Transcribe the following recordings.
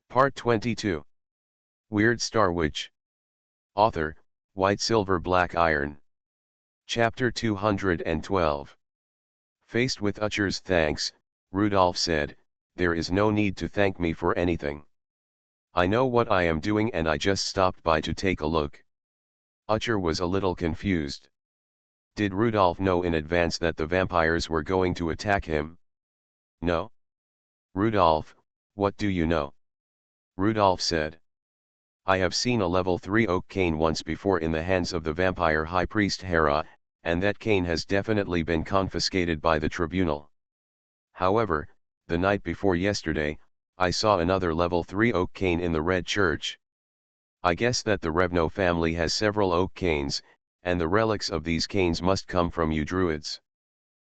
Part 22. Weird Star Witch. Author, White Silver Black Iron. Chapter 212. Faced with Utcher's thanks, Rudolph said, "There is no need to thank me for anything. I know what I am doing and I just stopped by to take a look." Utcher was a little confused. Did Rudolph know in advance that the vampires were going to attack him? No. "Rudolph, what do you know?" Rudolph said. "I have seen a level 3 oak cane once before in the hands of the vampire high priest Hera, and that cane has definitely been confiscated by the tribunal. However, the night before yesterday, I saw another level 3 oak cane in the Red Church. I guess that the Revno family has several oak canes, and the relics of these canes must come from you druids.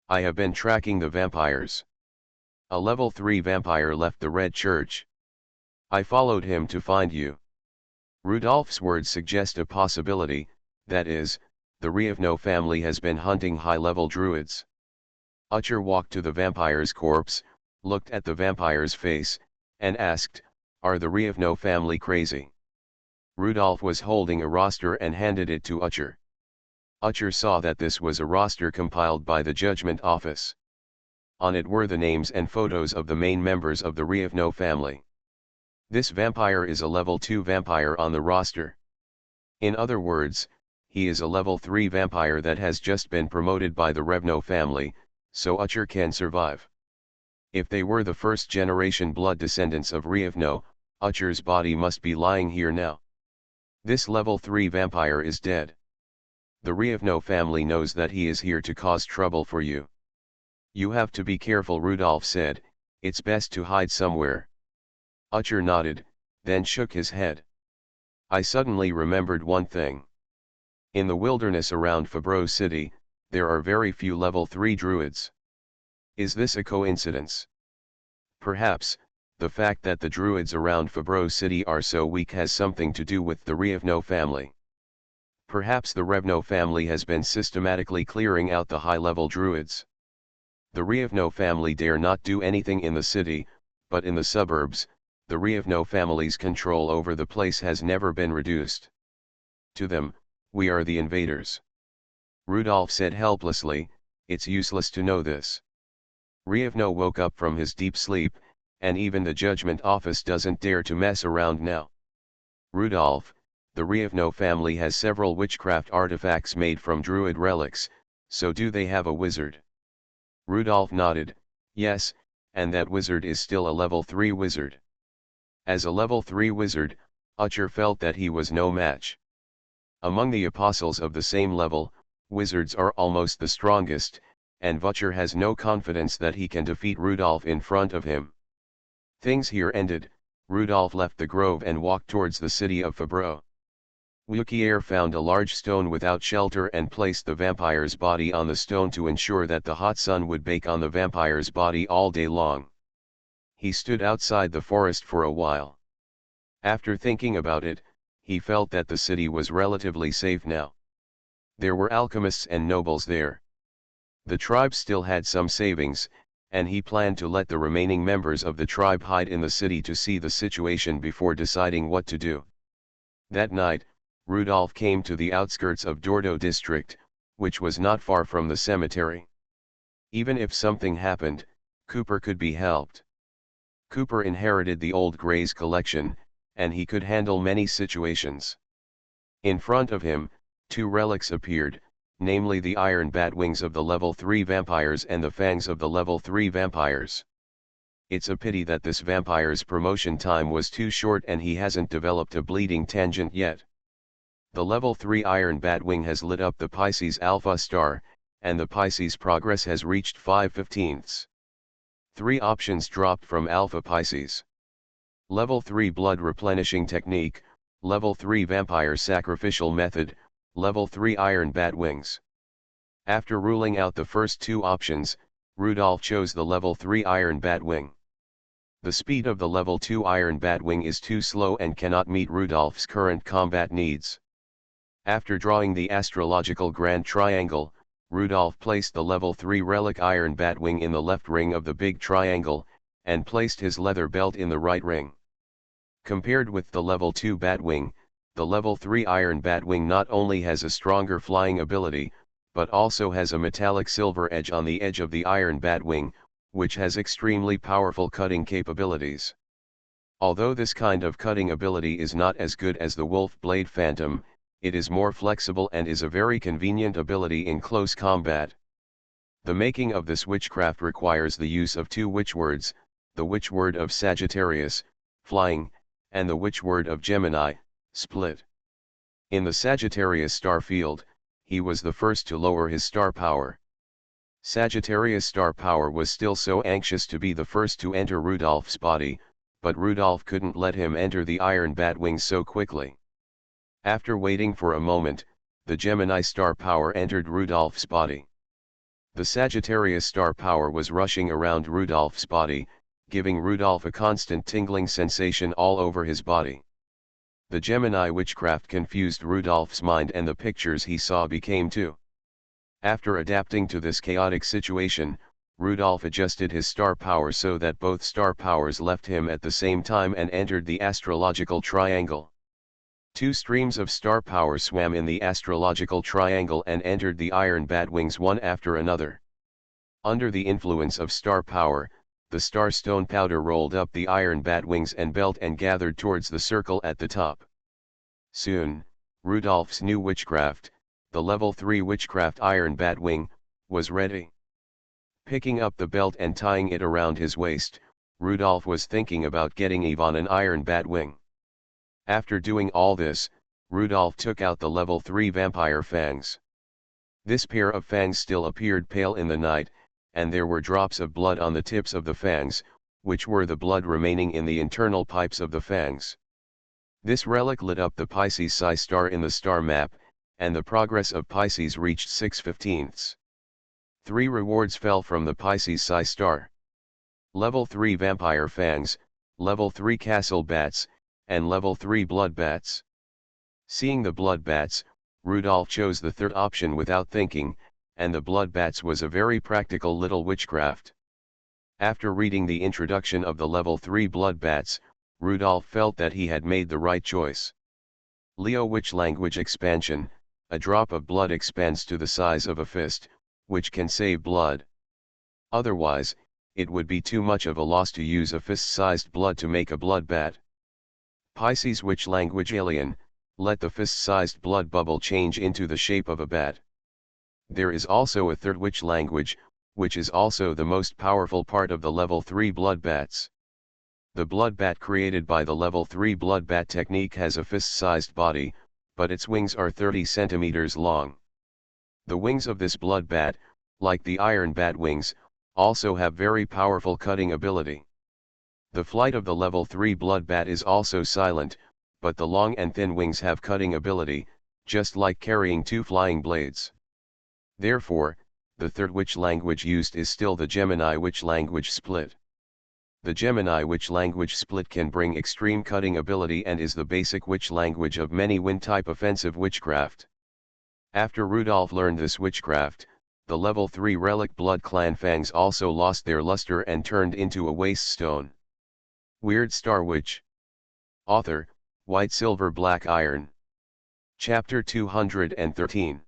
I have been tracking the vampires. A level 3 vampire left the Red Church. I followed him to find you." Rudolph's words suggest a possibility, that is, the Revno family has been hunting high-level druids. Utcher walked to the vampire's corpse, looked at the vampire's face, and asked, "Are the Revno family crazy?" Rudolph was holding a roster and handed it to Utcher. Utcher saw that this was a roster compiled by the Judgment Office. On it were the names and photos of the main members of the Revno family. This vampire is a level 2 vampire on the roster. In other words, he is a level 3 vampire that has just been promoted by the Revno family, so Utcher can survive. If they were the first-generation blood descendants of Revno, Utcher's body must be lying here now. This level 3 vampire is dead. The Revno family knows that he is here to cause trouble for you. You have to be careful, Rudolph said. It's best to hide somewhere. Utcher nodded, then shook his head. I suddenly remembered one thing. In the wilderness around Fabreau City, there are very few level 3 druids. Is this a coincidence? Perhaps, the fact that the druids around Fabreau City are so weak has something to do with the Revno family. Perhaps the Revno family has been systematically clearing out the high-level druids. The Revno family dare not do anything in the city, but in the suburbs, the Revno family's control over the place has never been reduced. To them, we are the invaders. Rudolph said helplessly, "It's useless to know this." Revno woke up from his deep sleep, and even the Judgment Office doesn't dare to mess around now. "Rudolph, the Revno family has several witchcraft artifacts made from druid relics, so do they have a wizard?" Rudolph nodded, "Yes, and that wizard is still a level 3 wizard." As a level 3 wizard, Utcher felt that he was no match. Among the apostles of the same level, wizards are almost the strongest, and Utcher has no confidence that he can defeat Rudolph in front of him. Things here ended, Rudolph left the grove and walked towards the city of Fabreau. Wauquiez found a large stone without shelter and placed the vampire's body on the stone to ensure that the hot sun would bake on the vampire's body all day long. He stood outside the forest for a while. After thinking about it, he felt that the city was relatively safe now. There were alchemists and nobles there. The tribe still had some savings, and he planned to let the remaining members of the tribe hide in the city to see the situation before deciding what to do. That night, Rudolph came to the outskirts of Dordo district, which was not far from the cemetery. Even if something happened, Cooper could be helped. Cooper inherited the old Gray's collection, and he could handle many situations. In front of him, 2 relics appeared, namely the iron bat wings of the level 3 vampires and the fangs of the level 3 vampires. It's a pity that this vampire's promotion time was too short and he hasn't developed a bleeding tangent yet. The level 3 iron bat wing has lit up the Pisces Alpha star, and the Pisces progress has reached 5/15. 3 options dropped from Alpha Pisces. Level 3 blood replenishing technique, Level 3 vampire sacrificial method, Level 3 iron bat wings. After ruling out the first 2 options, Rudolph chose the Level 3 iron bat wing. The speed of the Level 2 iron bat wing is too slow and cannot meet Rudolph's current combat needs. After drawing the astrological grand triangle, Rudolph placed the Level 3 relic iron bat wing in the left ring of the big triangle, and placed his leather belt in the right ring. Compared with the level 2 Batwing, the level 3 Iron Batwing not only has a stronger flying ability, but also has a metallic silver edge on the edge of the Iron Batwing, which has extremely powerful cutting capabilities. Although this kind of cutting ability is not as good as the Wolf Blade Phantom, it is more flexible and is a very convenient ability in close combat. The making of this witchcraft requires the use of two witchwords, the witchword of Sagittarius, flying, and the witchword of Gemini, split. In the Sagittarius star field, he was the first to lower his star power. Sagittarius star power was still so anxious to be the first to enter Rudolph's body, but Rudolph couldn't let him enter the Iron Batwing so quickly. After waiting for a moment, the Gemini star power entered Rudolph's body. The Sagittarius star power was rushing around Rudolph's body, giving Rudolph a constant tingling sensation all over his body. The Gemini witchcraft confused Rudolph's mind and the pictures he saw became two. After adapting to this chaotic situation, Rudolph adjusted his star power so that both star powers left him at the same time and entered the astrological triangle. Two streams of star power swam in the astrological triangle and entered the Iron Batwings one after another. Under the influence of star power, the star stone powder rolled up the Iron Batwings and belt and gathered towards the circle at the top. Soon, Rudolph's new witchcraft, the level 3 witchcraft Iron Batwing, was ready. Picking up the belt and tying it around his waist, Rudolph was thinking about getting Ivan an Iron Batwing. After doing all this, Rudolph took out the level 3 vampire fangs. This pair of fangs still appeared pale in the night, and there were drops of blood on the tips of the fangs, which were the blood remaining in the internal pipes of the fangs. This relic lit up the Pisces Psi star in the star map, and the progress of Pisces reached 6/15. 3 rewards fell from the Pisces Psi star. Level 3 vampire fangs, level 3 castle bats, and level 3 blood bats. Seeing the blood bats, Rudolph chose the third option without thinking, and the blood bats was a very practical little witchcraft. After reading the introduction of the level 3 blood bats, Rudolph felt that he had made the right choice. Leo Witch Language Expansion, a drop of blood expands to the size of a fist, which can save blood. Otherwise, it would be too much of a loss to use a fist-sized blood to make a blood bat. Pisces Witch Language Alien, let the fist-sized blood bubble change into the shape of a bat. There is also a third witch language, which is also the most powerful part of the level 3 blood bats. The blood bat created by the level 3 blood bat technique has a fist-sized body, but its wings are 30 centimeters long. The wings of this blood bat, like the Iron Bat wings, also have very powerful cutting ability. The flight of the level 3 blood bat is also silent, but the long and thin wings have cutting ability, just like carrying 2 flying blades. Therefore, the third witch language used is still the Gemini witch language split. The Gemini witch language split can bring extreme cutting ability and is the basic witch language of many wind-type offensive witchcraft. After Rudolph learned this witchcraft, the level 3 relic blood clan fangs also lost their luster and turned into a waste stone. Weird Star Witch. Author, White Silver Black Iron. Chapter 213.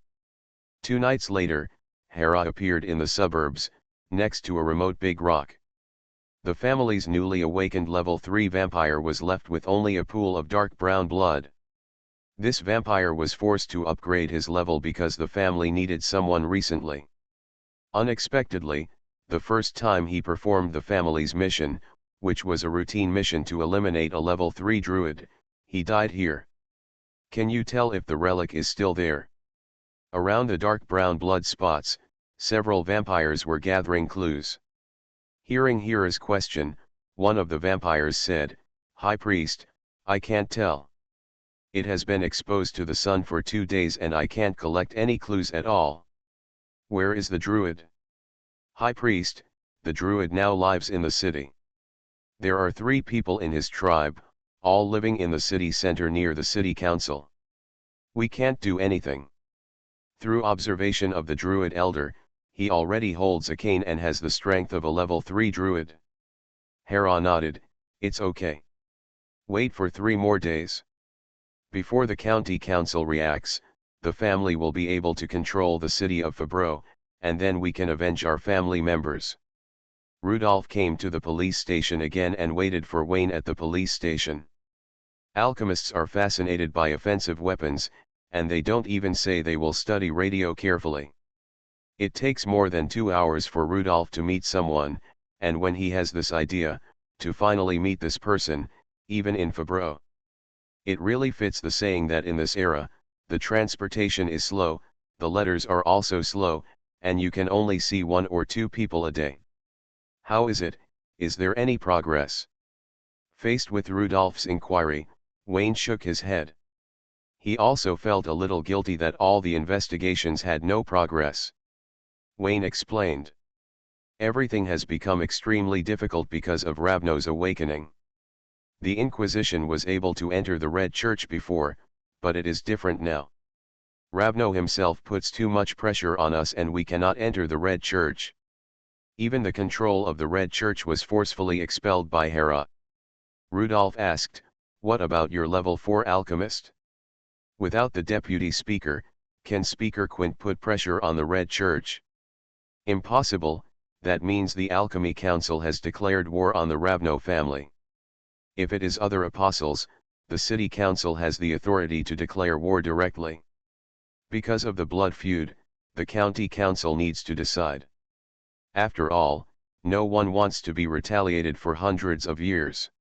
2 nights later, Hera appeared in the suburbs, next to a remote big rock. The family's newly awakened level 3 vampire was left with only a pool of dark brown blood. This vampire was forced to upgrade his level because the family needed someone recently. Unexpectedly, the first time he performed the family's mission, which was a routine mission to eliminate a level 3 druid, he died here. Can you tell if the relic is still there? Around the dark brown blood spots, several vampires were gathering clues. Hearing Hera's question, one of the vampires said, "High Priest, I can't tell. It has been exposed to the sun for 2 days and I can't collect any clues at all. Where is the druid?" "High Priest, the druid now lives in the city. There are 3 people in his tribe, all living in the city center near the city council. We can't do anything. Through observation of the druid elder, he already holds a cane and has the strength of a level 3 druid." Hera nodded, "It's okay. Wait for 3 more days. Before the county council reacts, the family will be able to control the city of Fabreau, and then we can avenge our family members. Rudolph came to the police station again and waited for Wayne at the police station. Alchemists are fascinated by offensive weapons, and they don't even say they will study radio carefully. It takes more than 2 hours for Rudolph to meet someone, and when he has this idea, to finally meet this person, even in Fabreau. It really fits the saying that in this era, the transportation is slow, the letters are also slow, and you can only see 1 or 2 people a day. How is it? Is there any progress? Faced with Rudolph's inquiry, Wayne shook his head. He also felt a little guilty that all the investigations had no progress. Wayne explained. Everything has become extremely difficult because of Ravno's awakening. The Inquisition was able to enter the Red Church before, but it is different now. Ravno himself puts too much pressure on us and we cannot enter the Red Church. Even the control of the Red Church was forcefully expelled by Hera. Rudolph asked, "What about your level 4 alchemist? Without the deputy speaker, can Speaker Quint put pressure on the Red Church?" "Impossible, that means the Alchemy Council has declared war on the Ravno family. If it is other apostles, the City Council has the authority to declare war directly. Because of the blood feud, the County Council needs to decide. After all, no one wants to be retaliated for hundreds of years.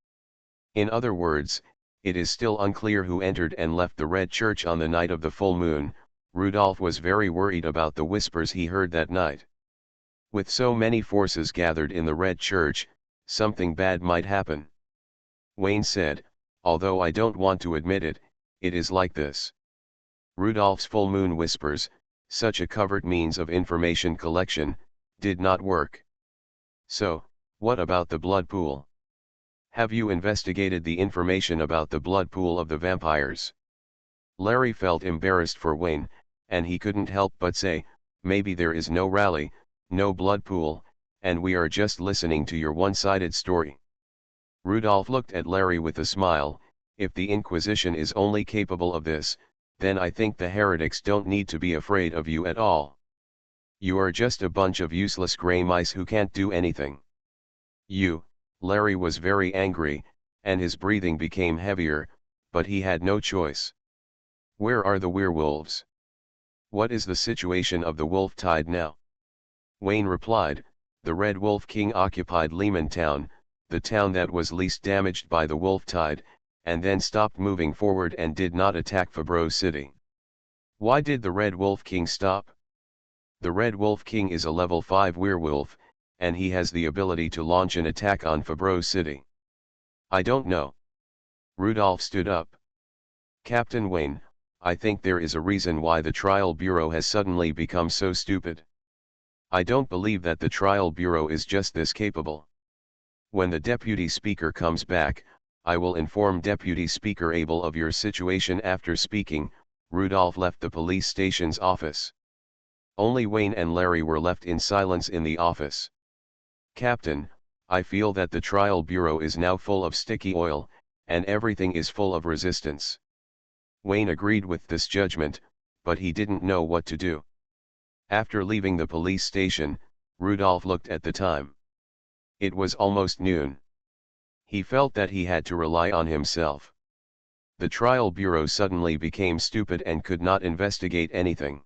In other words, it is still unclear who entered and left the Red Church on the night of the full moon." Rudolph was very worried about the whispers he heard that night. With so many forces gathered in the Red Church, something bad might happen. Wayne said, "Although I don't want to admit it, it is like this." Rudolph's full moon whispers, such a covert means of information collection, did not work. "So, what about the blood pool? Have you investigated the information about the blood pool of the vampires?" Larry felt embarrassed for Wayne, and he couldn't help but say, "Maybe there is no rally, no blood pool, and we are just listening to your one-sided story." Rudolph looked at Larry with a smile. "If the Inquisition is only capable of this, then I think the heretics don't need to be afraid of you at all. You are just a bunch of useless gray mice who can't do anything." Larry was very angry, and his breathing became heavier, but he had no choice. "Where are the werewolves? What is the situation of the wolf tide now?" Wayne replied, "The Red Wolf King occupied Lehman Town, the town that was least damaged by the wolf tide, and then stopped moving forward and did not attack Fabreau City." "Why did the Red Wolf King stop?" "The Red Wolf King is a level 5 werewolf, and he has the ability to launch an attack on Fabreau City." "I don't know." Rudolph stood up. "Captain Wayne, I think there is a reason why the Trial Bureau has suddenly become so stupid. I don't believe that the Trial Bureau is just this capable. When the Deputy Speaker comes back, I will inform Deputy Speaker Abel of your situation." After speaking, Rudolph left the police station's office. Only Wayne and Larry were left in silence in the office. "Captain, I feel that the Trial Bureau is now full of sticky oil, and everything is full of resistance." Wayne agreed with this judgment, but he didn't know what to do. After leaving the police station, Rudolph looked at the time. It was almost noon. He felt that he had to rely on himself. The Trial Bureau suddenly became stupid and could not investigate anything.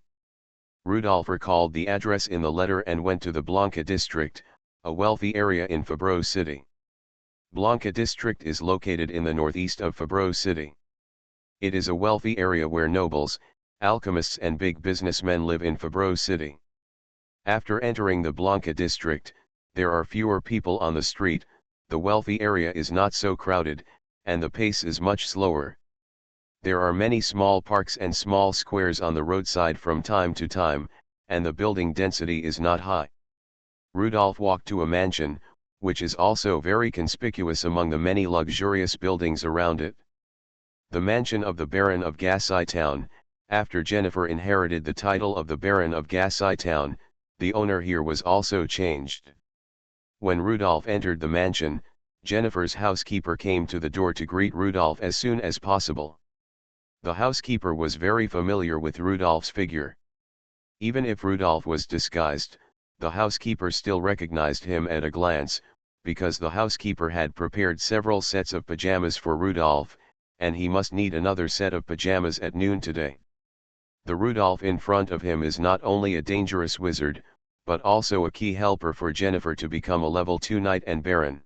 Rudolph recalled the address in the letter and went to the Blanca district, a wealthy area in Fabreau City. Blanca district is located in the northeast of Fabreau City. It is a wealthy area where nobles, alchemists and big businessmen live in Fabreau City. After entering the Blanca district, there are fewer people on the street, the wealthy area is not so crowded, and the pace is much slower. There are many small parks and small squares on the roadside from time to time, and the building density is not high. Rudolph walked to a mansion, which is also very conspicuous among the many luxurious buildings around it. The mansion of the Baron of Gassai Town. After Jennifer inherited the title of the Baron of Gassai Town, the owner here was also changed. When Rudolph entered the mansion, Jennifer's housekeeper came to the door to greet Rudolph as soon as possible. The housekeeper was very familiar with Rudolph's figure. Even if Rudolph was disguised, the housekeeper still recognized him at a glance, because the housekeeper had prepared several sets of pajamas for Rudolph, and he must need another set of pajamas at noon today. The Rudolph in front of him is not only a dangerous wizard, but also a key helper for Jennifer to become a level 2 knight and baron.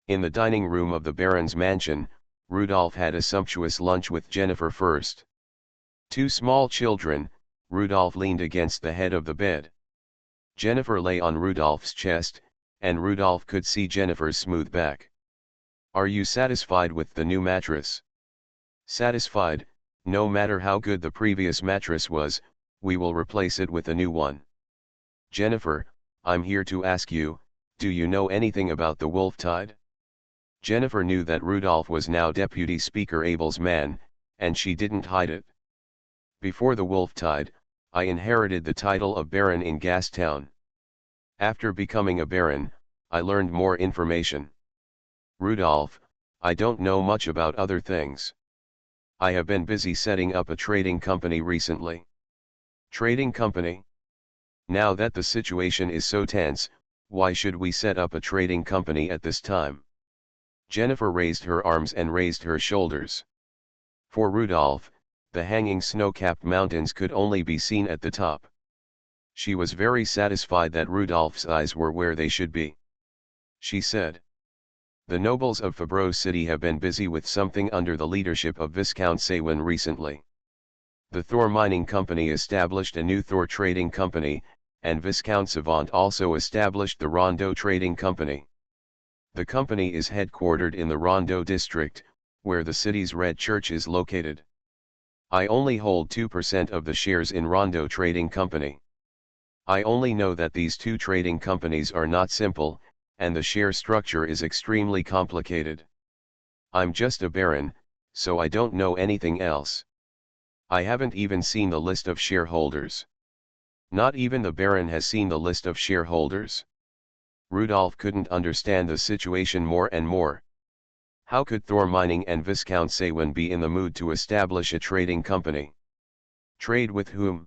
In the dining room of the baron's mansion, Rudolph had a sumptuous lunch with Jennifer first. Two small children, Rudolph leaned against the head of the bed. Jennifer lay on Rudolph's chest, and Rudolph could see Jennifer's smooth back. "Are you satisfied with the new mattress?" "Satisfied, no matter how good the previous mattress was, we will replace it with a new one." "Jennifer, I'm here to ask you, do you know anything about the wolf tide?" Jennifer knew that Rudolph was now Deputy Speaker Abel's man, and she didn't hide it. "Before the wolf tide, I inherited the title of Baron in Gastown. After becoming a Baron, I learned more information." "Rudolph, I don't know much about other things. I have been busy setting up a trading company recently." "Trading company? Now that the situation is so tense, why should we set up a trading company at this time?" Jennifer raised her arms and raised her shoulders. For Rudolph, the hanging snow-capped mountains could only be seen at the top. She was very satisfied that Rudolph's eyes were where they should be. She said, "The nobles of Fabreau City have been busy with something under the leadership of Viscount Xuanhuan recently. The Thor Mining Company established a new Thor Trading Company, and Viscount Savant also established the Rondeau Trading Company. The company is headquartered in the Rondeau district, where the city's Red Church is located. I only hold 2% of the shares in Rondeau Trading Company. I only know that these two trading companies are not simple, and the share structure is extremely complicated. I'm just a baron, so I don't know anything else. I haven't even seen the list of shareholders." "Not even the baron has seen the list of shareholders?" Rudolph couldn't understand the situation more and more. How could Thor Mining and Viscount Xuanhuan be in the mood to establish a trading company? Trade with whom?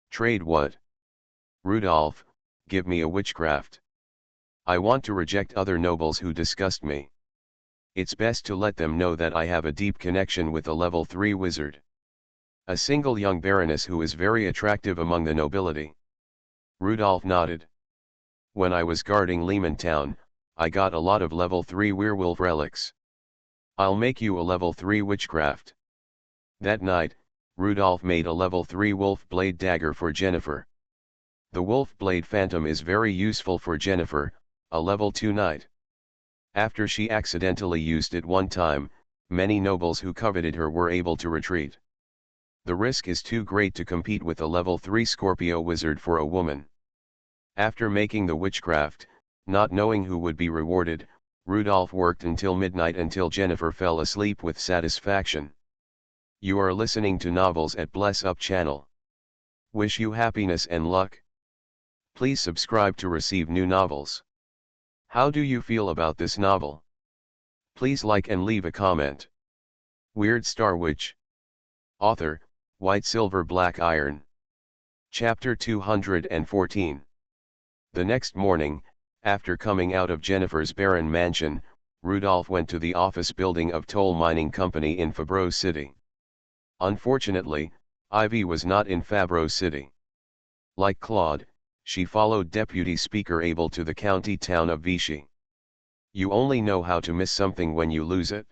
Trade what? "Rudolph, give me a witchcraft. I want to reject other nobles who disgust me. It's best to let them know that I have a deep connection with a level 3 wizard. A single young baroness who is very attractive among the nobility." Rudolph nodded. "When I was guarding Lehman Town, I got a lot of level 3 werewolf relics. I'll make you a level 3 witchcraft." That night, Rudolph made a level 3 wolf blade dagger for Jennifer. The wolf blade phantom is very useful for Jennifer, a level 2 knight. After she accidentally used it one time, many nobles who coveted her were able to retreat. The risk is too great to compete with a level 3 Scorpio wizard for a woman. After making the witchcraft, not knowing who would be rewarded, Rudolph worked until midnight until Jennifer fell asleep with satisfaction. You are listening to Novels at Bless Up channel. Wish you happiness and luck. Please subscribe to receive new novels. How do you feel about this novel? Please like and leave a comment. Weird Star Witch. Author, White Silver Black Iron. Chapter 214. The next morning, after coming out of Jennifer's barren mansion, Rudolph went to the office building of Toll Mining Company in Fabreau City. Unfortunately, Ivy was not in Fabreau City. Like Claude, she followed Deputy Speaker Abel to the county town of Vichy. You only know how to miss something when you lose it.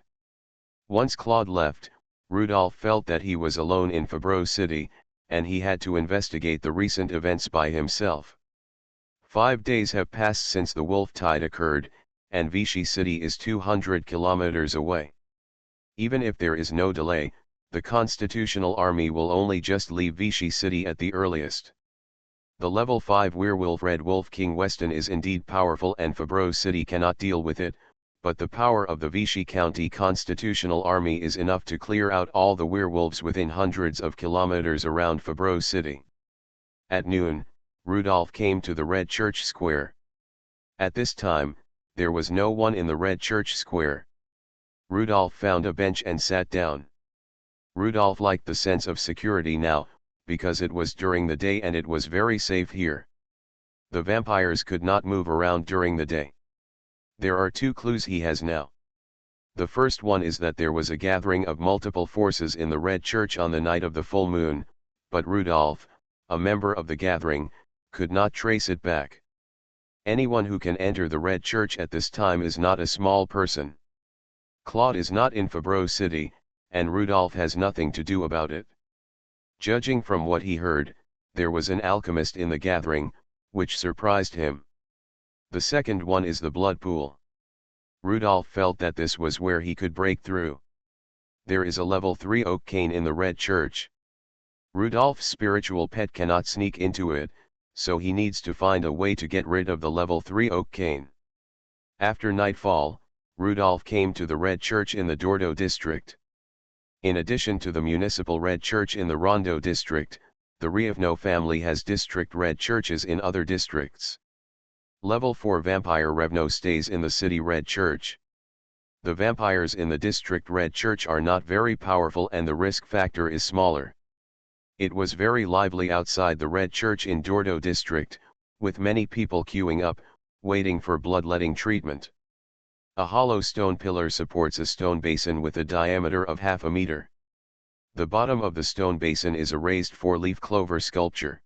Once Claude left, Rudolph felt that he was alone in Fabreau City, and he had to investigate the recent events by himself. 5 days have passed since the wolf tide occurred, and Vichy City is 200 kilometers away. Even if there is no delay, the Constitutional Army will only just leave Vichy City at the earliest. The level 5 werewolf Red Wolf King Weston is indeed powerful and Fabreau City cannot deal with it, but the power of the Vichy County Constitutional Army is enough to clear out all the werewolves within hundreds of kilometers around Fabreau City. At noon, Rudolph came to the Red Church Square. At this time, there was no one in the red church square. Rudolph found a bench and sat down. Rudolph liked the sense of security now, because it was during the day and it was very safe here. The vampires could not move around during the day. There are two clues he has now. The first one is that there was a gathering of multiple forces in the red church on the night of the full moon, but Rudolph, a member of the gathering, could not trace it back. Anyone who can enter the red church at this time is not a small person. Claude is not in Fabreau City, and Rudolph has nothing to do about it. Judging from what he heard, there was an alchemist in the gathering, which surprised him. The second one is the blood pool. Rudolph felt that this was where he could break through. There is a level 3 oak cane in the red church. Rudolph's spiritual pet cannot sneak into it, so he needs to find a way to get rid of the level 3 oak cane. After nightfall, Rudolph came to the red church in the Dordo district. In addition to the municipal red church in the Rondo district, the Rievno family has district red churches in other districts. Level 4 vampire Revno stays in the city red church. The vampires in the district red church are not very powerful and the risk factor is smaller. It was very lively outside the red church in Dordo district, with many people queuing up, waiting for bloodletting treatment. A hollow stone pillar supports a stone basin with a diameter of half a meter. The bottom of the stone basin is a raised 4-leaf clover sculpture.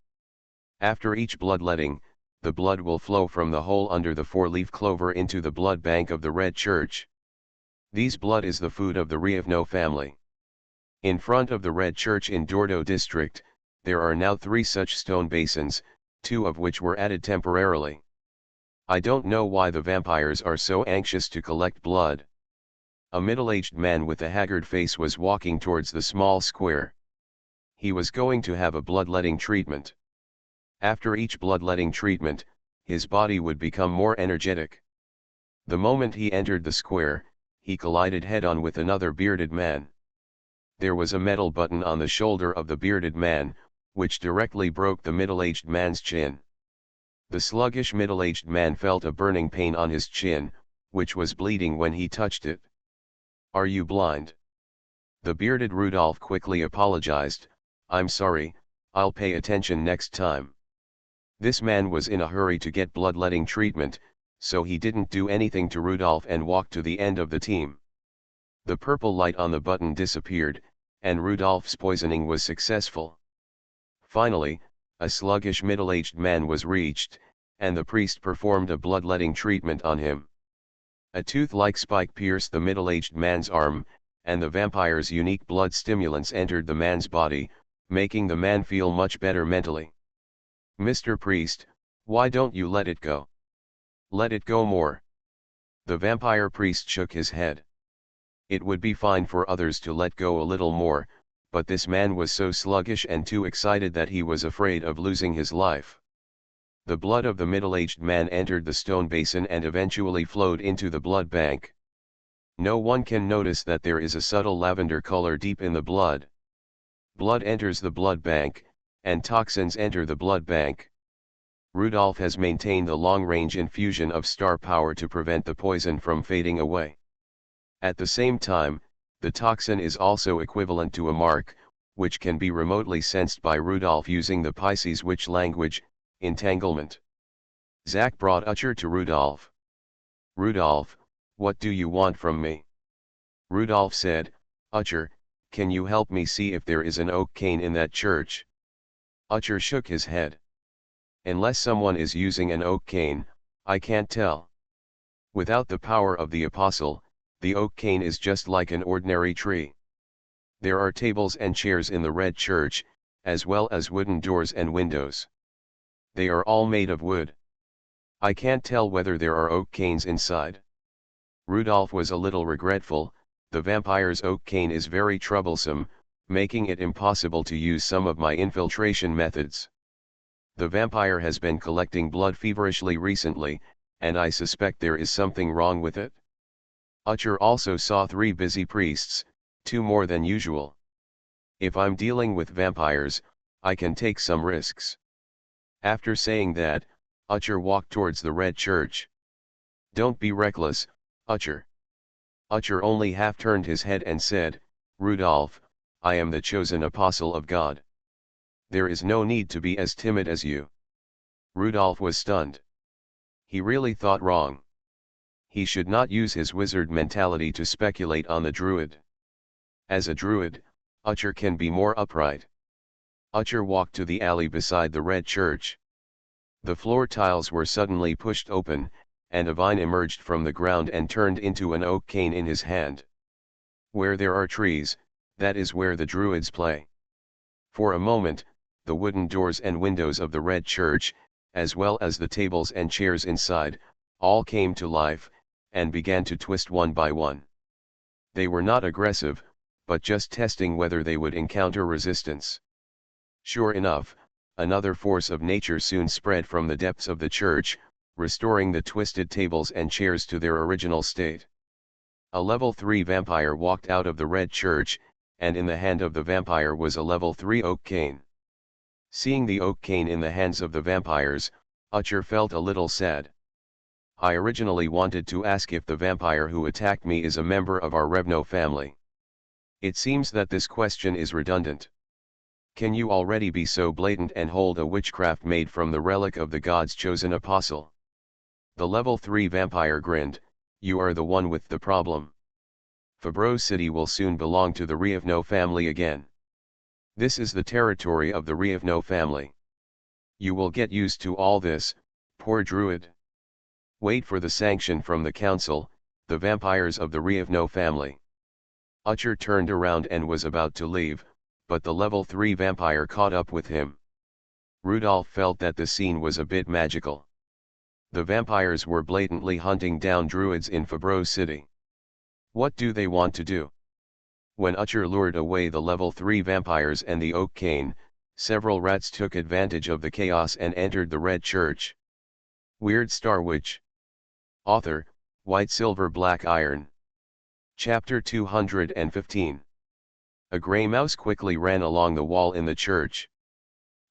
After each bloodletting, the blood will flow from the hole under the 4-leaf clover into the blood bank of the red church. These blood is the food of the Rievno family. In front of the red church in Dordo district, there are now 3 such stone basins, 2 of which were added temporarily. I don't know why the vampires are so anxious to collect blood. A middle-aged man with a haggard face was walking towards the small square. He was going to have a bloodletting treatment. After each bloodletting treatment, his body would become more energetic. The moment he entered the square, he collided head-on with another bearded man. There was a metal button on the shoulder of the bearded man, which directly broke the middle-aged man's chin. The sluggish middle-aged man felt a burning pain on his chin, which was bleeding when he touched it. "Are you blind?" The bearded Rudolph quickly apologized. "I'm sorry, I'll pay attention next time." This man was in a hurry to get bloodletting treatment, so he didn't do anything to Rudolph and walked to the end of the team. The purple light on the button disappeared, and Rudolph's poisoning was successful. Finally, a sluggish middle-aged man was reached, and the priest performed a bloodletting treatment on him. A tooth-like spike pierced the middle-aged man's arm, and the vampire's unique blood stimulants entered the man's body, making the man feel much better mentally. "Mr. Priest, why don't you let it go? Let it go more." The vampire priest shook his head. It would be fine for others to let go a little more, but this man was so sluggish and too excited that he was afraid of losing his life. The blood of the middle-aged man entered the stone basin and eventually flowed into the blood bank. No one can notice that there is a subtle lavender color deep in the blood. Blood enters the blood bank, and toxins enter the blood bank. Rudolph has maintained the long-range infusion of star power to prevent the poison from fading away. At the same time, the toxin is also equivalent to a mark, which can be remotely sensed by Rudolph using the Pisces witch language, entanglement. Zack brought Utcher to Rudolph. "Rudolph, what do you want from me?" Rudolph said, "Utcher, can you help me see if there is an oak cane in that church?" Utcher shook his head. "Unless someone is using an oak cane, I can't tell. Without the power of the apostle, the oak cane is just like an ordinary tree. There are tables and chairs in the red church, as well as wooden doors and windows. They are all made of wood. I can't tell whether there are oak canes inside." Rudolph was a little regretful. The vampire's oak cane is very troublesome, making it impossible to use some of my infiltration methods. The vampire has been collecting blood feverishly recently, and I suspect there is something wrong with it. Utcher also saw 3 busy priests, 2 more than usual. "If I'm dealing with vampires, I can take some risks." After saying that, Utcher walked towards the red church. Don't be reckless, Utcher. Utcher only half turned his head and said, Rudolph, I am the chosen apostle of God. There is no need to be as timid as you. Rudolph was stunned. He really thought wrong. He should not use his wizard mentality to speculate on the druid. As a druid, Utcher can be more upright. Utcher walked to the alley beside the red church. The floor tiles were suddenly pushed open, and a vine emerged from the ground and turned into an oak cane in his hand. Where there are trees, that is where the druids play. For a moment, the wooden doors and windows of the red church, as well as the tables and chairs inside, all came to life, and began to twist one by one. They were not aggressive, but just testing whether they would encounter resistance. Sure enough, another force of nature soon spread from the depths of the church, restoring the twisted tables and chairs to their original state. A level 3 vampire walked out of the red church, and in the hand of the vampire was a level 3 oak cane. Seeing the oak cane in the hands of the vampires, Utcher felt a little sad. I originally wanted to ask if the vampire who attacked me is a member of our Revno family. It seems that this question is redundant. Can you already be so blatant and hold a witchcraft made from the relic of the God's chosen apostle? The level 3 vampire grinned, you are the one with the problem. Fabro City will soon belong to the Rievno family again. This is the territory of the Rievno family. You will get used to all this, poor druid. Wait for the sanction from the council, the vampires of the Rievno family. Utcher turned around and was about to leave, but the level 3 vampire caught up with him. Rudolph felt that the scene was a bit magical. The vampires were blatantly hunting down druids in Fabro City. What do they want to do? When Utcher lured away the level 3 vampires and the oak cane, several rats took advantage of the chaos and entered the red church. Weird Star Witch. Author, White Silver Black Iron. Chapter 215. A gray mouse quickly ran along the wall in the church.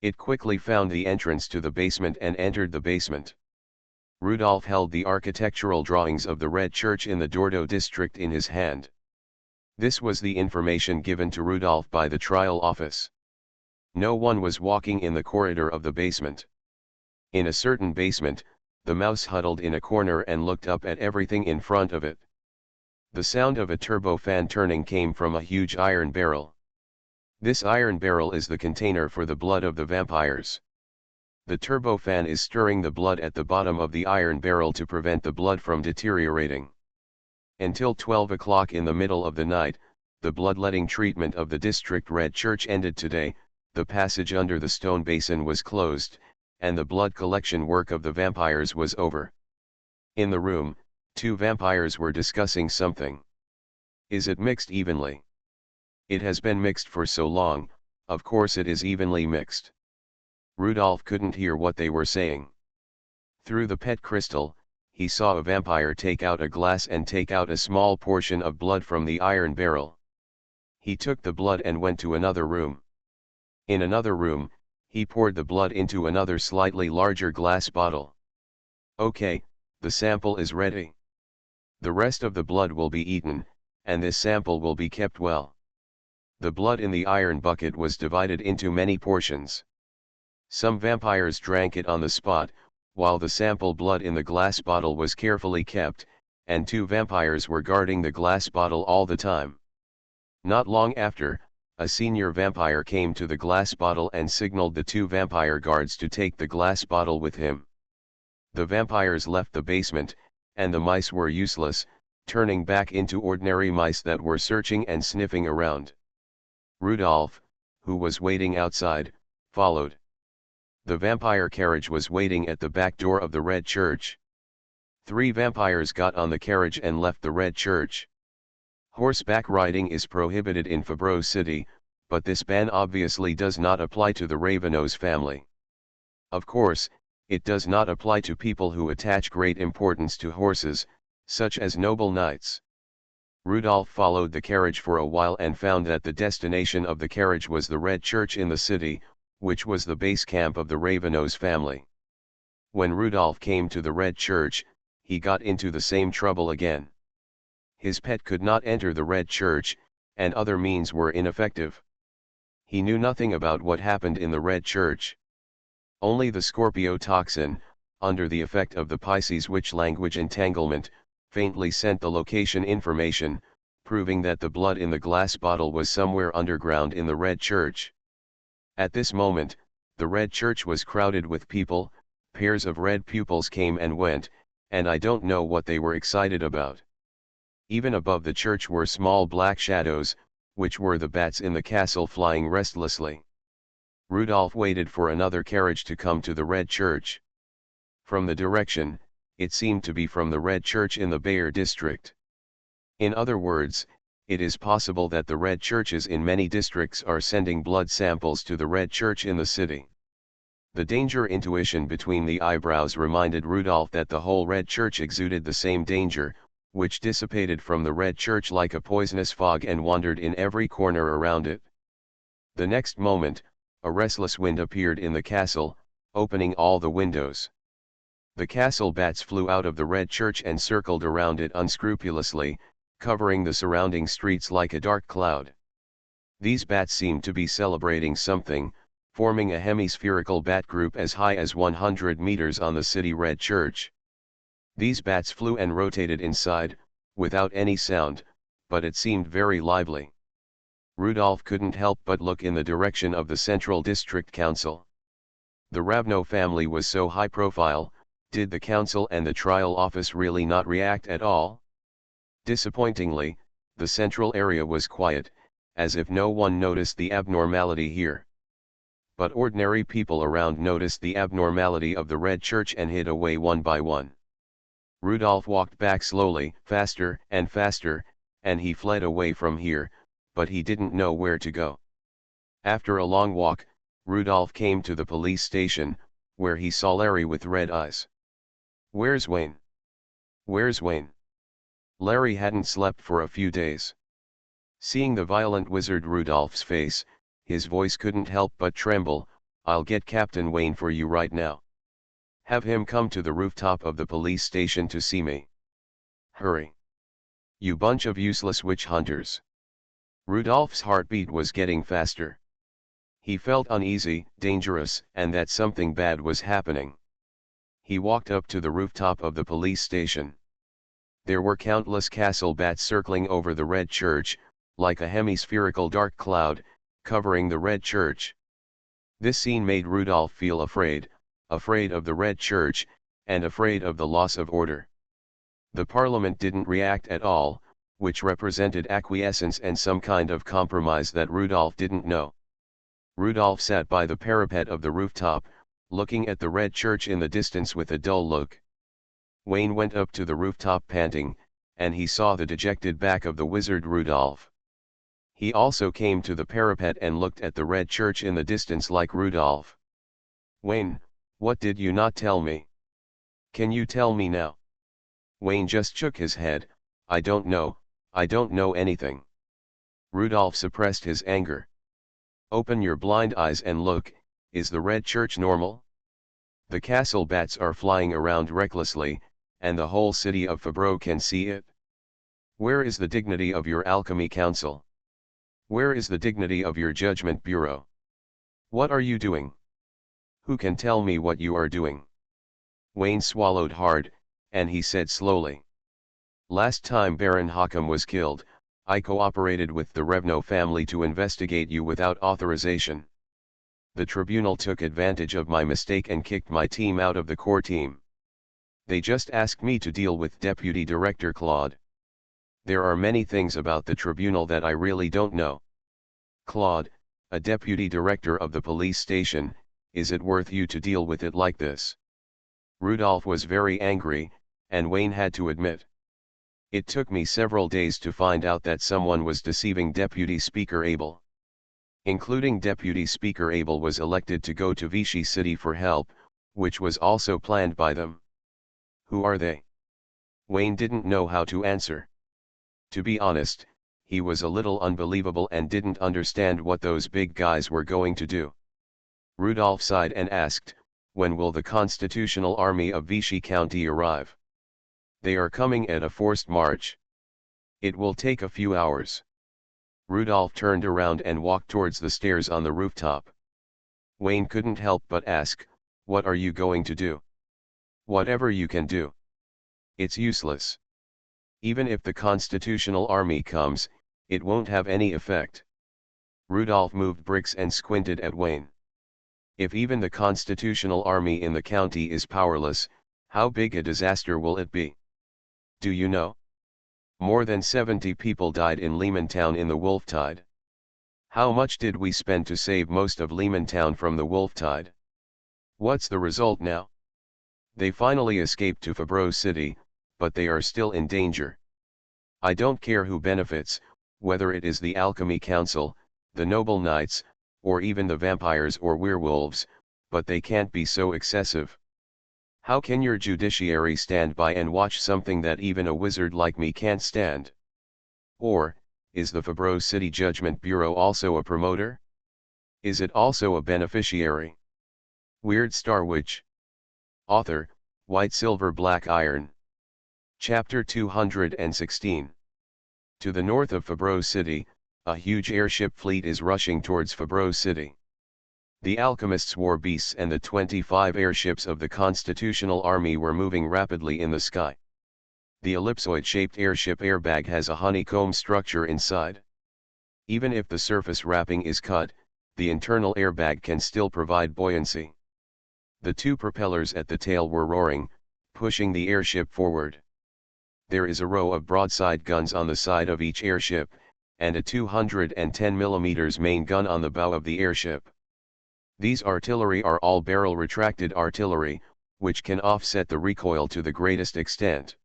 It quickly found the entrance to the basement and entered the basement. Rudolph held the architectural drawings of the red church in the Dordo district in his hand. This was the information given to Rudolph by the trial office. No one was walking in the corridor of the basement. In a certain basement, the mouse huddled in a corner and looked up at everything in front of it. The sound of a turbofan turning came from a huge iron barrel. This iron barrel is the container for the blood of the vampires. The turbofan is stirring the blood at the bottom of the iron barrel to prevent the blood from deteriorating. Until 12 o'clock in the middle of the night, the bloodletting treatment of the district red church ended today, the passage under the stone basin was closed, and the blood collection work of the vampires was over. In the room, two vampires were discussing something. Is it mixed evenly? It has been mixed for so long, of course it is evenly mixed. Rudolph couldn't hear what they were saying. Through the pet crystal, he saw a vampire take out a glass and take out a small portion of blood from the iron barrel. He took the blood and went to another room. In another room, he poured the blood into another slightly larger glass bottle. Okay, the sample is ready. The rest of the blood will be eaten, and this sample will be kept well. The blood in the iron bucket was divided into many portions. Some vampires drank it on the spot, while the sample blood in the glass bottle was carefully kept, and two vampires were guarding the glass bottle all the time. Not long after, a senior vampire came to the glass bottle and signaled the two vampire guards to take the glass bottle with him. The vampires left the basement, and the mice were useless, turning back into ordinary mice that were searching and sniffing around. Rudolph, who was waiting outside, followed. The vampire carriage was waiting at the back door of the red church. 3 vampires got on the carriage and left the red church. Horseback riding is prohibited in Fabro City, but this ban obviously does not apply to the Ravenos family. Of course, it does not apply to people who attach great importance to horses, such as noble knights. Rudolph followed the carriage for a while and found that the destination of the carriage was the red church in the city, which was the base camp of the Ravenos family. When Rudolph came to the red church, he got into the same trouble again. His pet could not enter the Red Church, and other means were ineffective. He knew nothing about what happened in the Red Church. Only the Scorpio toxin, under the effect of the Pisces witch language entanglement, faintly sent the location information, proving that the blood in the glass bottle was somewhere underground in the Red Church. At this moment, the Red Church was crowded with people, pairs of red pupils came and went, and I don't know what they were excited about. Even above the church were small black shadows, which were the bats in the castle flying restlessly. Rudolph waited for another carriage to come to the Red Church. From the direction, it seemed to be from the Red Church in the Bayer district. In other words, it is possible that the Red Churches in many districts are sending blood samples to the Red Church in the city. The danger intuition between the eyebrows reminded Rudolph that the whole Red Church exuded the same danger, which dissipated from the Red Church like a poisonous fog and wandered in every corner around it. The next moment, a restless wind appeared in the castle, opening all the windows. The castle bats flew out of the Red Church and circled around it unscrupulously, covering the surrounding streets like a dark cloud. These bats seemed to be celebrating something, forming a hemispherical bat group as high as 100 meters on the city Red Church. These bats flew and rotated inside, without any sound, but it seemed very lively. Rudolph couldn't help but look in the direction of the Central District Council. The Ravno family was so high profile. Did the council and the trial office really not react at all? Disappointingly, the central area was quiet, as if no one noticed the abnormality here. But ordinary people around noticed the abnormality of the Red Church and hid away one by one. Rudolph walked back slowly, faster and faster, and he fled away from here, but he didn't know where to go. After a long walk, Rudolph came to the police station, where he saw Larry with red eyes. "Where's Wayne? Where's Wayne?" Larry hadn't slept for a few days. Seeing the violent wizard Rudolph's face, his voice couldn't help but tremble. "I'll get Captain Wayne for you right now. Have him come to the rooftop of the police station to see me. Hurry. You bunch of useless witch hunters." Rudolph's heartbeat was getting faster. He felt uneasy, dangerous, and that something bad was happening. He walked up to the rooftop of the police station. There were countless castle bats circling over the Red Church, like a hemispherical dark cloud, covering the Red Church. This scene made Rudolph feel afraid of the Red Church, and afraid of the loss of order. The Parliament didn't react at all, which represented acquiescence and some kind of compromise that Rudolph didn't know. Rudolph sat by the parapet of the rooftop, looking at the Red Church in the distance with a dull look. Wayne went up to the rooftop panting, and he saw the dejected back of the wizard Rudolph. He also came to the parapet and looked at the Red Church in the distance like Rudolph. "Wayne, what did you not tell me? Can you tell me now?" Wayne just shook his head. I don't know anything." Rudolph suppressed his anger. "Open your blind eyes and look. Is the Red Church normal? The castle bats are flying around recklessly, and the whole city of Fabro can see it. Where is the dignity of your alchemy council? Where is the dignity of your judgment bureau? What are you doing? Who can tell me what you are doing?" Wayne swallowed hard, and he said slowly. "Last time Baron Hakam was killed, I cooperated with the Revno family to investigate you without authorization. The tribunal took advantage of my mistake and kicked my team out of the core team. They just asked me to deal with Deputy Director Claude. There are many things about the tribunal that I really don't know. Claude, a deputy director of the police station, is it worth you to deal with it like this?" Rudolph was very angry, and Wayne had to admit. "It took me several days to find out that someone was deceiving Deputy Speaker Abel. Including Deputy Speaker Abel was elected to go to Vichy City for help, which was also planned by them. Who are they?" Wayne didn't know how to answer. To be honest, he was a little unbelievable and didn't understand what those big guys were going to do. Rudolph sighed and asked, "When will the Constitutional Army of Vichy County arrive?" They are coming at a forced march. It will take a few hours. Rudolph turned around and walked towards the stairs on the rooftop. Wayne couldn't help but ask, "What are you going to do?" "Whatever you can do. It's useless. Even if the Constitutional Army comes, it won't have any effect." Rudolph moved bricks and squinted at Wayne. "If even the Constitutional Army in the county is powerless, how big a disaster will it be? Do you know? More than 70 people died in Lehmantown in the wolf tide. How much did we spend to save most of Lehmantown from the wolf tide? What's the result now? They finally escaped to Fabreau City, but they are still in danger. I don't care who benefits, whether it is the Alchemy Council, the Noble Knights, or even the vampires or werewolves, but they can't be so excessive. How can your judiciary stand by and watch something that even a wizard like me can't stand? Or, is the Fabreau City Judgment Bureau also a promoter? Is it also a beneficiary? Weird Star Witch. Author, White Silver Black Iron. Chapter 216. To the north of Fabreau City, a huge airship fleet is rushing towards Fabreau City. The alchemists' war beasts and the 25 airships of the Constitutional Army were moving rapidly in the sky. The ellipsoid-shaped airship airbag has a honeycomb structure inside. Even if the surface wrapping is cut, the internal airbag can still provide buoyancy. The two propellers at the tail were roaring, pushing the airship forward. There is a row of broadside guns on the side of each airship, and a 210 mm main gun on the bow of the airship. These artillery are all barrel retracted artillery, which can offset the recoil to the greatest extent.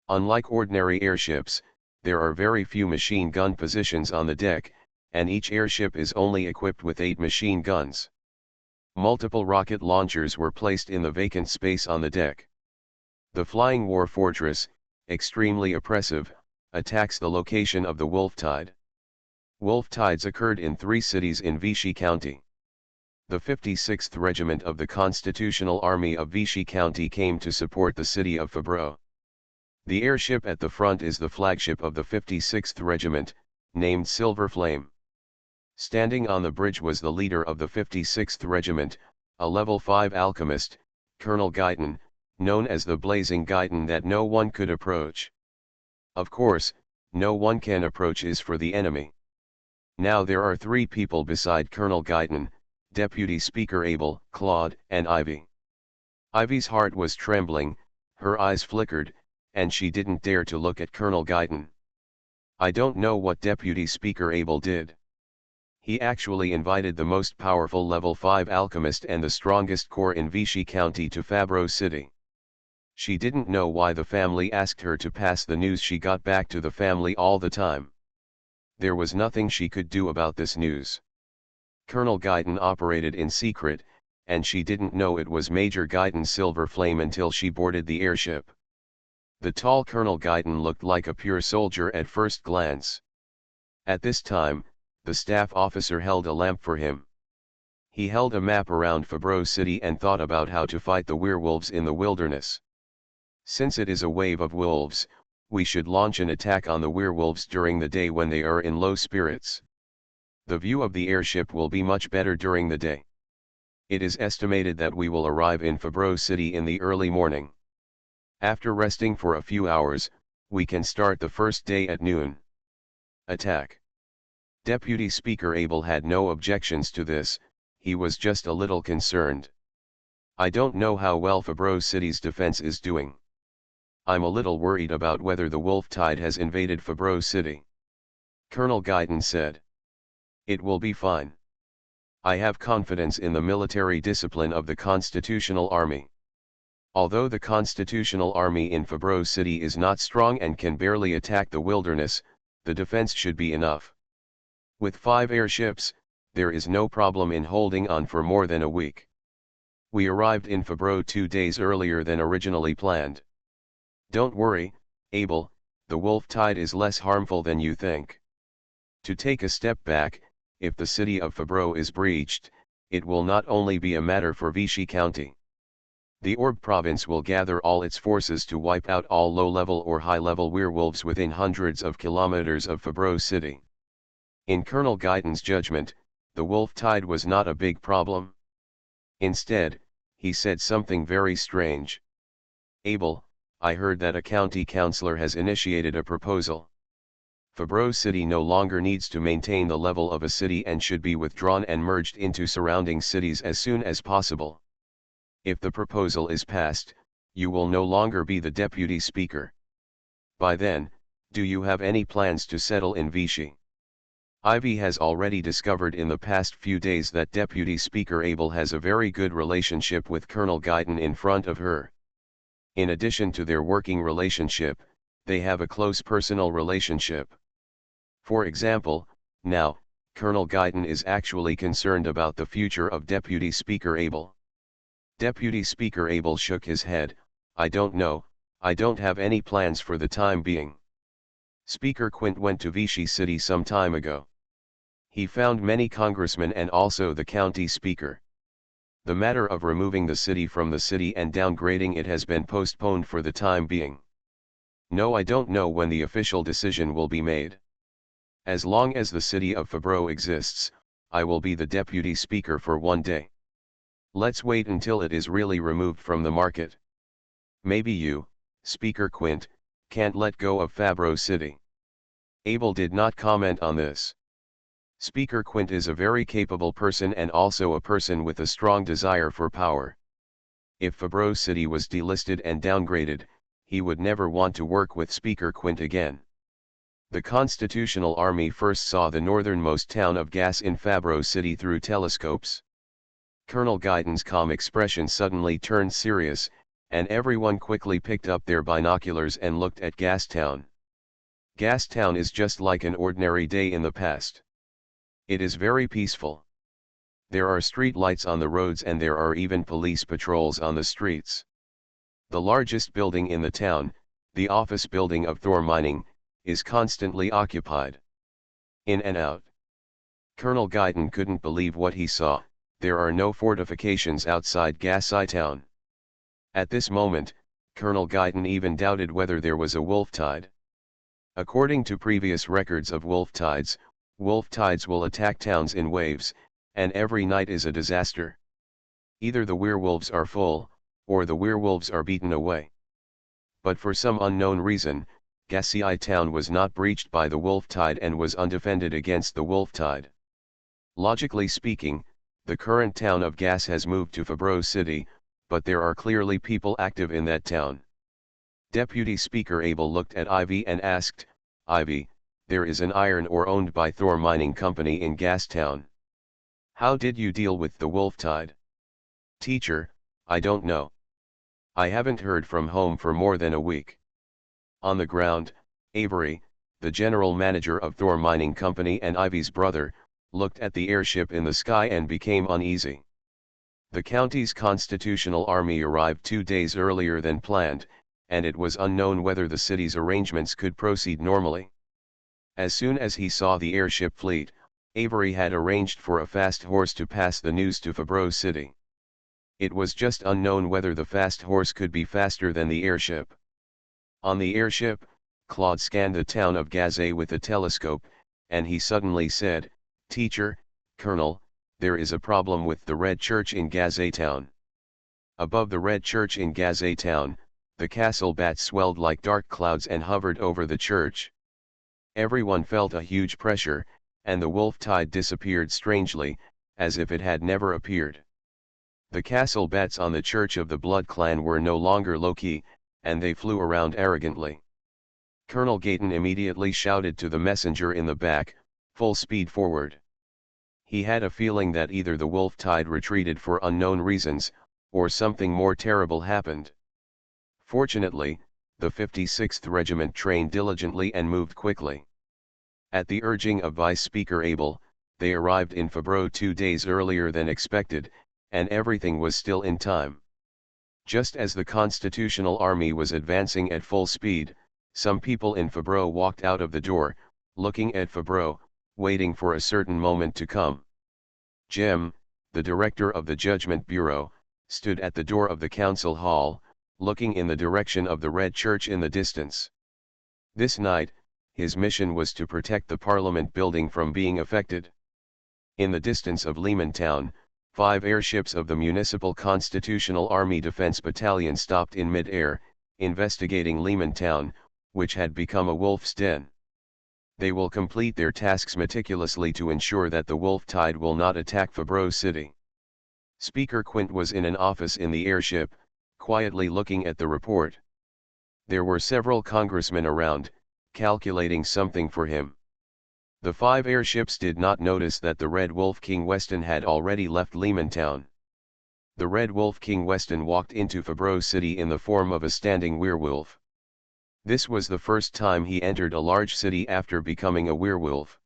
Unlike ordinary airships, there are very few machine gun positions on the deck, and each airship is only equipped with 8 machine guns. Multiple rocket launchers were placed in the vacant space on the deck. The Flying War Fortress, extremely oppressive, attacks the location of the wolf tide. Wolf tides occurred in 3 cities in Vichy County. The 56th Regiment of the Constitutional Army of Vichy County came to support the city of Fabreau. The airship at the front is the flagship of the 56th Regiment, named Silver Flame. Standing on the bridge was the leader of the 56th Regiment, a level 5 alchemist, Colonel Guyton, known as the Blazing Guyton that no one could approach. Of course, no one can approach is for the enemy. Now there are 3 people beside Colonel Guyton, Deputy Speaker Abel, Claude, and Ivy. Ivy's heart was trembling, her eyes flickered, and she didn't dare to look at Colonel Guyton. I don't know what Deputy Speaker Abel did. He actually invited the most powerful level 5 alchemist and the strongest corps in Vichy County to Fabreau City. She didn't know why the family asked her to pass the news she got back to the family all the time. There was nothing she could do about this news. Colonel Guyton operated in secret, and she didn't know it was Major Guyton's Silver Flame until she boarded the airship. The tall Colonel Guyton looked like a pure soldier at first glance. At this time, the staff officer held a lamp for him. He held a map around Fabreau City and thought about how to fight the werewolves in the wilderness. Since it is a wave of wolves, we should launch an attack on the werewolves during the day when they are in low spirits. The view of the airship will be much better during the day. It is estimated that we will arrive in Fabreau City in the early morning. After resting for a few hours, we can start the first day at noon. Attack. Deputy Speaker Abel had no objections to this, he was just a little concerned. I don't know how well Fabreau City's defense is doing. I'm a little worried about whether the wolf tide has invaded Fabreau City. Colonel Guyton said. It will be fine. I have confidence in the military discipline of the Constitutional Army. Although the Constitutional Army in Fabreau City is not strong and can barely attack the wilderness, the defense should be enough. With 5 airships, there is no problem in holding on for more than a week. We arrived in Fabreau 2 days earlier than originally planned. Don't worry, Abel, the wolf tide is less harmful than you think. To take a step back, if the city of Fabreau is breached, it will not only be a matter for Vichy County. The Orb province will gather all its forces to wipe out all low-level or high-level werewolves within hundreds of kilometers of Fabro City. In Colonel Guyton's judgment, the wolf tide was not a big problem. Instead, he said something very strange. "Abel, I heard that a county councillor has initiated a proposal. Fabro City no longer needs to maintain the level of a city and should be withdrawn and merged into surrounding cities as soon as possible. If the proposal is passed, you will no longer be the deputy speaker. By then, do you have any plans to settle in Vichy?" Ivy has already discovered in the past few days that Deputy Speaker Abel has a very good relationship with Colonel Guyton in front of her. In addition to their working relationship, they have a close personal relationship. For example, now, Colonel Guyton is actually concerned about the future of Deputy Speaker Abel. Deputy Speaker Abel shook his head. "I don't know, I don't have any plans for the time being. Speaker Quint went to Vichy City some time ago. He found many congressmen and also the county speaker. The matter of removing the city from the city and downgrading it has been postponed for the time being. No, I don't know when the official decision will be made. As long as the city of Fabro exists, I will be the deputy speaker for one day. Let's wait until it is really removed from the market. Maybe you, Speaker Quint, can't let go of Fabro City." Abel did not comment on this. Speaker Quint is a very capable person and also a person with a strong desire for power. If Fabro City was delisted and downgraded, he would never want to work with Speaker Quint again. The Constitutional Army first saw the northernmost town of Gas in Fabro City through telescopes. Colonel Guyton's calm expression suddenly turned serious, and everyone quickly picked up their binoculars and looked at Gastown. Gastown is just like an ordinary day in the past. It is very peaceful. There are street lights on the roads and there are even police patrols on the streets. The largest building in the town, the office building of Thor Mining, is constantly occupied. In and out. Colonel Guyton couldn't believe what he saw. There are no fortifications outside Gasai town. At this moment, Colonel Guyton even doubted whether there was a wolf tide. According to previous records of wolf tides will attack towns in waves, and every night is a disaster. Either the werewolves are full, or the werewolves are beaten away. But for some unknown reason, Gasai town was not breached by the wolf tide and was undefended against the wolf tide. Logically speaking, the current town of Gas has moved to Fabro City, but there are clearly people active in that town. Deputy Speaker Abel looked at Ivy and asked, "Ivy, there is an iron ore owned by Thor Mining Company in Gastown. How did you deal with the wolf tide?" "Teacher, I don't know. I haven't heard from home for more than a week." On the ground, Avery, the general manager of Thor Mining Company and Ivy's brother, looked at the airship in the sky and became uneasy. The county's constitutional army arrived 2 days earlier than planned, and it was unknown whether the city's arrangements could proceed normally. As soon as he saw the airship fleet, Avery had arranged for a fast horse to pass the news to Fabro City. It was just unknown whether the fast horse could be faster than the airship. On the airship, Claude scanned the town of Gazay with a telescope, and he suddenly said, "Teacher, Colonel, there is a problem with the Red Church in Gazay town." Above the Red Church in Gazay town, the castle bats swelled like dark clouds and hovered over the church. Everyone felt a huge pressure, and the wolf tide disappeared strangely, as if it had never appeared. The castle bats on the Church of the Blood Clan were no longer low-key, and they flew around arrogantly. Colonel Guyton immediately shouted to the messenger in the back, "Full speed forward." He had a feeling that either the wolf tide retreated for unknown reasons, or something more terrible happened. Fortunately, the 56th Regiment trained diligently and moved quickly. At the urging of Vice Speaker Abel, they arrived in Fabro 2 days earlier than expected, and everything was still in time. Just as the Constitutional Army was advancing at full speed, some people in Fabro walked out of the door, looking at Fabro, waiting for a certain moment to come. Jim, the director of the Judgment Bureau, stood at the door of the council hall, looking in the direction of the red church in the distance. This night, his mission was to protect the parliament building from being affected. In the distance of Lehman Town, 5 airships of the Municipal Constitutional Army Defense Battalion stopped in mid-air, investigating Lehman Town, which had become a wolf's den. They will complete their tasks meticulously to ensure that the wolf tide will not attack Fabreau City. Speaker Quint was in an office in the airship, quietly looking at the report. There were several congressmen around, calculating something for him. The 5 airships did not notice that the Red Wolf King Weston had already left Lehman Town. The Red Wolf King Weston walked into Fabreau City in the form of a standing werewolf. This was the first time he entered a large city after becoming a werewolf.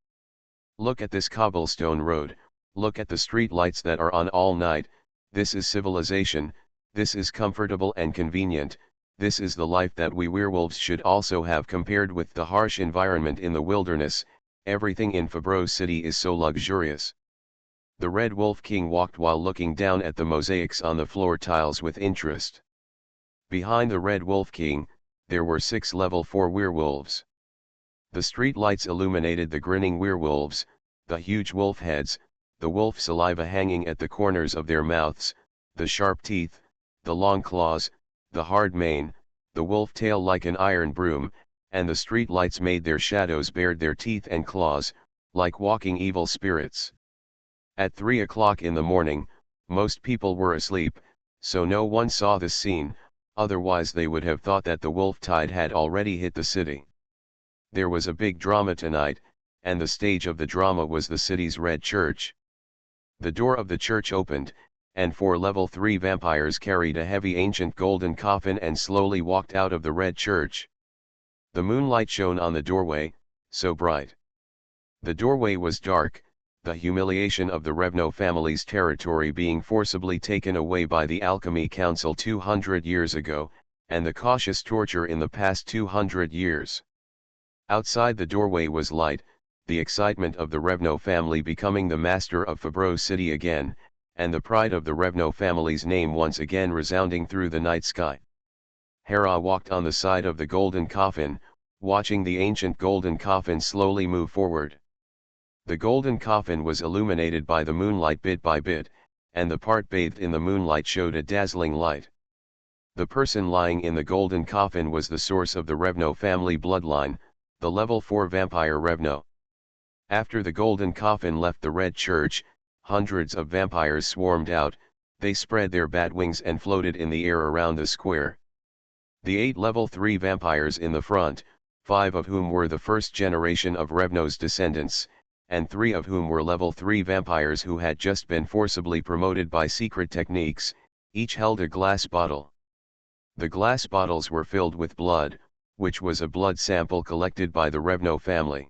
Look at this cobblestone road, look at the street lights that are on all night. This is civilization, this is comfortable and convenient, this is the life that we werewolves should also have compared with the harsh environment in the wilderness. Everything in Fabreau City is so luxurious. The Red Wolf King walked while looking down at the mosaics on the floor tiles with interest. Behind the Red Wolf King, there were 6 level 4 werewolves. The street lights illuminated the grinning werewolves, the huge wolf heads, the wolf saliva hanging at the corners of their mouths, the sharp teeth, the long claws, the hard mane, the wolf tail like an iron broom, and the street lights made their shadows bared their teeth and claws, like walking evil spirits. At 3 o'clock in the morning, most people were asleep, so no one saw this scene, otherwise they would have thought that the wolf tide had already hit the city. There was a big drama tonight, and the stage of the drama was the city's red church. The door of the church opened, and 4 level 3 vampires carried a heavy ancient golden coffin and slowly walked out of the red church. The moonlight shone on the doorway, so bright. The doorway was dark, the humiliation of the Revno family's territory being forcibly taken away by the Alchemy Council 200 years ago, and the cautious torture in the past 200 years. Outside the doorway was light, the excitement of the Revno family becoming the master of Fabreau City again, and the pride of the Revno family's name once again resounding through the night sky. Hera walked on the side of the golden coffin, watching the ancient golden coffin slowly move forward. The golden coffin was illuminated by the moonlight bit by bit, and the part bathed in the moonlight showed a dazzling light. The person lying in the golden coffin was the source of the Revno family bloodline, the level 4 vampire Revno. After the golden coffin left the red church, hundreds of vampires swarmed out. They spread their bat wings and floated in the air around the square. The 8 level 3 vampires in the front, 5 of whom were the first generation of Revno's descendants, and 3 of whom were level 3 vampires who had just been forcibly promoted by secret techniques, each held a glass bottle. The glass bottles were filled with blood, which was a blood sample collected by the Revno family.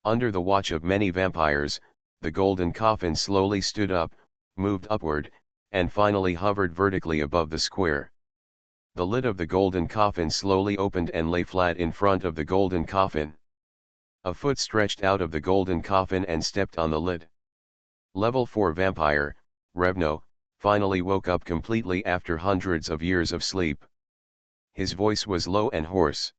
Under the watch of many vampires, the golden coffin slowly stood up, moved upward, and finally hovered vertically above the square. The lid of the golden coffin slowly opened and lay flat in front of the golden coffin. A foot stretched out of the golden coffin and stepped on the lid. Level 4 vampire, Revno, finally woke up completely after hundreds of years of sleep. His voice was low and hoarse.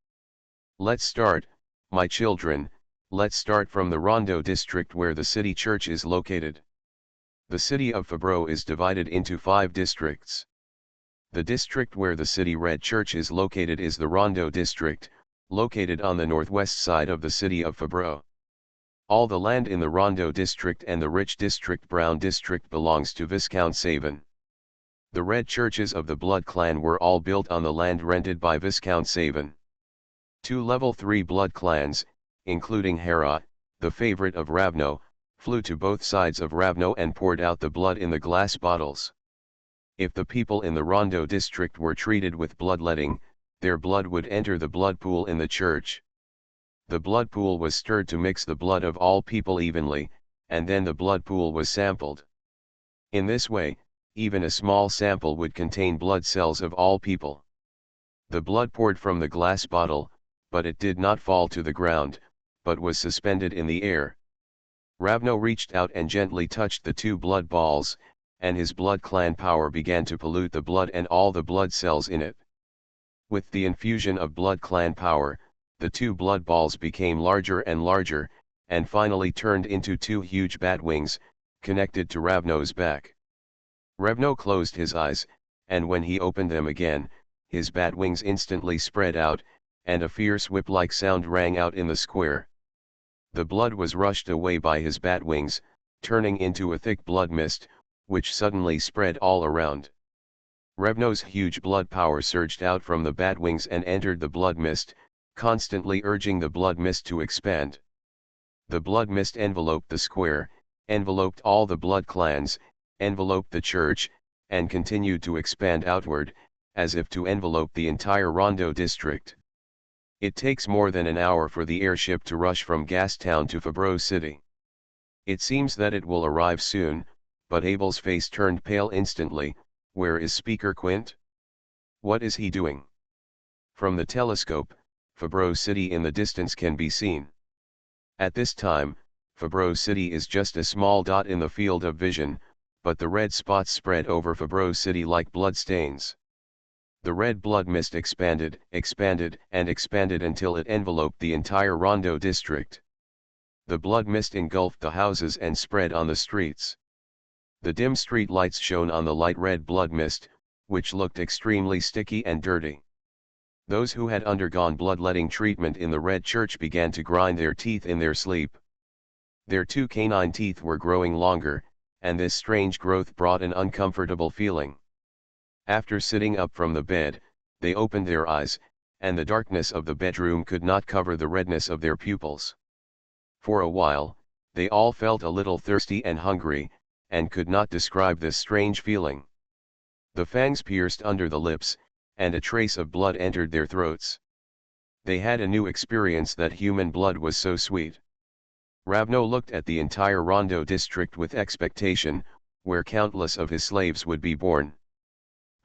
"Let's start, my children, let's start from the Rondo district where the city church is located. The city of Fabreau is divided into 5 districts. The district where the city red church is located is the Rondo district, located on the northwest side of the city of Fabreau. All the land in the Rondo district and the rich district Brown district belongs to Viscount Savin. The red churches of the Blood clan were all built on the land rented by Viscount Savin. 2 level 3 blood clans, including Hera, the favorite of Ravno, flew to both sides of Ravno and poured out the blood in the glass bottles. If the people in the Rondo district were treated with bloodletting, their blood would enter the blood pool in the church. The blood pool was stirred to mix the blood of all people evenly, and then the blood pool was sampled. In this way, even a small sample would contain blood cells of all people. The blood poured from the glass bottle, but it did not fall to the ground, but was suspended in the air. Ravno reached out and gently touched the 2 blood balls, and his blood clan power began to pollute the blood and all the blood cells in it. With the infusion of blood clan power, the two blood balls became larger and larger, and finally turned into two huge bat wings, connected to Ravno's back. Ravno closed his eyes, and when he opened them again, his bat wings instantly spread out, and a fierce whip-like sound rang out in the square. The blood was rushed away by his bat wings, turning into a thick blood mist, which suddenly spread all around. Ravno's huge blood power surged out from the bat wings and entered the blood mist, constantly urging the blood mist to expand. The blood mist enveloped the square, enveloped all the blood clans, enveloped the church, and continued to expand outward, as if to envelope the entire Rondo district. It takes more than an hour for the airship to rush from Gastown to Fabro City. It seems that it will arrive soon, but Abel's face turned pale instantly. Where is Speaker Quint? What is he doing? From the telescope, Fabro City in the distance can be seen. At this time, Fabro City is just a small dot in the field of vision, but the red spots spread over Fabro City like blood stains. The red blood mist expanded, expanded, and expanded until it enveloped the entire Rondo district. The blood mist engulfed the houses and spread on the streets. The dim street lights shone on the light red blood mist, which looked extremely sticky and dirty. Those who had undergone bloodletting treatment in the Red Church began to grind their teeth in their sleep. Their two canine teeth were growing longer, and this strange growth brought an uncomfortable feeling. After sitting up from the bed, they opened their eyes, and the darkness of the bedroom could not cover the redness of their pupils. For a while, they all felt a little thirsty and hungry, and could not describe this strange feeling. The fangs pierced under the lips, and a trace of blood entered their throats. They had a new experience that human blood was so sweet. Ravno looked at the entire Rondo district with expectation, where countless of his slaves would be born.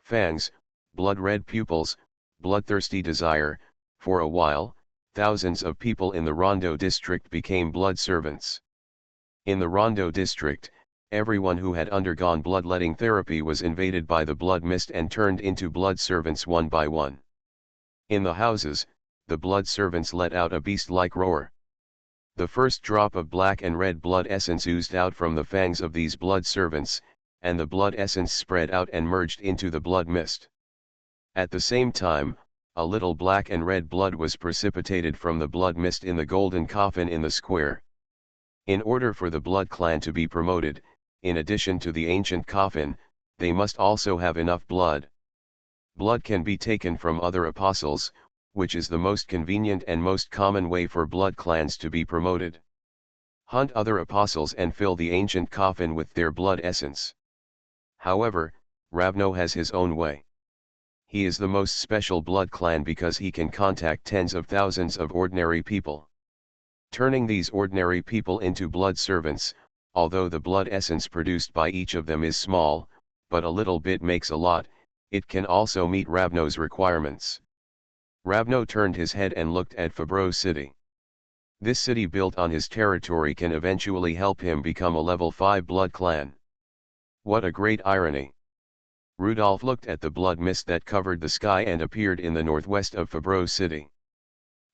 Fangs, blood-red pupils, bloodthirsty desire. For a while, thousands of people in the Rondo district became blood servants. In the Rondo district, everyone who had undergone bloodletting therapy was invaded by the blood mist and turned into blood servants one by one. In the houses, the blood servants let out a beast-like roar. The first drop of black and red blood essence oozed out from the fangs of these blood servants, and the blood essence spread out and merged into the blood mist. At the same time, a little black and red blood was precipitated from the blood mist in the golden coffin in the square. In order for the blood clan to be promoted, in addition to the ancient coffin, they must also have enough blood. Blood can be taken from other apostles, which is the most convenient and most common way for blood clans to be promoted. Hunt other apostles and fill the ancient coffin with their blood essence. However, Ravno has his own way. He is the most special blood clan because he can contact tens of thousands of ordinary people. Turning these ordinary people into blood servants, although the blood essence produced by each of them is small, but a little bit makes a lot, it can also meet Ravno's requirements. Ravno turned his head and looked at Fabro City. This city built on his territory can eventually help him become a level 5 blood clan. What a great irony! Rudolph looked at the blood mist that covered the sky and appeared in the northwest of Fabro City.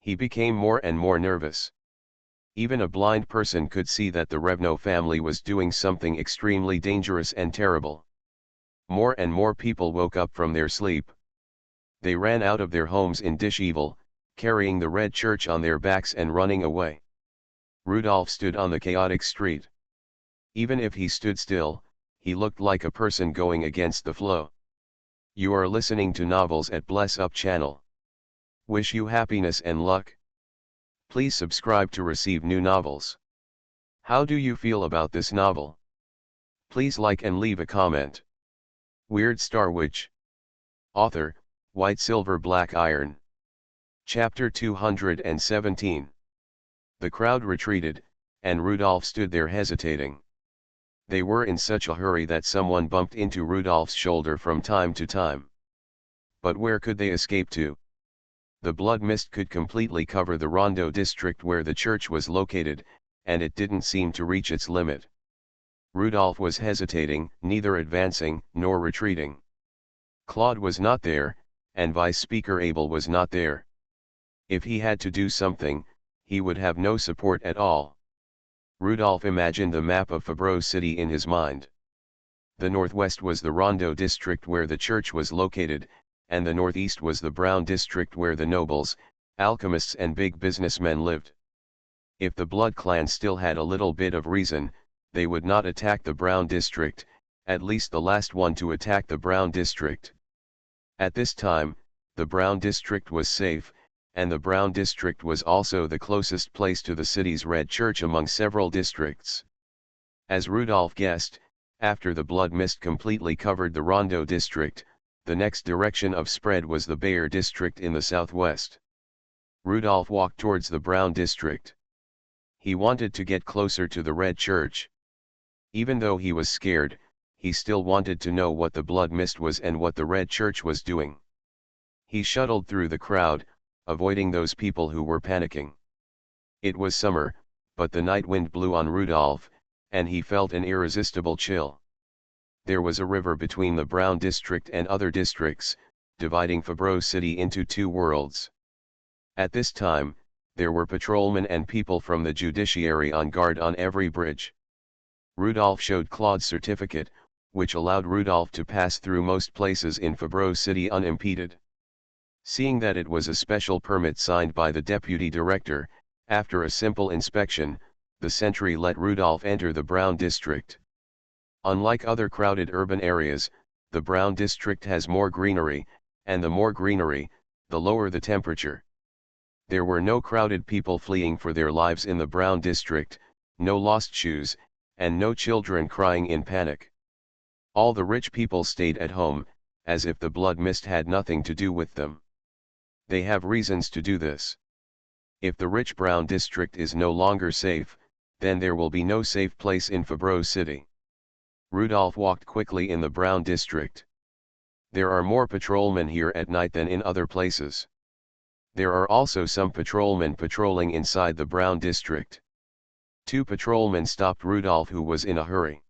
He became more and more nervous. Even a blind person could see that the Ravno family was doing something extremely dangerous and terrible. More and more people woke up from their sleep. They ran out of their homes in Disheville, carrying the red church on their backs and running away. Rudolph stood on the chaotic street. Even if he stood still, he looked like a person going against the flow. You are listening to Novels at Bless Up channel. Wish you happiness and luck. Please subscribe to receive new novels. How do you feel about this novel? Please like and leave a comment. Weird Star Witch. Author, White Silver Black Iron. Chapter 217. The crowd retreated, and Rudolph stood there hesitating. They were in such a hurry that someone bumped into Rudolph's shoulder from time to time. But where could they escape to? The blood mist could completely cover the Rondo district where the church was located, and it didn't seem to reach its limit. Rudolph was hesitating, neither advancing nor retreating. Claude was not there, and Vice Speaker Abel was not there. If he had to do something, he would have no support at all. Rudolph imagined the map of Fabreau City in his mind. The northwest was the Rondeau district where the church was located, and the northeast was the Brown district where the nobles, alchemists and big businessmen lived. If the Blood clan still had a little bit of reason, they would not attack the Brown district, at least the last one to attack the Brown district. At this time, the Brown district was safe, and the Brown district was also the closest place to the city's Red Church among several districts. As Rudolph guessed, after the blood mist completely covered the Rondeau district, the next direction of spread was the Bayer district in the southwest. Rudolph walked towards the Brown district. He wanted to get closer to the Red Church. Even though he was scared, he still wanted to know what the blood mist was and what the Red Church was doing. He shuttled through the crowd, avoiding those people who were panicking. It was summer, but the night wind blew on Rudolph, and he felt an irresistible chill. There was a river between the Brown district and other districts, dividing Fabreau City into two worlds. At this time, there were patrolmen and people from the judiciary on guard on every bridge. Rudolph showed Claude's certificate, which allowed Rudolph to pass through most places in Fabreau City unimpeded. Seeing that it was a special permit signed by the deputy director, after a simple inspection, the sentry let Rudolph enter the Brown district. Unlike other crowded urban areas, the Brown district has more greenery, and the more greenery, the lower the temperature. There were no crowded people fleeing for their lives in the Brown district, no lost shoes, and no children crying in panic. All the rich people stayed at home, as if the blood mist had nothing to do with them. They have reasons to do this. If the rich Brown district is no longer safe, then there will be no safe place in Fabreau City. Rudolph walked quickly in the Brown district. There are more patrolmen here at night than in other places. There are also some patrolmen patrolling inside the Brown district. Two patrolmen stopped Rudolph, who was in a hurry.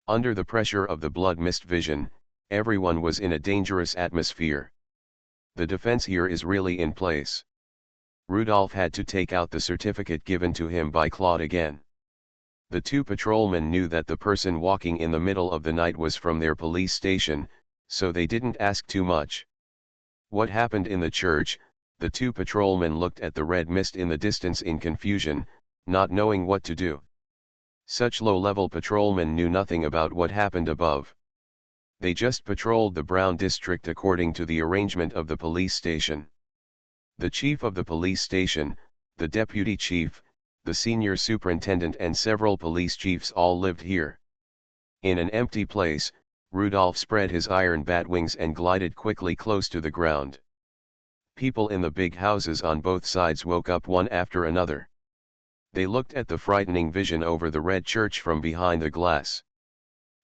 Under the pressure of the blood mist vision, everyone was in a dangerous atmosphere. The defense here is really in place. Rudolph had to take out the certificate given to him by Claude again. The two patrolmen knew that the person walking in the middle of the night was from their police station, so they didn't ask too much. What happened in the church? The two patrolmen looked at the red mist in the distance in confusion, not knowing what to do. Such low-level patrolmen knew nothing about what happened above. They just patrolled the Brown district according to the arrangement of the police station. The chief of the police station, the deputy chief, the senior superintendent and several police chiefs all lived here. In an empty place, Rudolph spread his iron bat wings and glided quickly close to the ground. People in the big houses on both sides woke up one after another. They looked at the frightening vision over the Red Church from behind the glass.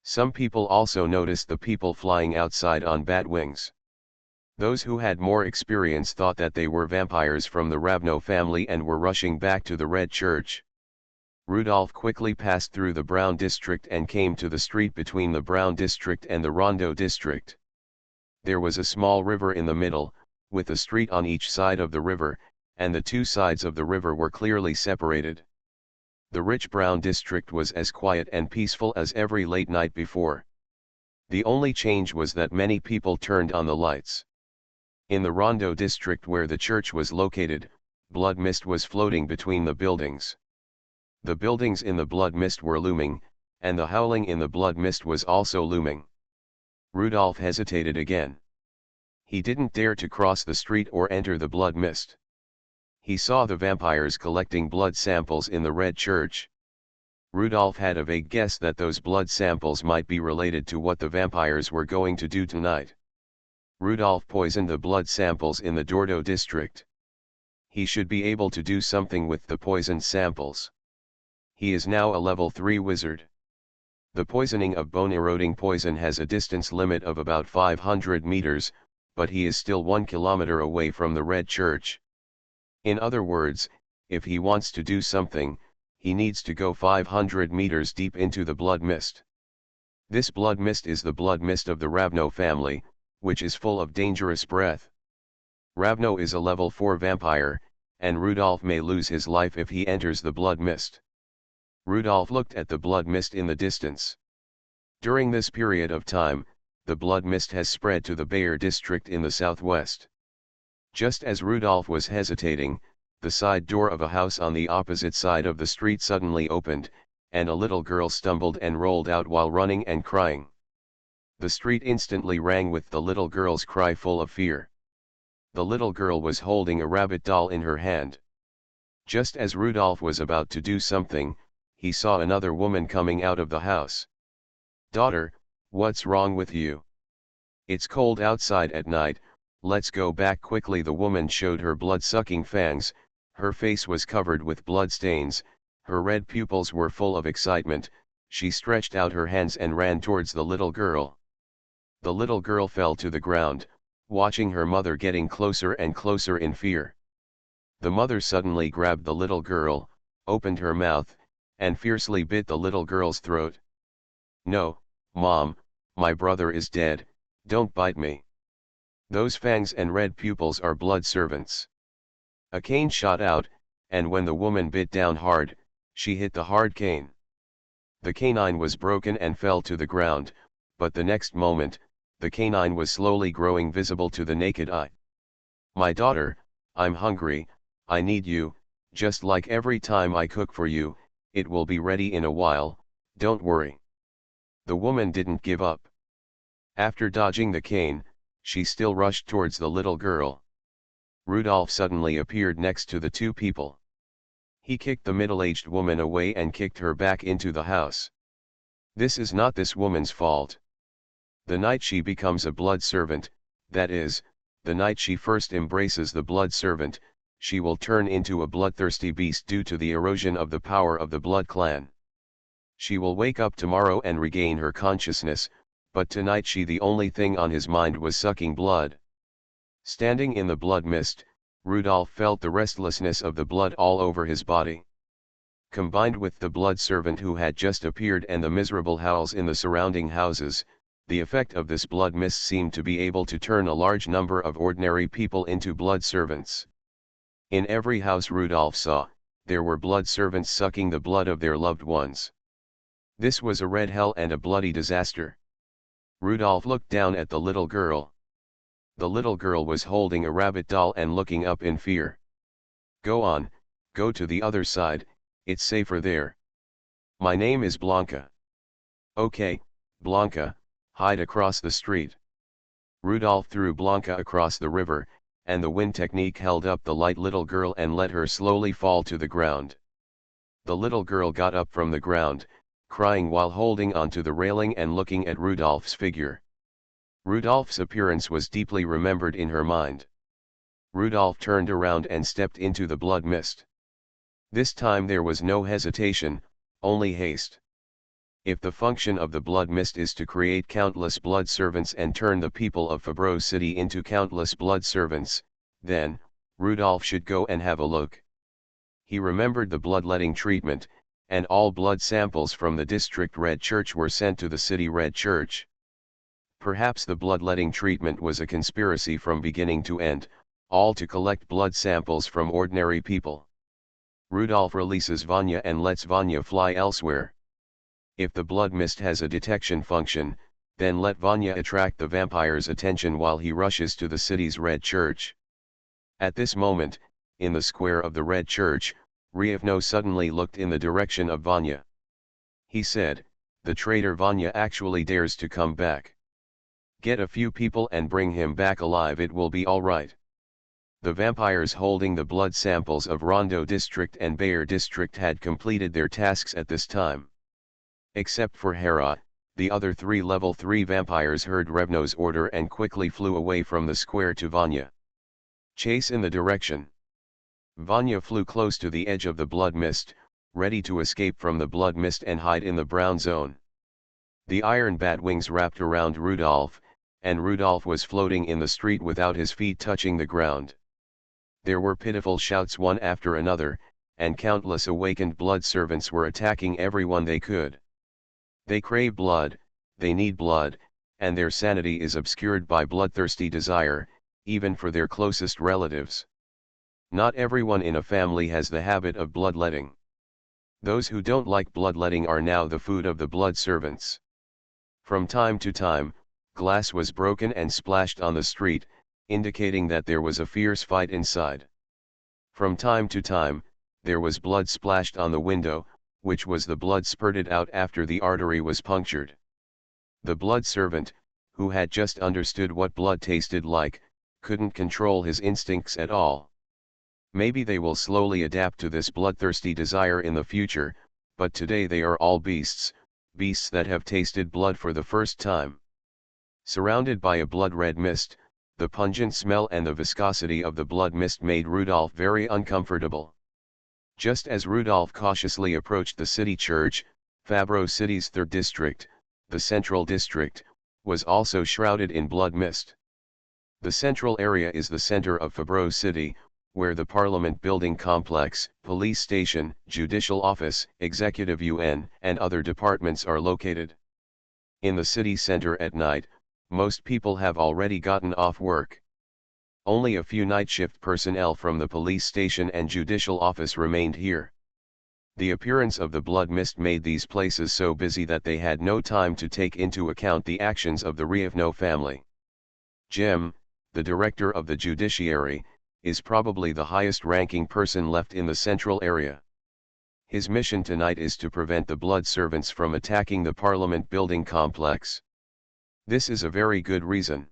Some people also noticed the people flying outside on bat wings. Those who had more experience thought that they were vampires from the Ravno family and were rushing back to the Red Church. Rudolph quickly passed through the Brown district and came to the street between the Brown district and the Rondeau district. There was a small river in the middle, with a street on each side of the river, and the two sides of the river were clearly separated. The rich Brown district was as quiet and peaceful as every late night before. The only change was that many people turned on the lights. In the Rondeau district where the church was located, blood mist was floating between the buildings. The buildings in the blood mist were looming, and the howling in the blood mist was also looming. Rudolph hesitated again. He didn't dare to cross the street or enter the blood mist. He saw the vampires collecting blood samples in the Red Church. Rudolph had a vague guess that those blood samples might be related to what the vampires were going to do tonight. Rudolph poisoned the blood samples in the Dordo district. He should be able to do something with the poisoned samples. He is now a level 3 wizard. The poisoning of bone-eroding poison has a distance limit of about 500 meters, but he is still 1 kilometer away from the Red Church. In other words, if he wants to do something, he needs to go 500 meters deep into the blood mist. This blood mist is the blood mist of the Ravno family, which is full of dangerous breath. Ravno is a level 4 vampire, and Rudolph may lose his life if he enters the blood mist. Rudolph looked at the blood mist in the distance. During this period of time, the blood mist has spread to the Bayer district in the southwest. Just as Rudolph was hesitating, the side door of a house on the opposite side of the street suddenly opened, and a little girl stumbled and rolled out while running and crying. The street instantly rang with the little girl's cry full of fear. The little girl was holding a rabbit doll in her hand. Just as Rudolph was about to do something, he saw another woman coming out of the house. "Daughter, what's wrong with you? It's cold outside at night, let's go back quickly." The woman showed her blood-sucking fangs, her face was covered with blood stains, her red pupils were full of excitement, she stretched out her hands and ran towards the little girl. The little girl fell to the ground, watching her mother getting closer and closer in fear. The mother suddenly grabbed the little girl, opened her mouth, and fiercely bit the little girl's throat. "No, Mom, my brother is dead, don't bite me. Those fangs and red pupils are blood servants." A cane shot out, and when the woman bit down hard, she hit the hard cane. The canine was broken and fell to the ground, but the next moment, the canine was slowly growing visible to the naked eye. "My daughter, I'm hungry, I need you, just like every time I cook for you, it will be ready in a while, don't worry." The woman didn't give up. After dodging the cane, she still rushed towards the little girl. Rudolph suddenly appeared next to the two people. He kicked the middle-aged woman away and kicked her back into the house. This is not this woman's fault. The night she becomes a blood servant, that is, the night she first embraces the blood servant, she will turn into a bloodthirsty beast due to the erosion of the power of the blood clan. She will wake up tomorrow and regain her consciousness, but tonight the only thing on his mind was sucking blood. Standing in the blood mist, Rudolph felt the restlessness of the blood all over his body. Combined with the blood servant who had just appeared and the miserable howls in the surrounding houses, the effect of this blood mist seemed to be able to turn a large number of ordinary people into blood servants. In every house Rudolph saw, there were blood servants sucking the blood of their loved ones. This was a red hell and a bloody disaster. Rudolph looked down at the little girl. The little girl was holding a rabbit doll and looking up in fear. "Go on, go to the other side, it's safer there. My name is Blanca." "Okay, Blanca, hide across the street." Rudolph threw Blanca across the river, and the wind technique held up the light little girl and let her slowly fall to the ground. The little girl got up from the ground, crying while holding onto the railing and looking at Rudolph's figure. Rudolph's appearance was deeply remembered in her mind. Rudolph turned around and stepped into the blood mist. This time there was no hesitation, only haste. If the function of the blood mist is to create countless blood servants and turn the people of Fabreau City into countless blood servants, then, Rudolph should go and have a look. He remembered the bloodletting treatment, and all blood samples from the district Red Church were sent to the city Red Church. Perhaps the bloodletting treatment was a conspiracy from beginning to end, all to collect blood samples from ordinary people. Rudolph releases Vanya and lets Vanya fly elsewhere. If the blood mist has a detection function, then let Vanya attract the vampire's attention while he rushes to the city's Red Church. At this moment, in the square of the Red Church, Ryevno suddenly looked in the direction of Vanya. He said, "The traitor Vanya actually dares to come back. Get a few people and bring him back alive, it will be all right." The vampires holding the blood samples of Rondo District and Bayer District had completed their tasks at this time. Except for Hera, the other three level 3 vampires heard Revno's order and quickly flew away from the square to Vanya. "Chase in the direction." Vanya flew close to the edge of the blood mist, ready to escape from the blood mist and hide in the brown zone. The iron bat wings wrapped around Rudolph, and Rudolph was floating in the street without his feet touching the ground. There were pitiful shouts one after another, and countless awakened blood servants were attacking everyone they could. They crave blood, they need blood, and their sanity is obscured by bloodthirsty desire, even for their closest relatives. Not everyone in a family has the habit of bloodletting. Those who don't like bloodletting are now the food of the blood servants. From time to time, glass was broken and splashed on the street, indicating that there was a fierce fight inside. From time to time, there was blood splashed on the window, which was the blood spurted out after the artery was punctured. The blood servant, who had just understood what blood tasted like, couldn't control his instincts at all. Maybe they will slowly adapt to this bloodthirsty desire in the future, but today they are all beasts, beasts that have tasted blood for the first time. Surrounded by a blood-red mist, the pungent smell and the viscosity of the blood mist made Rudolph very uncomfortable. Just as Rudolph cautiously approached the city church, Fabro City's third district, the Central District, was also shrouded in blood mist. The central area is the center of Fabro City, where the Parliament Building Complex, Police Station, Judicial Office, Executive UN, and other departments are located. In the city center at night, most people have already gotten off work. Only a few night shift personnel from the police station and judicial office remained here. The appearance of the blood mist made these places so busy that they had no time to take into account the actions of the Rievno family. Jim, the director of the judiciary, is probably the highest-ranking person left in the central area. His mission tonight is to prevent the blood servants from attacking the Parliament Building Complex. This is a very good reason.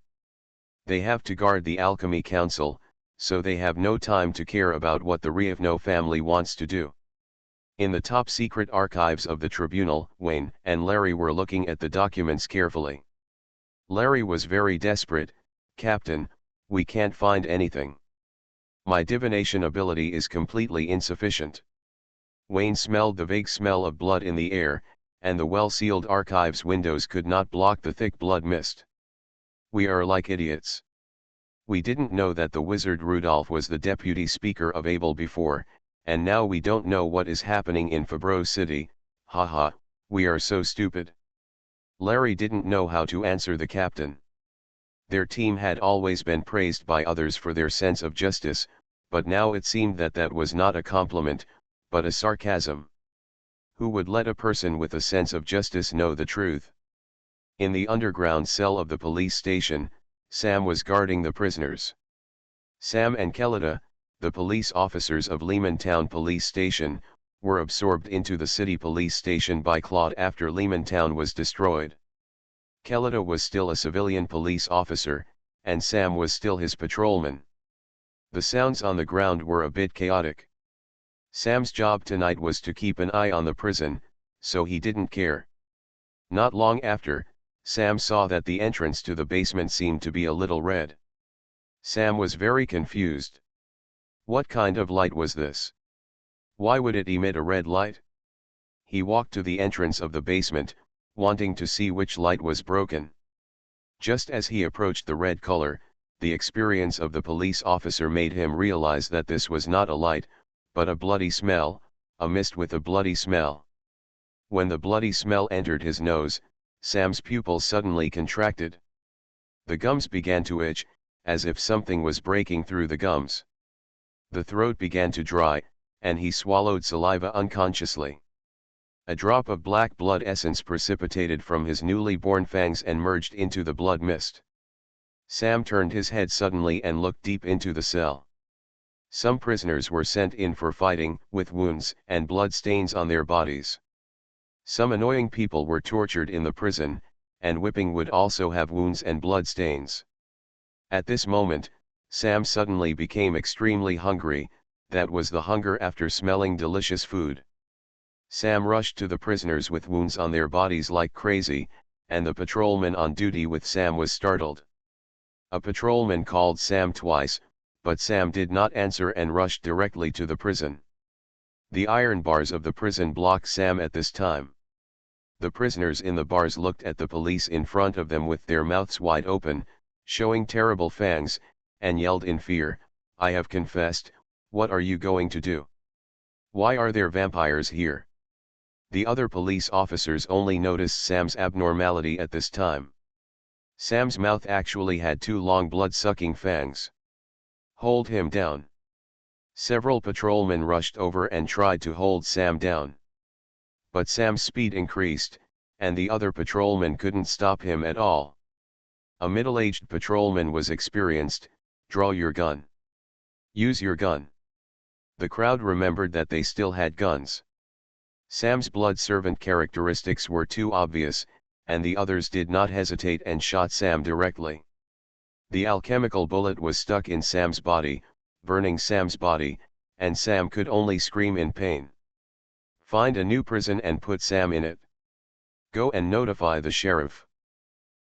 They have to guard the Alchemy Council, so they have no time to care about what the Rievno family wants to do. In the top-secret archives of the tribunal, Wayne and Larry were looking at the documents carefully. Larry was very desperate. "Captain, we can't find anything. My divination ability is completely insufficient." Wayne smelled the vague smell of blood in the air, and the well-sealed archives windows could not block the thick blood mist. "We are like idiots. We didn't know that the wizard Rudolph was the deputy speaker of Abel before, and now we don't know what is happening in Fabro City. Haha, we are so stupid." Larry didn't know how to answer the captain. Their team had always been praised by others for their sense of justice, but now it seemed that that was not a compliment, but a sarcasm. Who would let a person with a sense of justice know the truth? In the underground cell of the police station, Sam was guarding the prisoners. Sam and Kelida, the police officers of Lehman Town Police Station, were absorbed into the city police station by Claude after Lehman Town was destroyed. Kelida was still a civilian police officer, and Sam was still his patrolman. The sounds on the ground were a bit chaotic. Sam's job tonight was to keep an eye on the prison, so he didn't care. Not long after, Sam saw that the entrance to the basement seemed to be a little red. Sam was very confused. What kind of light was this? Why would it emit a red light? He walked to the entrance of the basement, wanting to see which light was broken. Just as he approached the red color, the experience of the police officer made him realize that this was not a light, but a bloody smell, a mist with a bloody smell. When the bloody smell entered his nose, Sam's pupils suddenly contracted. The gums began to itch, as if something was breaking through the gums. The throat began to dry, and he swallowed saliva unconsciously. A drop of black blood essence precipitated from his newly born fangs and merged into the blood mist. Sam turned his head suddenly and looked deep into the cell. Some prisoners were sent in for fighting, with wounds and blood stains on their bodies. Some annoying people were tortured in the prison, and whipping would also have wounds and blood stains. At this moment, Sam suddenly became extremely hungry. That was the hunger after smelling delicious food. Sam rushed to the prisoners with wounds on their bodies like crazy, and the patrolman on duty with Sam was startled. A patrolman called Sam twice, but Sam did not answer and rushed directly to the prison. The iron bars of the prison blocked Sam at this time. The prisoners in the bars looked at the police in front of them with their mouths wide open, showing terrible fangs, and yelled in fear, "I have confessed, what are you going to do?" Why are there vampires here? The other police officers only noticed Sam's abnormality at this time. Sam's mouth actually had two long blood-sucking fangs. Hold him down. Several patrolmen rushed over and tried to hold Sam down. But Sam's speed increased, and the other patrolman couldn't stop him at all. A middle-aged patrolman was experienced. Draw your gun. Use your gun. The crowd remembered that they still had guns. Sam's blood servant characteristics were too obvious, and the others did not hesitate and shot Sam directly. The alchemical bullet was stuck in Sam's body, burning Sam's body, and Sam could only scream in pain. Find a new prison and put Sam in it. Go and notify the sheriff.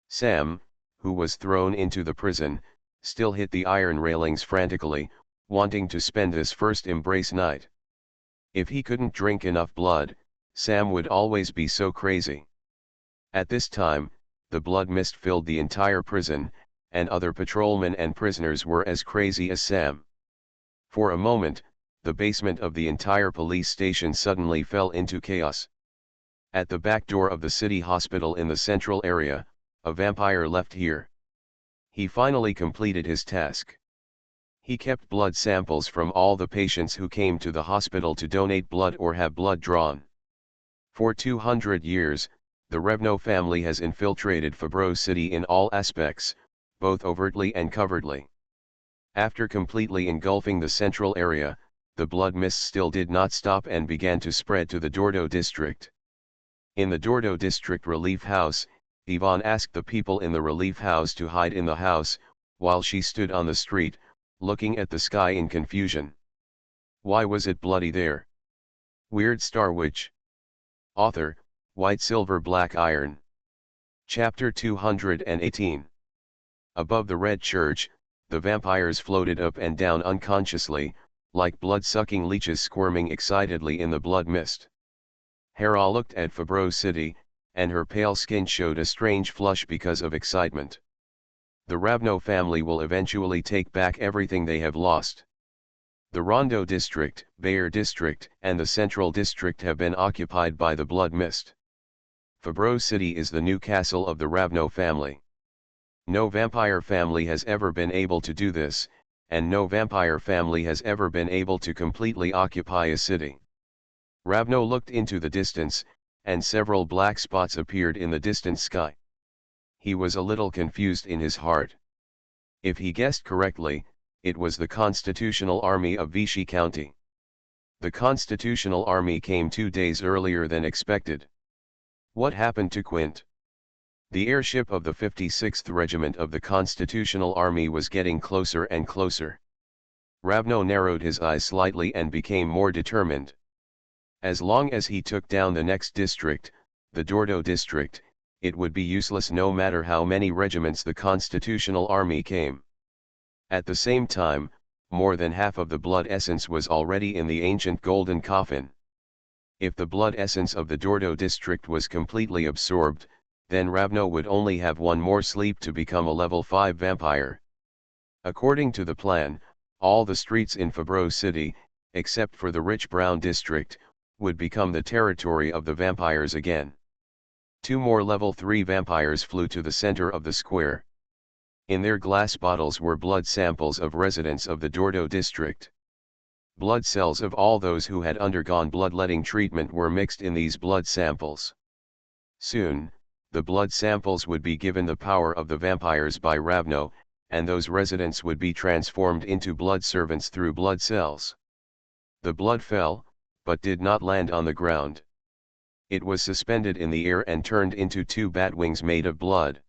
Sam, who was thrown into the prison, still hit the iron railings frantically, wanting to spend his first embrace night. If he couldn't drink enough blood, Sam would always be so crazy. At this time, the blood mist filled the entire prison, and other patrolmen and prisoners were as crazy as Sam. For a moment, the basement of the entire police station suddenly fell into chaos. At the back door of the city hospital in the central area, a vampire left here. He finally completed his task. He kept blood samples from all the patients who came to the hospital to donate blood or have blood drawn. For 200 years, the Revno family has infiltrated Fabro City in all aspects, both overtly and covertly. After completely engulfing the central area, the blood mist still did not stop and began to spread to the Dordo district. In the Dordo district relief house, Yvonne asked the people in the relief house to hide in the house, while she stood on the street, looking at the sky in confusion. Why was it bloody there? Weird Star Witch. Author, White Silver Black Iron. Chapter 218. Above the red church, the vampires floated up and down unconsciously, like blood-sucking leeches squirming excitedly in the blood mist. Hera looked at Fabro City, and her pale skin showed a strange flush because of excitement. The Ravno family will eventually take back everything they have lost. The Rondo district, Bayer district, and the Central district have been occupied by the blood mist. Fabro City is the new castle of the Ravno family. No vampire family has ever been able to do this, and no vampire family has ever been able to completely occupy a city. Ravno looked into the distance, and several black spots appeared in the distant sky. He was a little confused in his heart. If he guessed correctly, it was the Constitutional Army of Vichy County. The Constitutional Army came 2 days earlier than expected. What happened to Quint? The airship of the 56th Regiment of the Constitutional Army was getting closer and closer. Ravno narrowed his eyes slightly and became more determined. As long as he took down the next district, the Dordo district, it would be useless no matter how many regiments the Constitutional Army came. At the same time, more than half of the blood essence was already in the ancient golden coffin. If the blood essence of the Dordo district was completely absorbed, then Ravno would only have one more sleep to become a level 5 vampire. According to the plan, all the streets in Fabro City, except for the rich brown district, would become the territory of the vampires again. 2 more level 3 vampires flew to the center of the square. In their glass bottles were blood samples of residents of the Dordo district. Blood cells of all those who had undergone bloodletting treatment were mixed in these blood samples. Soon, the blood samples would be given the power of the vampires by Ravno, and those residents would be transformed into blood servants through blood cells. The blood fell, but did not land on the ground. It was suspended in the air and turned into 2 bat wings made of blood.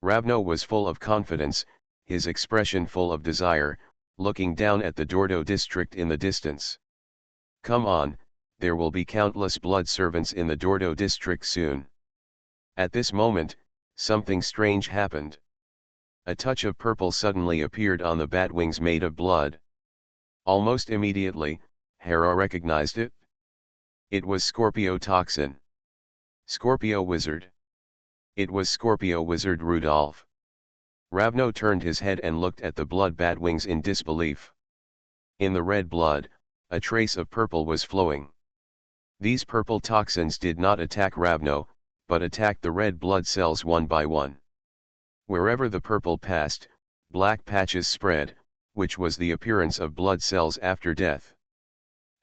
Ravno was full of confidence, his expression full of desire, looking down at the Dordo district in the distance. Come on, there will be countless blood servants in the Dordo district soon. At this moment, something strange happened. A touch of purple suddenly appeared on the bat wings made of blood. Almost immediately, Hera recognized it. It was Scorpio Toxin. Scorpio Wizard. It was Scorpio Wizard Rudolph. Ravno turned his head and looked at the blood bat wings in disbelief. In the red blood, a trace of purple was flowing. These purple toxins did not attack Ravno, but attacked the red blood cells one by one. Wherever the purple passed, black patches spread, which was the appearance of blood cells after death.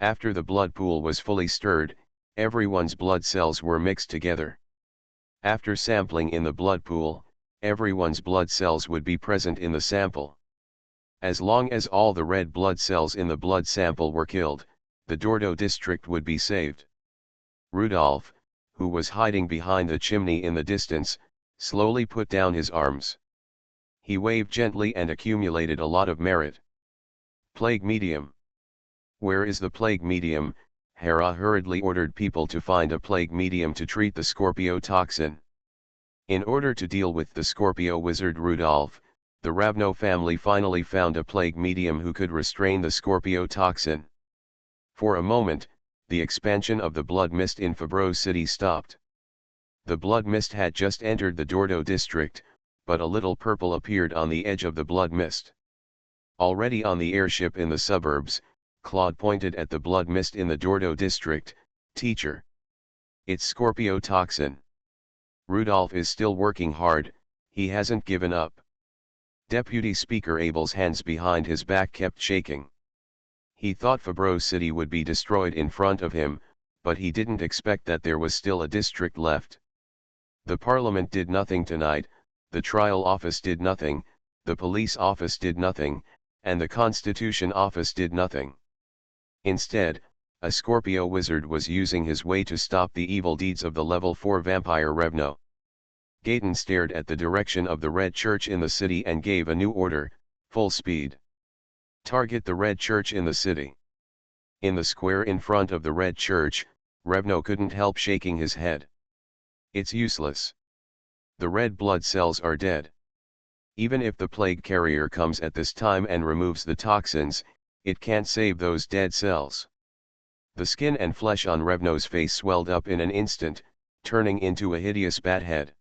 After the blood pool was fully stirred, everyone's blood cells were mixed together. After sampling in the blood pool, everyone's blood cells would be present in the sample. As long as all the red blood cells in the blood sample were killed, the Dordo district would be saved. Rudolph, who was hiding behind the chimney in the distance, slowly put down his arms. He waved gently and accumulated a lot of merit. Plague medium. Where is the plague medium? Hera hurriedly ordered people to find a plague medium to treat the Scorpio toxin. In order to deal with the Scorpio wizard Rudolph, the Ravno family finally found a plague medium who could restrain the Scorpio toxin. For a moment, the expansion of the blood mist in Fabro City stopped. The blood mist had just entered the Dordo district, but a little purple appeared on the edge of the blood mist. Already on the airship in the suburbs, Claude pointed at the blood mist in the Dordo district. "Teacher, it's Scorpio toxin. Rudolph is still working hard, he hasn't given up." Deputy Speaker Abel's hands behind his back kept shaking. He thought Fabro City would be destroyed in front of him, but he didn't expect that there was still a district left. The Parliament did nothing tonight, the trial office did nothing, the police office did nothing, and the Constitution office did nothing. Instead, a Scorpio wizard was using his way to stop the evil deeds of the level 4 vampire Revno. Gaten stared at the direction of the Red Church in the city and gave a new order: full speed. Target the Red Church in the city. In the square in front of the Red Church, Revno couldn't help shaking his head. It's useless. The red blood cells are dead. Even if the plague carrier comes at this time and removes the toxins, it can't save those dead cells. The skin and flesh on Revno's face swelled up in an instant, turning into a hideous bat head.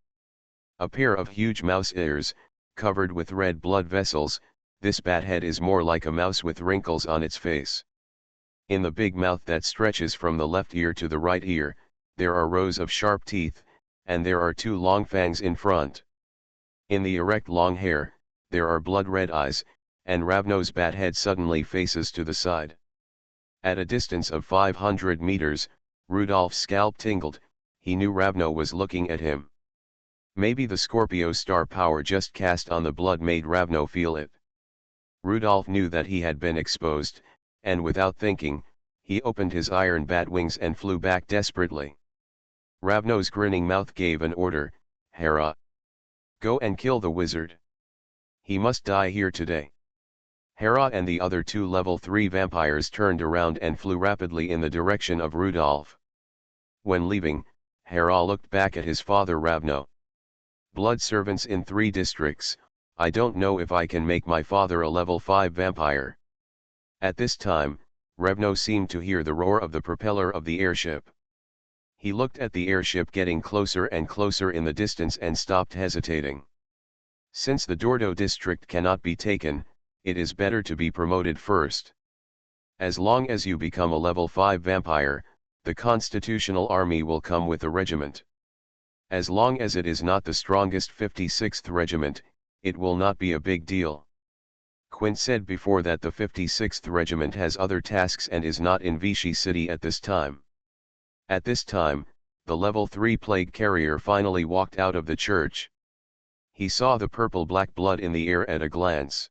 A pair of huge mouse ears, covered with red blood vessels, this bat head is more like a mouse with wrinkles on its face. In the big mouth that stretches from the left ear to the right ear, there are rows of sharp teeth, and there are 2 long fangs in front. In the erect long hair, there are blood-red eyes, and Ravno's bat head suddenly faces to the side. At a distance of 500 meters, Rudolph's scalp tingled. He knew Ravno was looking at him. Maybe the Scorpio star power just cast on the blood made Ravno feel it. Rudolph knew that he had been exposed, and without thinking, he opened his iron bat wings and flew back desperately. Ravno's grinning mouth gave an order: "Hera, go and kill the wizard. He must die here today." Hera and the other 2 level 3 vampires turned around and flew rapidly in the direction of Rudolph. When leaving, Hera looked back at his father Ravno. "Blood servants in 3 districts, I don't know if I can make my father a level 5 vampire." At this time, Ravno seemed to hear the roar of the propeller of the airship. He looked at the airship getting closer and closer in the distance and stopped hesitating. Since the Dordo district cannot be taken, it is better to be promoted first. As long as you become a level 5 vampire, the Constitutional Army will come with a regiment. As long as it is not the strongest 56th Regiment, it will not be a big deal. Quint said before that the 56th Regiment has other tasks and is not in Vichy City at this time. At this time, the level 3 plague carrier finally walked out of the church. He saw the purple-black blood in the air at a glance.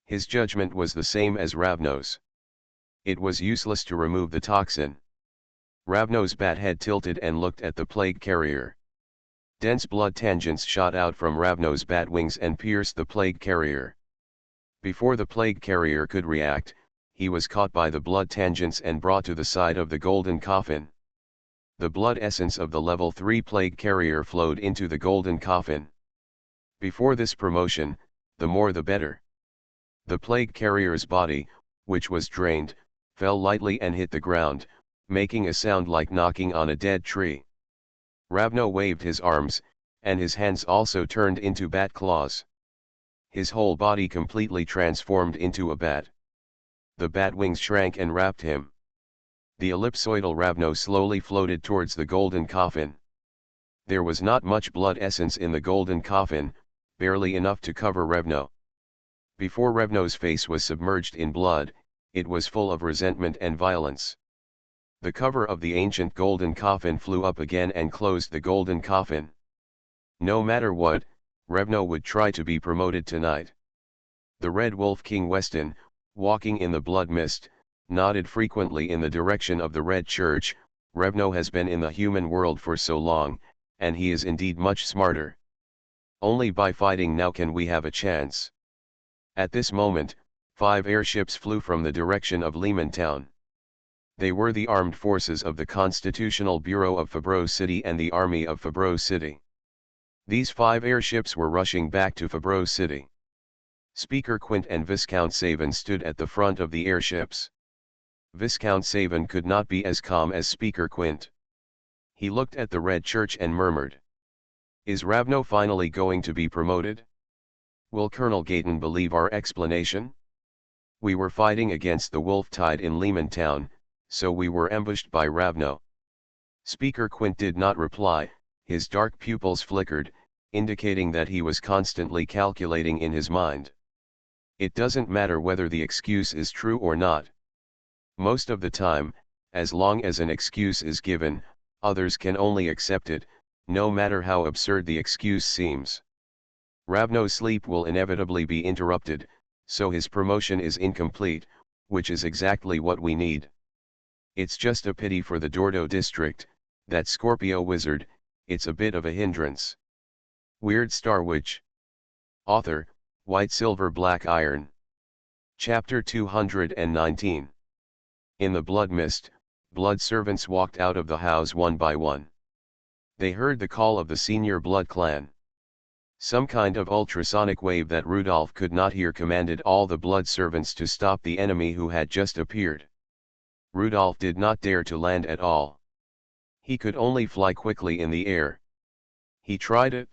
His judgment was the same as Ravno's. It was useless to remove the toxin. Ravno's bat head tilted and looked at the plague carrier. Dense blood tangents shot out from Ravno's bat wings and pierced the plague carrier. Before the plague carrier could react, he was caught by the blood tangents and brought to the side of the golden coffin. The blood essence of the level 3 plague carrier flowed into the golden coffin. Before this promotion, the more the better. The plague carrier's body, which was drained, fell lightly and hit the ground, making a sound like knocking on a dead tree. Ravno waved his arms, and his hands also turned into bat claws. His whole body completely transformed into a bat. The bat wings shrank and wrapped him. The ellipsoidal Ravno slowly floated towards the golden coffin. There was not much blood essence in the golden coffin, barely enough to cover Revno. Before Revno's face was submerged in blood, it was full of resentment and violence. The cover of the ancient golden coffin flew up again and closed the golden coffin. No matter what, Revno would try to be promoted tonight. The Red Wolf King Weston, walking in the blood mist, nodded frequently in the direction of the Red Church. Revno has been in the human world for so long, and he is indeed much smarter. Only by fighting now can we have a chance. At this moment, 5 airships flew from the direction of Lehman Town. They were the armed forces of the Constitutional Bureau of Fabro City and the Army of Fabro City. These 5 airships were rushing back to Fabro City. Speaker Quint and Viscount Savin stood at the front of the airships. Viscount Savin could not be as calm as Speaker Quint. He looked at the Red Church and murmured. Is Ravno finally going to be promoted? Will Colonel Gayton believe our explanation? We were fighting against the wolf tide in Lehman Town, so we were ambushed by Ravno. Speaker Quint did not reply. His dark pupils flickered, indicating that he was constantly calculating in his mind. It doesn't matter whether the excuse is true or not. Most of the time, as long as an excuse is given, others can only accept it, no matter how absurd the excuse seems. Ravno's sleep will inevitably be interrupted, so his promotion is incomplete, which is exactly what we need. It's just a pity for the Dordo district, that Scorpio wizard, it's a bit of a hindrance. Weird Star Witch. Author, White Silver Black Iron. Chapter 219. In the blood mist, blood servants walked out of the house one by one. They heard the call of the senior blood clan. Some kind of ultrasonic wave that Rudolph could not hear commanded all the blood servants to stop the enemy who had just appeared. Rudolph did not dare to land at all. He could only fly quickly in the air. He tried it.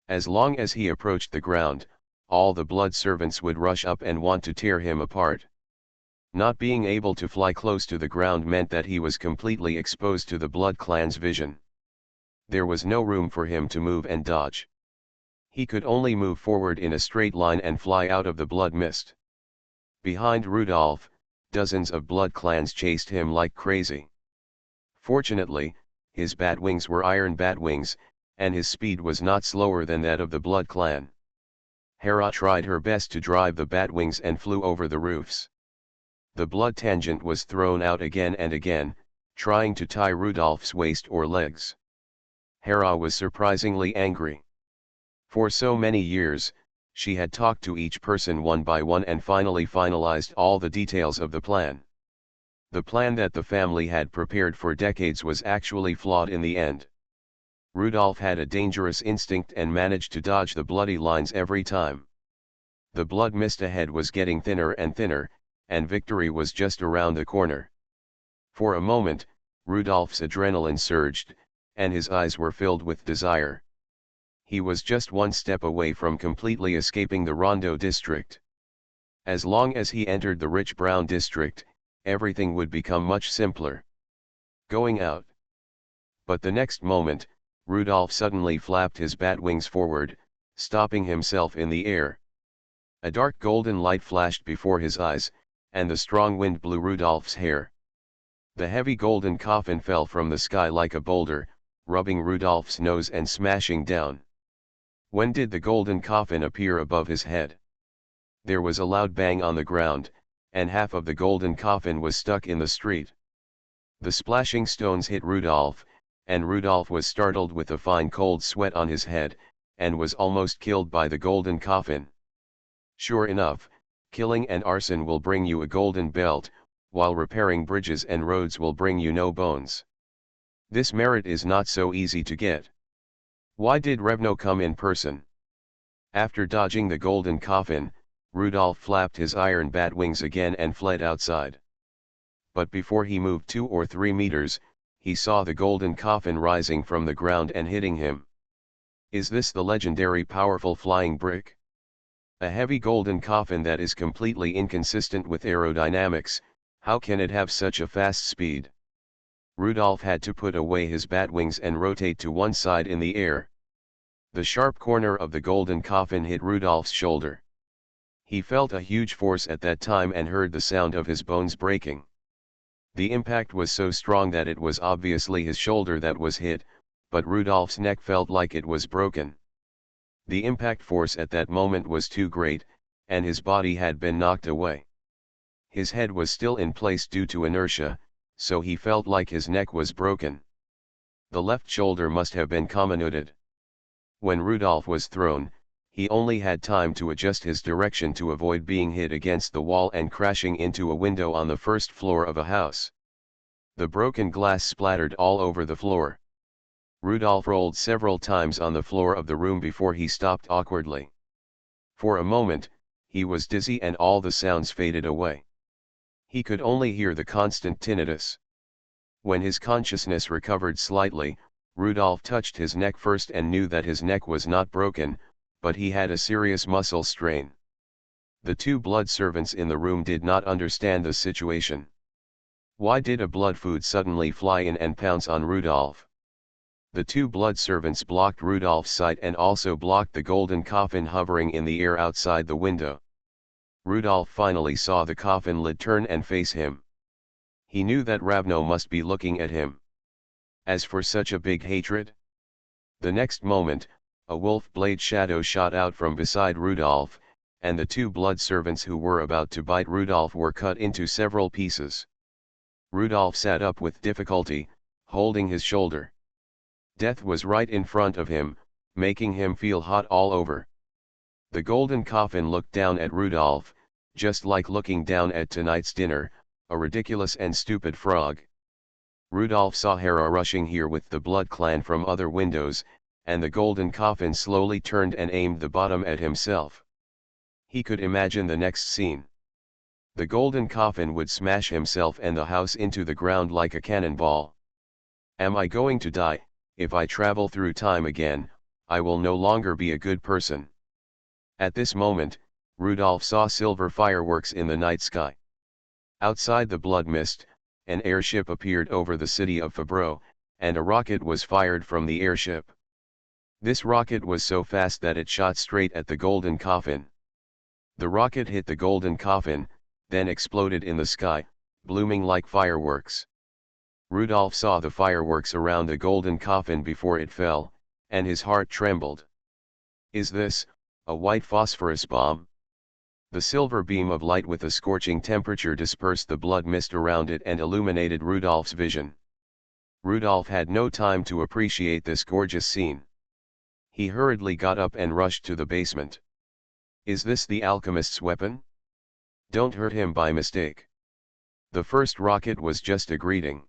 As long as he approached the ground, all the blood servants would rush up and want to tear him apart. Not being able to fly close to the ground meant that he was completely exposed to the blood clan's vision. There was no room for him to move and dodge. He could only move forward in a straight line and fly out of the blood mist. Behind Rudolph, dozens of blood clans chased him like crazy. Fortunately, his bat wings were iron bat wings, and his speed was not slower than that of the blood clan. Hera tried her best to drive the bat wings and flew over the roofs. The blood tangent was thrown out again and again, trying to tie Rudolph's waist or legs. Hera was surprisingly angry. For so many years, she had talked to each person one by one and finally finalized all the details of the plan. The plan that the family had prepared for decades was actually flawed in the end. Rudolph had a dangerous instinct and managed to dodge the bloody lines every time. The blood mist ahead was getting thinner and thinner, and victory was just around the corner. For a moment, Rudolph's adrenaline surged, and his eyes were filled with desire. He was just one step away from completely escaping the Rondo district. As long as he entered the rich brown district, everything would become much simpler. Going out. But the next moment, Rudolph suddenly flapped his bat wings forward, stopping himself in the air. A dark golden light flashed before his eyes, and the strong wind blew Rudolph's hair. The heavy golden coffin fell from the sky like a boulder, rubbing Rudolph's nose and smashing down. When did the golden coffin appear above his head? There was a loud bang on the ground, and half of the golden coffin was stuck in the street. The splashing stones hit Rudolph, and Rudolph was startled with a fine cold sweat on his head, and was almost killed by the golden coffin. Sure enough, killing and arson will bring you a golden belt, while repairing bridges and roads will bring you no bones. This merit is not so easy to get. Why did Revno come in person? After dodging the golden coffin, Rudolph flapped his iron bat wings again and fled outside. But before he moved 2 or 3 meters, he saw the golden coffin rising from the ground and hitting him. Is this the legendary powerful flying brick? A heavy golden coffin that is completely inconsistent with aerodynamics, how can it have such a fast speed? Rudolph had to put away his bat wings and rotate to one side in the air. The sharp corner of the golden coffin hit Rudolph's shoulder. He felt a huge force at that time and heard the sound of his bones breaking. The impact was so strong that it was obviously his shoulder that was hit, but Rudolph's neck felt like it was broken. The impact force at that moment was too great, and his body had been knocked away. His head was still in place due to inertia, so he felt like his neck was broken. The left shoulder must have been comminuted. When Rudolph was thrown, he only had time to adjust his direction to avoid being hit against the wall and crashing into a window on the first floor of a house. The broken glass splattered all over the floor. Rudolph rolled several times on the floor of the room before he stopped awkwardly. For a moment, he was dizzy and all the sounds faded away. He could only hear the constant tinnitus. When his consciousness recovered slightly, Rudolph touched his neck first and knew that his neck was not broken, but he had a serious muscle strain. The two blood servants in the room did not understand the situation. Why did a blood food suddenly fly in and pounce on Rudolph? The two blood servants blocked Rudolph's sight and also blocked the golden coffin hovering in the air outside the window. Rudolph finally saw the coffin lid turn and face him. He knew that Ravno must be looking at him. As for such a big hatred? The next moment, a wolf blade shadow shot out from beside Rudolph, and the two blood servants who were about to bite Rudolph were cut into several pieces. Rudolph sat up with difficulty, holding his shoulder. Death was right in front of him, making him feel hot all over. The golden coffin looked down at Rudolph, just like looking down at tonight's dinner, a ridiculous and stupid frog. Rudolph saw Hera rushing here with the Blood Clan from other windows, and the golden coffin slowly turned and aimed the bottom at himself. He could imagine the next scene. The golden coffin would smash himself and the house into the ground like a cannonball. Am I going to die? If I travel through time again, I will no longer be a good person. At this moment, Rudolph saw silver fireworks in the night sky. Outside the blood mist, an airship appeared over the city of Fabreau, and a rocket was fired from the airship. This rocket was so fast that it shot straight at the golden coffin. The rocket hit the golden coffin, then exploded in the sky, blooming like fireworks. Rudolph saw the fireworks around the golden coffin before it fell, and his heart trembled. Is this a white phosphorus bomb? The silver beam of light with a scorching temperature dispersed the blood mist around it and illuminated Rudolph's vision. Rudolph had no time to appreciate this gorgeous scene. He hurriedly got up and rushed to the basement. Is this the alchemist's weapon? Don't hurt him by mistake. The first rocket was just a greeting.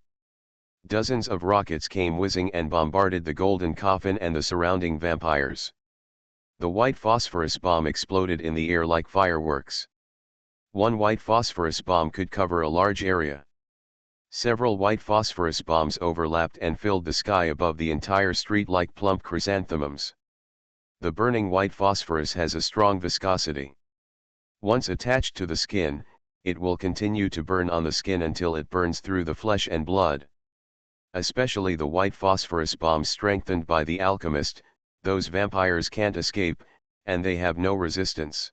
Dozens of rockets came whizzing and bombarded the golden coffin and the surrounding vampires. The white phosphorus bomb exploded in the air like fireworks. One white phosphorus bomb could cover a large area. Several white phosphorus bombs overlapped and filled the sky above the entire street like plump chrysanthemums. The burning white phosphorus has a strong viscosity. Once attached to the skin, it will continue to burn on the skin until it burns through the flesh and blood. Especially the white phosphorus bombs strengthened by the alchemist, those vampires can't escape, and they have no resistance.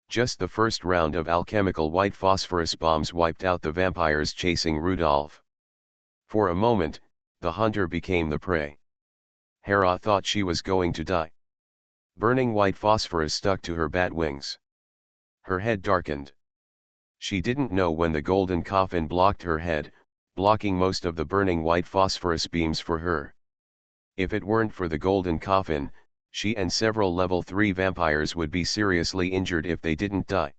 Just the first round of alchemical white phosphorus bombs wiped out the vampires chasing Rudolph. For a moment, the hunter became the prey. Hera thought she was going to die. Burning white phosphorus stuck to her bat wings. Her head darkened. She didn't know when the golden coffin blocked her head, blocking most of the burning white phosphorus beams for her. If it weren't for the golden coffin, she and several level 3 vampires would be seriously injured if they didn't die.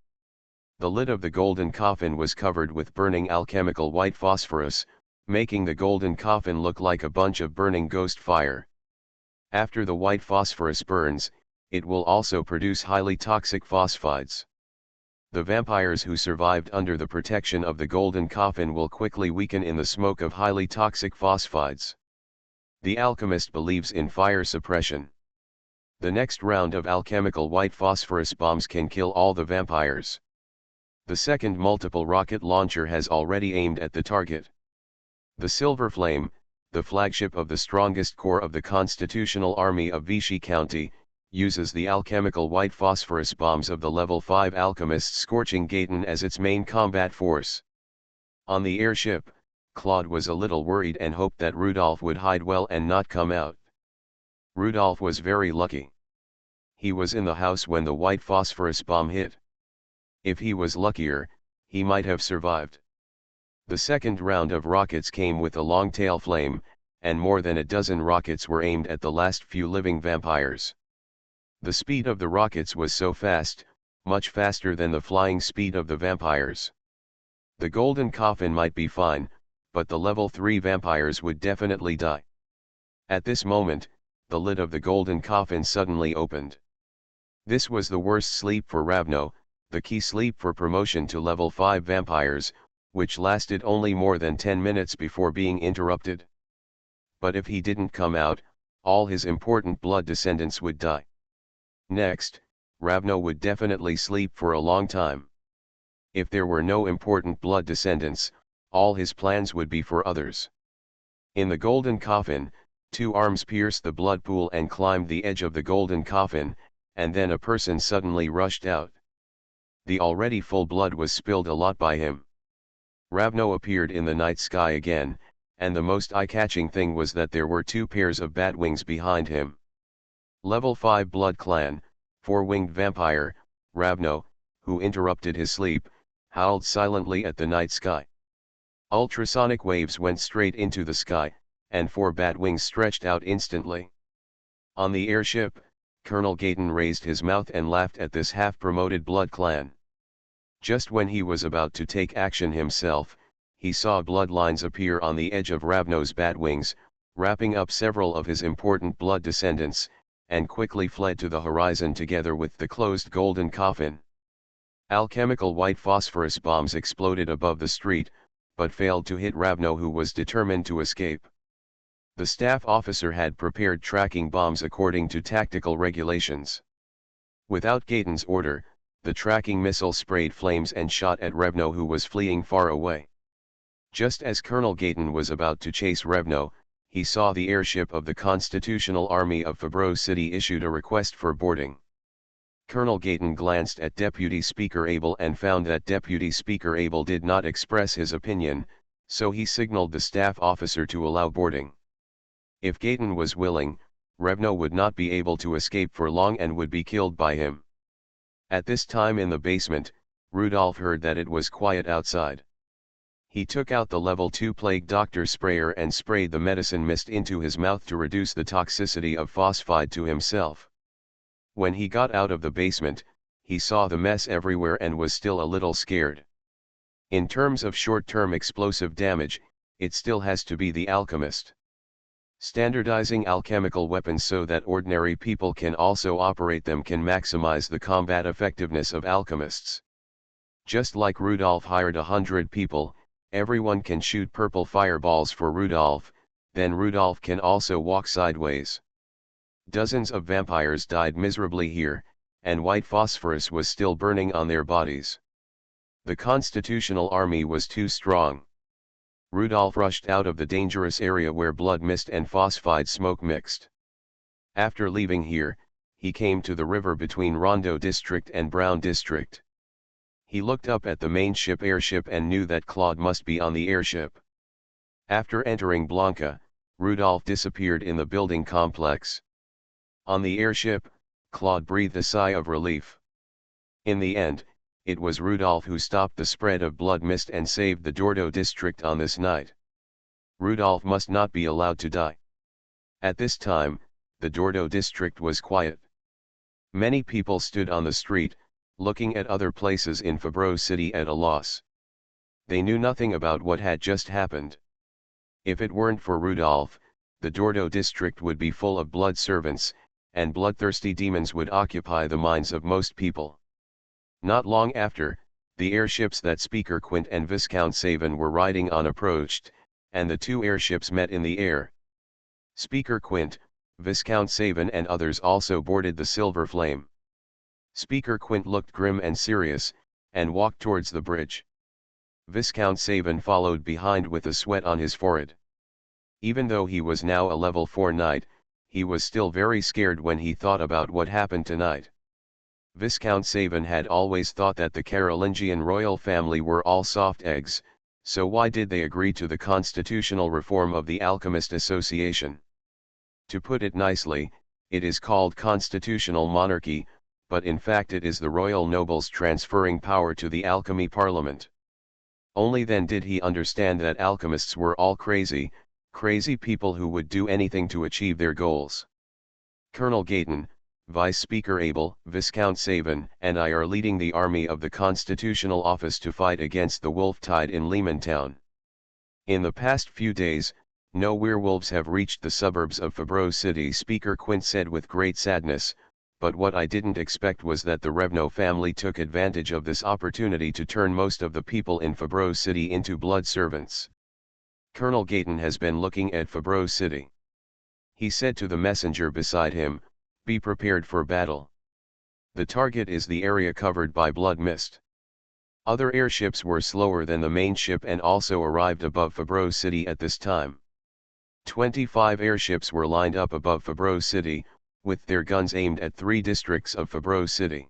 The lid of the golden coffin was covered with burning alchemical white phosphorus, making the golden coffin look like a bunch of burning ghost fire. After the white phosphorus burns, it will also produce highly toxic phosphides. The vampires who survived under the protection of the golden coffin will quickly weaken in the smoke of highly toxic phosphides. The alchemist believes in fire suppression. The next round of alchemical white phosphorus bombs can kill all the vampires. The second multiple rocket launcher has already aimed at the target. The Silver Flame, the flagship of the strongest corps of the Constitutional Army of Vichy County, uses the alchemical white phosphorus bombs of the Level 5 Alchemist Scorching Gaten as its main combat force. On the airship, Claude was a little worried and hoped that Rudolph would hide well and not come out. Rudolph was very lucky. He was in the house when the white phosphorus bomb hit. If he was luckier, he might have survived. The second round of rockets came with a long tail flame, and more than a dozen rockets were aimed at the last few living vampires. The speed of the rockets was so fast, much faster than the flying speed of the vampires. The golden coffin might be fine, but the level 3 vampires would definitely die. At this moment, the lid of the golden coffin suddenly opened. This was the worst sleep for Ravno, the key sleep for promotion to level 5 vampires, which lasted only more than 10 minutes before being interrupted. But if he didn't come out, all his important blood descendants would die. Next, Ravno would definitely sleep for a long time. If there were no important blood descendants, all his plans would be for others. In the golden coffin, 2 arms pierced the blood pool and climbed the edge of the golden coffin, and then a person suddenly rushed out. The already full blood was spilled a lot by him. Ravno appeared in the night sky again, and the most eye-catching thing was that there were 2 pairs of bat wings behind him. Level 5 Blood Clan, 4-winged vampire, Ravno, who interrupted his sleep, howled silently at the night sky. Ultrasonic waves went straight into the sky, and 4 bat wings stretched out instantly. On the airship, Colonel Gaten raised his mouth and laughed at this half-promoted blood clan. Just when he was about to take action himself, he saw bloodlines appear on the edge of Ravno's bat wings, wrapping up several of his important blood descendants, and quickly fled to the horizon together with the closed golden coffin. Alchemical white phosphorus bombs exploded above the street, but failed to hit Ravno, who was determined to escape. The staff officer had prepared tracking bombs according to tactical regulations. Without Gaten's order, the tracking missile sprayed flames and shot at Ravno, who was fleeing far away. Just as Colonel Gaten was about to chase Ravno, he saw the airship of the Constitutional Army of Fabreau City issued a request for boarding. Colonel Gaten glanced at Deputy Speaker Abel and found that Deputy Speaker Abel did not express his opinion, so he signaled the staff officer to allow boarding. If Gaten was willing, Ravno would not be able to escape for long and would be killed by him. At this time in the basement, Rudolph heard that it was quiet outside. He took out the level 2 plague doctor sprayer and sprayed the medicine mist into his mouth to reduce the toxicity of phosphide to himself. When he got out of the basement, he saw the mess everywhere and was still a little scared. In terms of short-term explosive damage, it still has to be the alchemist. Standardizing alchemical weapons so that ordinary people can also operate them can maximize the combat effectiveness of alchemists. Just like Rudolph hired 100 people, everyone can shoot purple fireballs for Rudolph, then Rudolph can also walk sideways. Dozens of vampires died miserably here, and white phosphorus was still burning on their bodies. The Constitutional Army was too strong. Rudolph rushed out of the dangerous area where blood mist and phosphide smoke mixed. After leaving here, he came to the river between Rondo District and Brown District. He looked up at the main airship and knew that Claude must be on the airship. After entering Blanca, Rudolph disappeared in the building complex. On the airship, Claude breathed a sigh of relief. In the end, it was Rudolph who stopped the spread of blood mist and saved the Dordo district on this night. Rudolph must not be allowed to die. At this time, the Dordo district was quiet. Many people stood on the street, looking at other places in Fabreau City at a loss. They knew nothing about what had just happened. If it weren't for Rudolph, the Dordo district would be full of blood servants, and bloodthirsty demons would occupy the minds of most people. Not long after, the airships that Speaker Quint and Viscount Savin were riding on approached, and the 2 airships met in the air. Speaker Quint, Viscount Savin and others also boarded the Silver Flame. Speaker Quint looked grim and serious, and walked towards the bridge. Viscount Savin followed behind with the sweat on his forehead. Even though he was now a level 4 knight, he was still very scared when he thought about what happened tonight. Viscount Savin had always thought that the Carolingian royal family were all soft eggs, so why did they agree to the constitutional reform of the Alchemist Association? To put it nicely, it is called constitutional monarchy, but in fact it is the royal nobles transferring power to the alchemy parliament. Only then did he understand that alchemists were all crazy people who would do anything to achieve their goals. Colonel Gayton, Vice Speaker Abel, Viscount Savin, and I are leading the army of the Constitutional Office to fight against the wolf tide in Leemantown. In the past few days, no werewolves have reached the suburbs of Fabreau City, Speaker Quint said with great sadness, but what I didn't expect was that the Revno family took advantage of this opportunity to turn most of the people in Fabreau City into blood servants. Colonel Gayton has been looking at Fabreau City. He said to the messenger beside him, "Be prepared for battle. The target is the area covered by blood mist." Other airships were slower than the main ship and also arrived above Fabreau City at this time. 25 airships were lined up above Fabreau City, with their guns aimed at 3 districts of Fabreau City.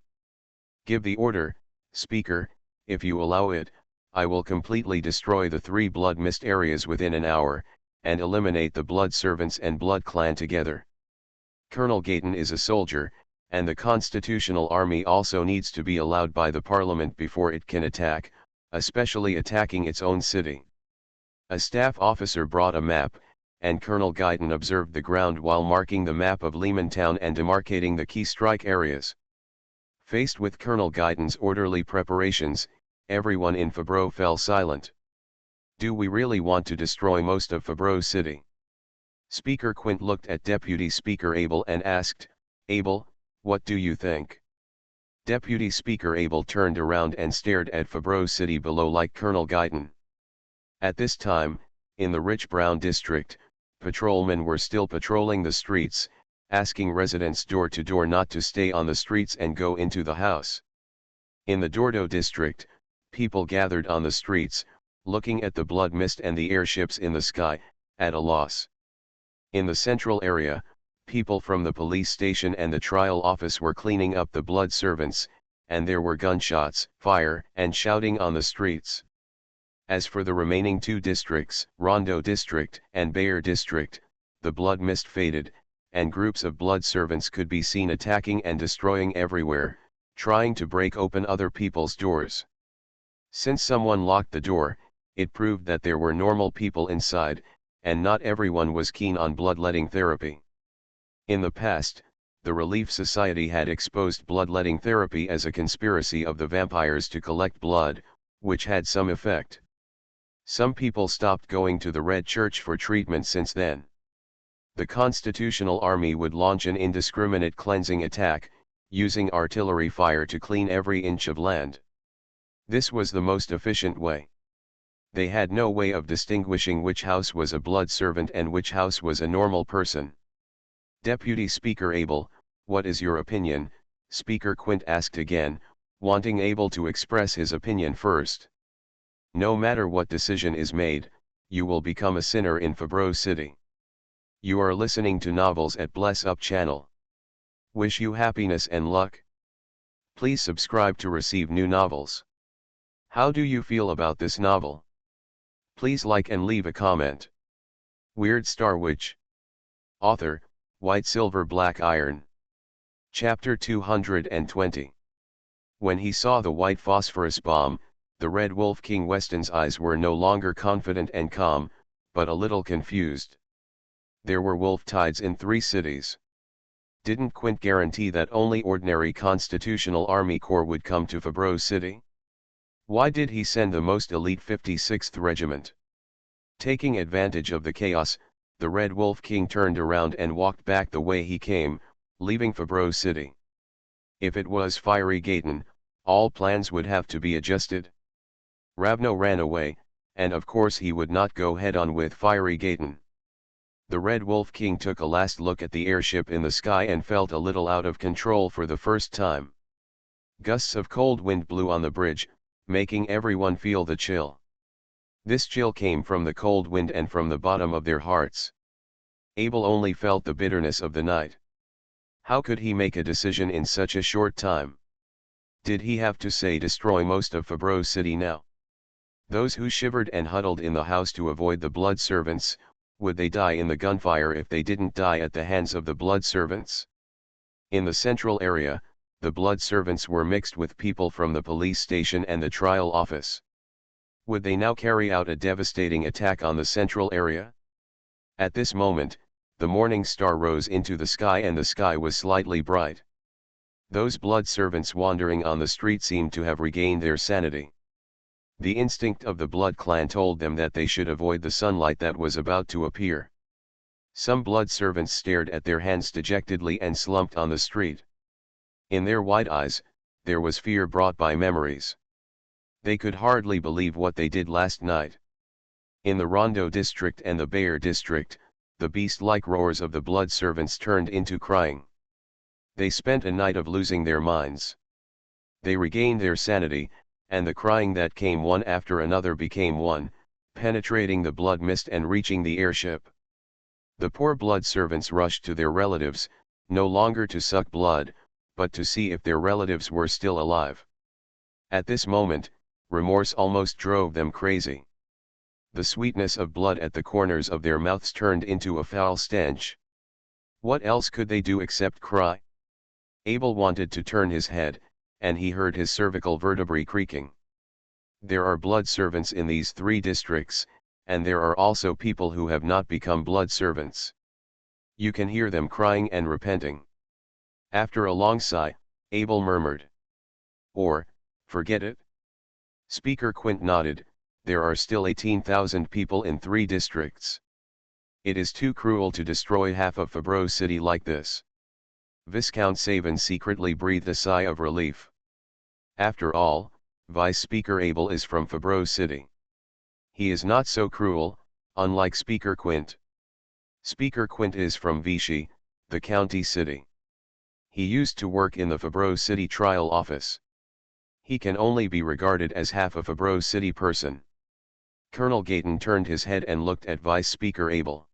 "Give the order, Speaker. If you allow it, I will completely destroy the 3 blood mist areas within an hour, and eliminate the blood servants and blood clan together." Colonel Gayton is a soldier, and the Constitutional Army also needs to be allowed by the Parliament before it can attack, especially attacking its own city. A staff officer brought a map, and Colonel Gayton observed the ground while marking the map of Leemantown and demarcating the key strike areas. Faced with Colonel Gayton's orderly preparations, everyone in Fabreau fell silent. Do we really want to destroy most of Fabreau City? Speaker Quint looked at Deputy Speaker Abel and asked, "Abel, what do you think?" Deputy Speaker Abel turned around and stared at Fabreau City below like Colonel Gayton. At this time, in the rich brown district, patrolmen were still patrolling the streets, asking residents door to door not to stay on the streets and go into the house. In the Dordo district, people gathered on the streets, looking at the blood mist and the airships in the sky, at a loss. In the central area, people from the police station and the trial office were cleaning up the blood servants, and there were gunshots, fire, and shouting on the streets. As for the remaining 2 districts, Rondo District and Bayer District, the blood mist faded, and groups of blood servants could be seen attacking and destroying everywhere, trying to break open other people's doors. Since someone locked the door, it proved that there were normal people inside, and not everyone was keen on bloodletting therapy. In the past, the Relief Society had exposed bloodletting therapy as a conspiracy of the vampires to collect blood, which had some effect. Some people stopped going to the Red Church for treatment since then. The Constitutional Army would launch an indiscriminate cleansing attack, using artillery fire to clean every inch of land. This was the most efficient way. They had no way of distinguishing which house was a blood servant and which house was a normal person. Deputy Speaker Abel, what is your opinion? Speaker Quint asked again, wanting Abel to express his opinion first. No matter what decision is made, you will become a sinner in Fabreau City. You are listening to Novels at Bless Up channel. Wish you happiness and luck. Please subscribe to receive new novels. How do you feel about this novel? Please like and leave a comment. Weird Star Witch. Author, White Silver Black Iron. Chapter 220. When he saw the white phosphorus bomb, the Red Wolf King Weston's eyes were no longer confident and calm, but a little confused. There were wolf tides in 3 cities. Didn't Quint guarantee that only ordinary Constitutional Army Corps would come to Fabreau City? Why did he send the most elite 56th Regiment? Taking advantage of the chaos, the Red Wolf King turned around and walked back the way he came, leaving Fabreau City. If it was Fiery Gayton, all plans would have to be adjusted. Ravno ran away, and of course he would not go head-on with Fiery Gayton. The Red Wolf King took a last look at the airship in the sky and felt a little out of control for the first time. Gusts of cold wind blew on the bridge, making everyone feel the chill. This chill came from the cold wind and from the bottom of their hearts. Abel only felt the bitterness of the night. How could he make a decision in such a short time? Did he have to say destroy most of Fabreau City now? Those who shivered and huddled in the house to avoid the blood servants, would they die in the gunfire if they didn't die at the hands of the blood servants? In the central area, the blood servants were mixed with people from the police station and the trial office. Would they now carry out a devastating attack on the central area? At this moment, the morning star rose into the sky and the sky was slightly bright. Those blood servants wandering on the street seemed to have regained their sanity. The instinct of the blood clan told them that they should avoid the sunlight that was about to appear. Some blood servants stared at their hands dejectedly and slumped on the street. In their wide eyes, there was fear brought by memories. They could hardly believe what they did last night. In the Rondo district and the Bayer district, the beast-like roars of the blood servants turned into crying. They spent a night of losing their minds. They regained their sanity, and the crying that came one after another became one, penetrating the blood mist and reaching the airship. The poor blood servants rushed to their relatives, no longer to suck blood, but to see if their relatives were still alive. At this moment, remorse almost drove them crazy. The sweetness of blood at the corners of their mouths turned into a foul stench. What else could they do except cry? Abel wanted to turn his head, and he heard his cervical vertebrae creaking. There are blood servants in these 3 districts, and there are also people who have not become blood servants. You can hear them crying and repenting. After a long sigh, Abel murmured, "Or, forget it." Speaker Quint nodded, "There are still 18,000 people in 3 districts. It is too cruel to destroy half of Fabreau City like this." Viscount Savin secretly breathed a sigh of relief. After all, Vice Speaker Abel is from Fabreau City. He is not so cruel, unlike Speaker Quint. Speaker Quint is from Vichy, the county city. He used to work in the Fabreau City trial office. He can only be regarded as half a Fabreau City person. Colonel Gayton turned his head and looked at Vice Speaker Abel.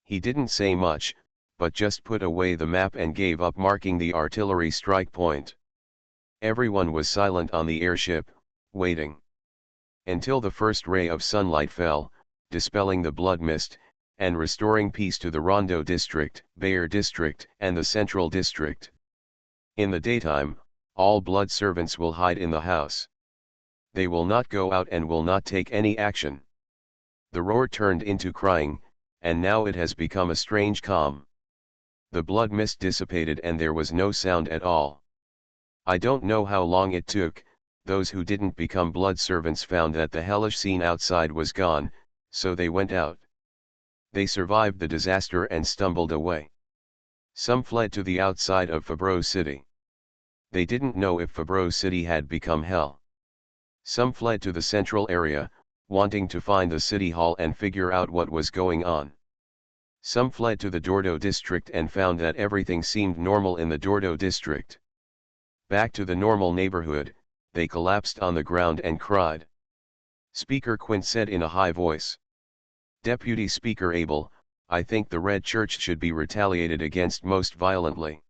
He didn't say much, but just put away the map and gave up marking the artillery strike point. Everyone was silent on the airship, waiting. Until the first ray of sunlight fell, dispelling the blood mist, and restoring peace to the Rondo district, Bayer district, and the Central district. In the daytime, all blood servants will hide in the house. They will not go out and will not take any action. The roar turned into crying, and now it has become a strange calm. The blood mist dissipated and there was no sound at all. I don't know how long it took. Those who didn't become blood servants found that the hellish scene outside was gone, so they went out. They survived the disaster and stumbled away. Some fled to the outside of Fabreau City. They didn't know if Fabreau City had become hell. Some fled to the central area, wanting to find the city hall and figure out what was going on. Some fled to the Dordo district and found that everything seemed normal in the Dordo district. Back to the normal neighborhood, they collapsed on the ground and cried. Speaker Quint said in a high voice. Deputy Speaker Abel, I think the Red Church should be retaliated against most violently.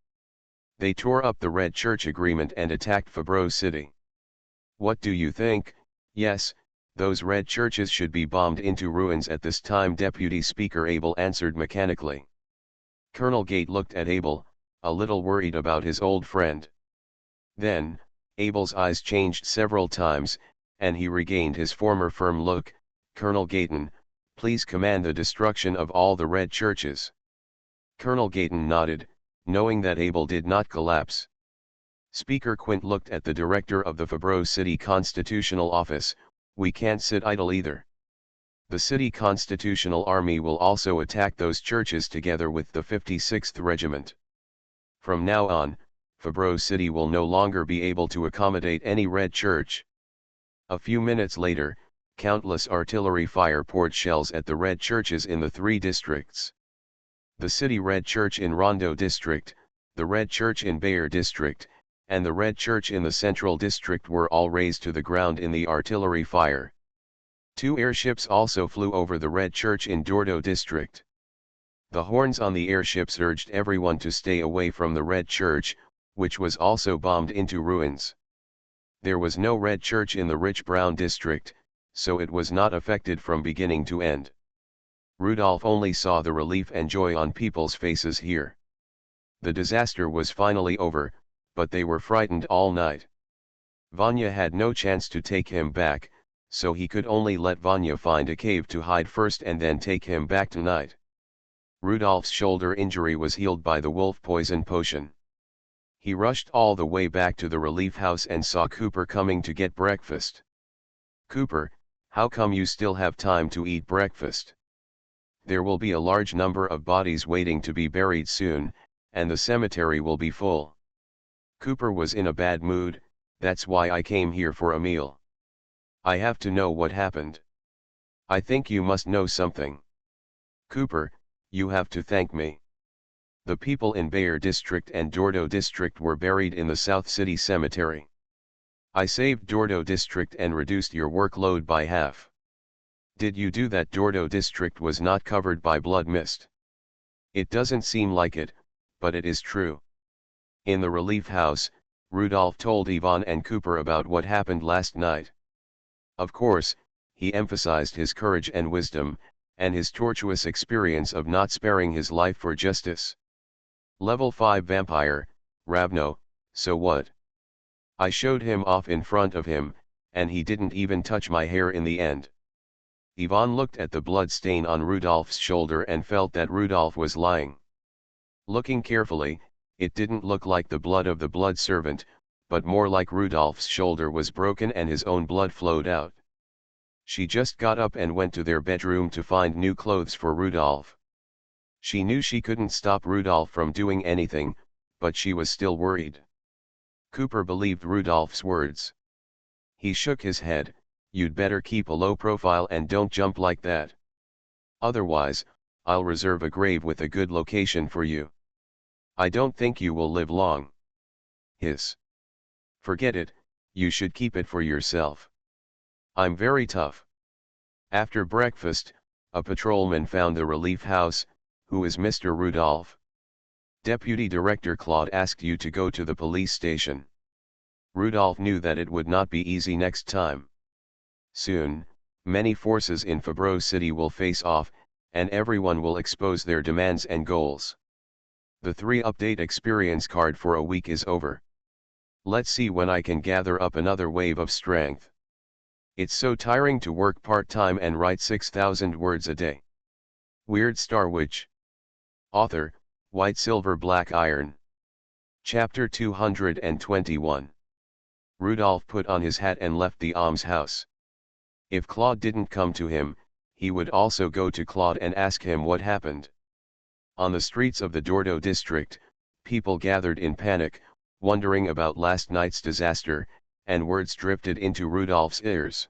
They tore up the Red Church agreement and attacked Fabreau City. What do you think? Yes, those red churches should be bombed into ruins at this time, Deputy Speaker Abel answered mechanically. Colonel Gate looked at Abel, a little worried about his old friend. Then, Abel's eyes changed several times, and he regained his former firm look. Colonel Gayton, please command the destruction of all the red churches. Colonel Gayton nodded, knowing that Abel did not collapse. Speaker Quint looked at the director of the Fabreau City Constitutional Office. We can't sit idle either. The City Constitutional Army will also attack those churches together with the 56th Regiment. From now on, Fabreau City will no longer be able to accommodate any red church. A few minutes later, countless artillery fire poured shells at the red churches in the 3 districts. The City Red Church in Rondo District, the Red Church in Bayer District, and the Red Church in the Central District were all razed to the ground in the artillery fire. 2 airships also flew over the Red Church in Dordo District. The horns on the airships urged everyone to stay away from the Red Church, which was also bombed into ruins. There was no Red Church in the rich Brown District, so it was not affected from beginning to end. Rudolph only saw the relief and joy on people's faces here. The disaster was finally over, but they were frightened all night. Vanya had no chance to take him back, so he could only let Vanya find a cave to hide first and then take him back tonight. Rudolph's shoulder injury was healed by the wolf poison potion. He rushed all the way back to the relief house and saw Cooper coming to get breakfast. "Cooper, how come you still have time to eat breakfast? There will be a large number of bodies waiting to be buried soon, and the cemetery will be full." Cooper was in a bad mood. "That's why I came here for a meal. I have to know what happened. I think you must know something." "Cooper, you have to thank me. The people in Bayer District and Dordo District were buried in the South City Cemetery. I saved Dordo District and reduced your workload by half. Did you do that? Dordo District was not covered by blood mist. It doesn't seem like it, but it is true." In the relief house, Rudolph told Ivan and Cooper about what happened last night. Of course, he emphasized his courage and wisdom, and his tortuous experience of not sparing his life for justice. "Level 5 vampire, Ravno, so what? I showed him off in front of him, and he didn't even touch my hair in the end." Ivan looked at the blood stain on Rudolph's shoulder and felt that Rudolph was lying. Looking carefully, it didn't look like the blood of the blood servant, but more like Rudolph's shoulder was broken and his own blood flowed out. She just got up and went to their bedroom to find new clothes for Rudolph. She knew she couldn't stop Rudolph from doing anything, but she was still worried. Cooper believed Rudolph's words. He shook his head. "You'd better keep a low profile and don't jump like that. Otherwise, I'll reserve a grave with a good location for you. I don't think you will live long." "Hiss. Forget it, you should keep it for yourself. I'm very tough." After breakfast, a patrolman found the relief house. "Who is Mr. Rudolph?" "Deputy Director Claude asked you to go to the police station." Rudolph knew that it would not be easy next time. Soon, many forces in Fabreau City will face off, and everyone will expose their demands and goals. The 3-update experience card for a week is over. Let's see when I can gather up another wave of strength. It's so tiring to work part-time and write 6,000 words a day. Weird Star Witch. Author, White Silver Black Iron. Chapter 221. Rudolph put on his hat and left the almshouse. If Claude didn't come to him, he would also go to Claude and ask him what happened. On the streets of the Dordo district, people gathered in panic, wondering about last night's disaster, and words drifted into Rudolph's ears.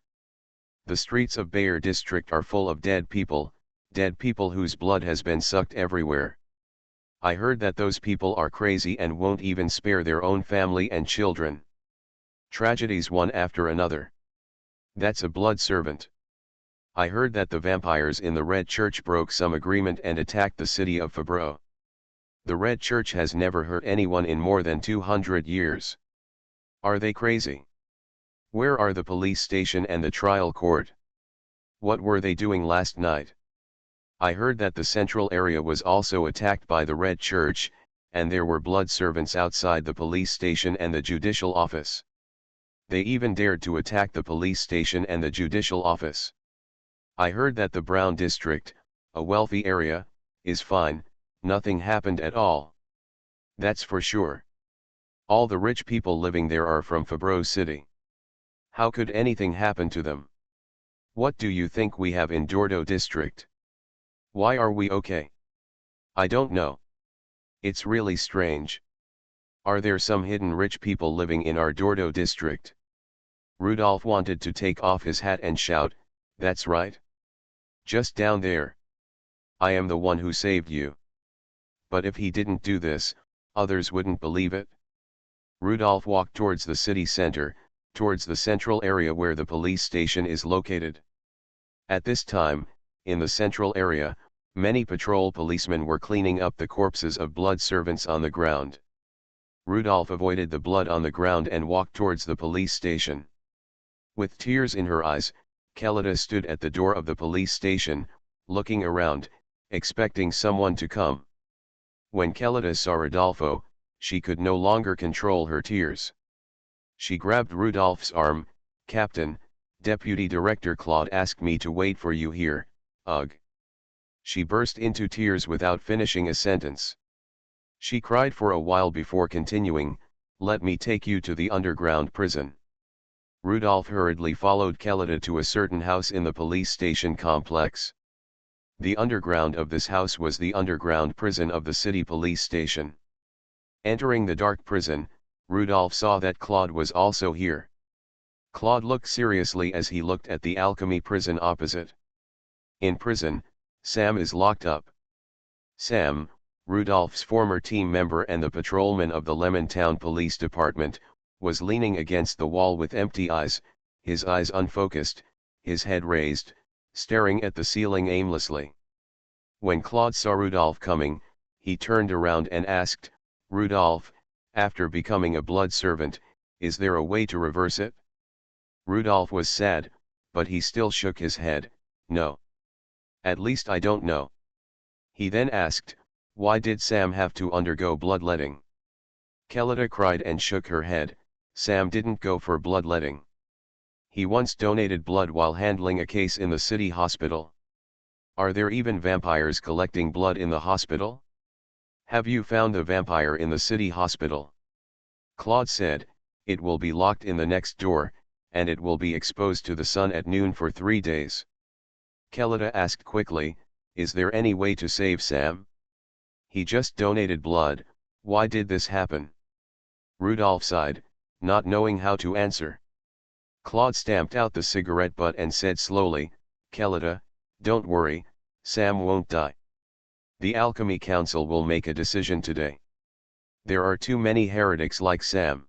The streets of Bayer district are full of dead people whose blood has been sucked everywhere. I heard that those people are crazy and won't even spare their own family and children. Tragedies one after another. That's a blood servant. I heard that the vampires in the Red Church broke some agreement and attacked the city of Fabreau. The Red Church has never hurt anyone in more than 200 years. Are they crazy? Where are the police station and the trial court? What were they doing last night? I heard that the central area was also attacked by the Red Church, and there were blood servants outside the police station and the judicial office. They even dared to attack the police station and the judicial office. I heard that the Brown district, a wealthy area, is fine, nothing happened at all. That's for sure. All the rich people living there are from Fabreau City. How could anything happen to them? What do you think we have in Dordo district? Why are we okay? I don't know. It's really strange. Are there some hidden rich people living in our Dordo district?" Rudolph wanted to take off his hat and shout, "That's right. Just down there. I am the one who saved you. but if he didn't do this, others wouldn't believe it. Rudolph walked towards the city center, towards the central area where the police station is located. At this time, in the central area, many patrol policemen were cleaning up the corpses of blood servants on the ground. Rudolph avoided the blood on the ground and walked towards the police station. With tears in her eyes, Kelida stood at the door of the police station, looking around, expecting someone to come. When Kelida saw Rodolfo, she could no longer control her tears. She grabbed Rudolph's arm. "Captain, Deputy Director Claude asked me to wait for you here, ugh." She burst into tears without finishing a sentence. She cried for a while before continuing, "Let me take you to the underground prison." Rudolph hurriedly followed Kelida to a certain house in the police station complex. The underground of this house was the underground prison of the city police station. Entering the dark prison, Rudolph saw that Claude was also here. Claude looked seriously as he looked at the alchemy prison opposite. In prison, Sam is locked up. Sam, Rudolph's former team member and the patrolman of the Lemontown Police Department, was leaning against the wall with empty eyes, his eyes unfocused, his head raised, staring at the ceiling aimlessly. When Claude saw Rudolph coming, he turned around and asked, "Rudolph, after becoming a blood servant, is there a way to reverse it?" Rudolph was sad, but he still shook his head, "No. At least I don't know." He then asked, "Why did Sam have to undergo bloodletting?" Kelida cried and shook her head. "Sam didn't go for bloodletting. He once donated blood while handling a case in the city hospital." "Are there even vampires collecting blood in the hospital? Have you found a vampire in the city hospital?" Claude said, "It will be locked in the next door, and it will be exposed to the sun at noon for 3 days." Kelida asked quickly, "Is there any way to save Sam? He just donated blood, why did this happen?" Rudolph sighed, not knowing how to answer. Claude stamped out the cigarette butt and said slowly, "Kelida, don't worry, Sam won't die. The Alchemy Council will make a decision today. There are too many heretics like Sam.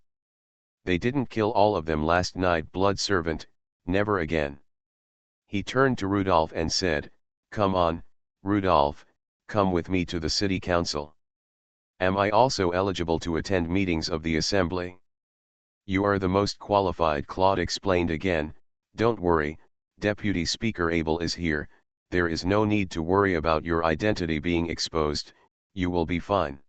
They didn't kill all of them last night, blood servant, never again." He turned to Rudolph and said, "Come on, Rudolph, come with me to the city council. Am I also eligible to attend meetings of the assembly?" "You are the most qualified," Claude explained again. "Don't worry, Deputy Speaker Abel is here, there is no need to worry about your identity being exposed, you will be fine."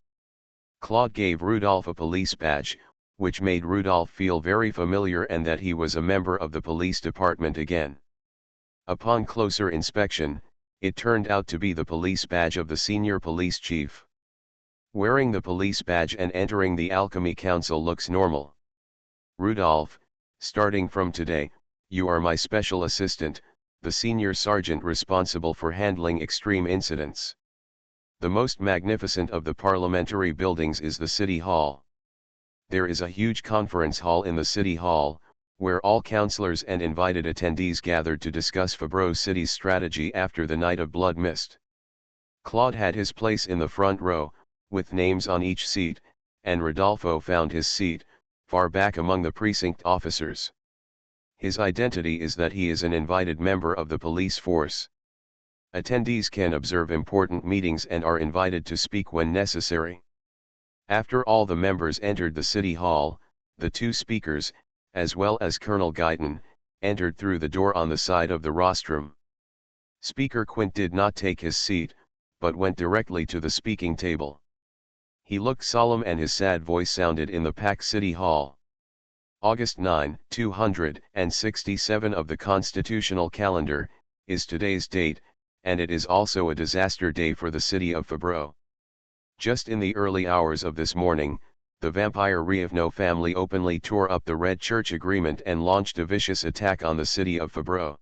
Claude gave Rudolph a police badge, which made Rudolph feel very familiar and that he was a member of the police department again. Upon closer inspection, it turned out to be the police badge of the senior police chief. Wearing the police badge and entering the Alchemy Council looks normal. "Rudolph, starting from today, you are my special assistant, the senior sergeant responsible for handling extreme incidents. The most magnificent of the parliamentary buildings is the City Hall. There is a huge conference hall in the City Hall, where all councillors and invited attendees gathered to discuss Fabreau City's strategy after the Night of Blood Mist." Claude had his place in the front row, with names on each seat, and Rodolfo found his seat, far back among the precinct officers. His identity is that he is an invited member of the police force. Attendees can observe important meetings and are invited to speak when necessary. After all the members entered the City Hall, the two speakers, as well as Colonel Guyton, entered through the door on the side of the rostrum. Speaker Quint did not take his seat, but went directly to the speaking table. He looked solemn and his sad voice sounded in the packed City Hall. August 9, 267 of the constitutional calendar, is today's date, and it is also a disaster day for the city of Fabreau. Just in the early hours of this morning, the vampire Rievno family openly tore up the Red Church Agreement and launched a vicious attack on the city of Fabreau.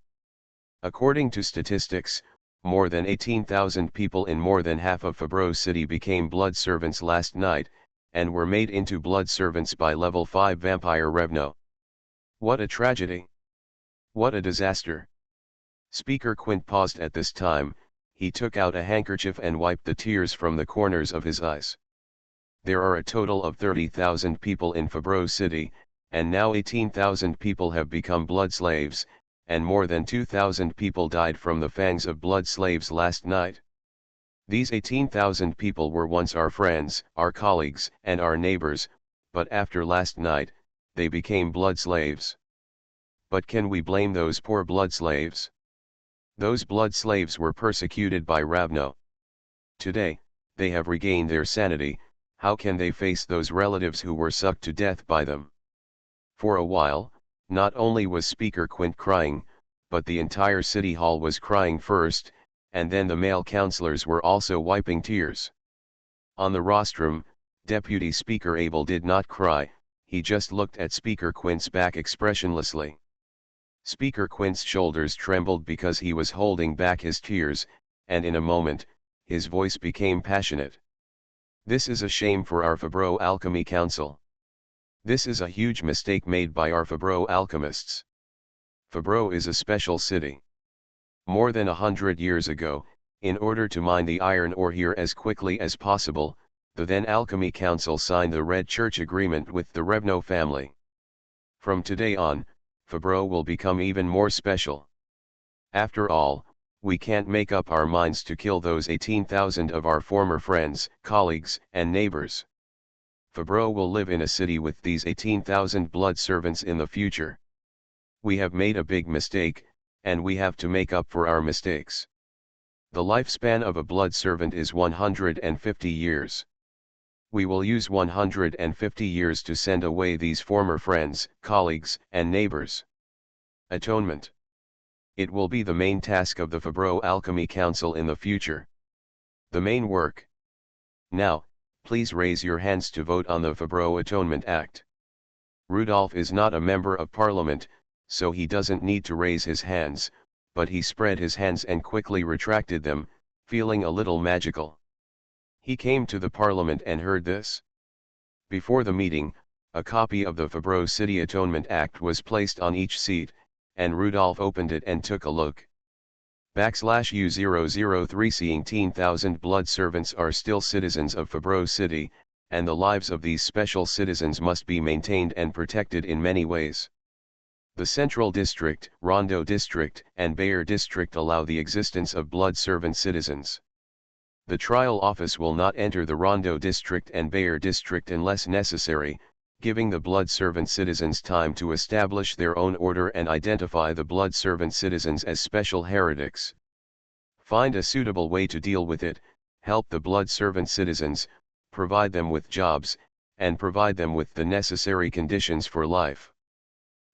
According to statistics, more than 18,000 people in more than half of Fabreau City became blood servants last night, and were made into blood servants by level 5 vampire Rievno. What a tragedy! What a disaster! Speaker Quint paused at this time. he took out a handkerchief and wiped the tears from the corners of his eyes. There are a total of 30,000 people in Fabreau City, and now 18,000 people have become blood slaves, and more than 2,000 people died from the fangs of blood slaves last night. These 18,000 people were once our friends, our colleagues, and our neighbors, but after last night, they became blood slaves. But can we blame those poor blood slaves? Those blood slaves were persecuted by Ravno. Today, they have regained their sanity. How can they face those relatives who were sucked to death by them? For a while, not only was Speaker Quint crying, but the entire city hall was crying first, and then the male councillors were also wiping tears. On the rostrum, Deputy Speaker Abel did not cry, he just looked at Speaker Quint's back expressionlessly. Speaker Quint's shoulders trembled because he was holding back his tears, and in a moment, his voice became passionate. This is a shame for our Fabreau Alchemy Council. This is a huge mistake made by our Fabreau alchemists. Fabreau is a special city. More than 100 years ago, in order to mine the iron ore here as quickly as possible, the then Alchemy Council signed the Red Church Agreement with the Revno family. From today on, Fabreau will become even more special. After all, we can't make up our minds to kill those 18,000 of our former friends, colleagues, and neighbors. Fabreau will live in a city with these 18,000 blood servants in the future. We have made a big mistake, and we have to make up for our mistakes. The lifespan of a blood servant is 150 years. We will use 150 years to send away these former friends, colleagues, and neighbors. Atonement. It will be the main task of the Fabreau Alchemy Council in the future. The main work. Now, please raise your hands to vote on the Fabreau Atonement Act. Rudolph is not a member of parliament, so he doesn't need to raise his hands, but he spread his hands and quickly retracted them, feeling a little magical. He came to the parliament and heard this. Before the meeting, a copy of the Fabreau City Atonement Act was placed on each seat, and Rudolph opened it and took a look. /U003 Seeing 10,000 blood servants are still citizens of Fabreau City, and the lives of these special citizens must be maintained and protected in many ways. The Central District, Rondo District, and Bayer District allow the existence of blood servant citizens. The trial office will not enter the Rondo District and Bayer District unless necessary, giving the blood servant citizens time to establish their own order and identify the blood servant citizens as special heretics. Find a suitable way to deal with it, help the blood servant citizens, provide them with jobs, and provide them with the necessary conditions for life.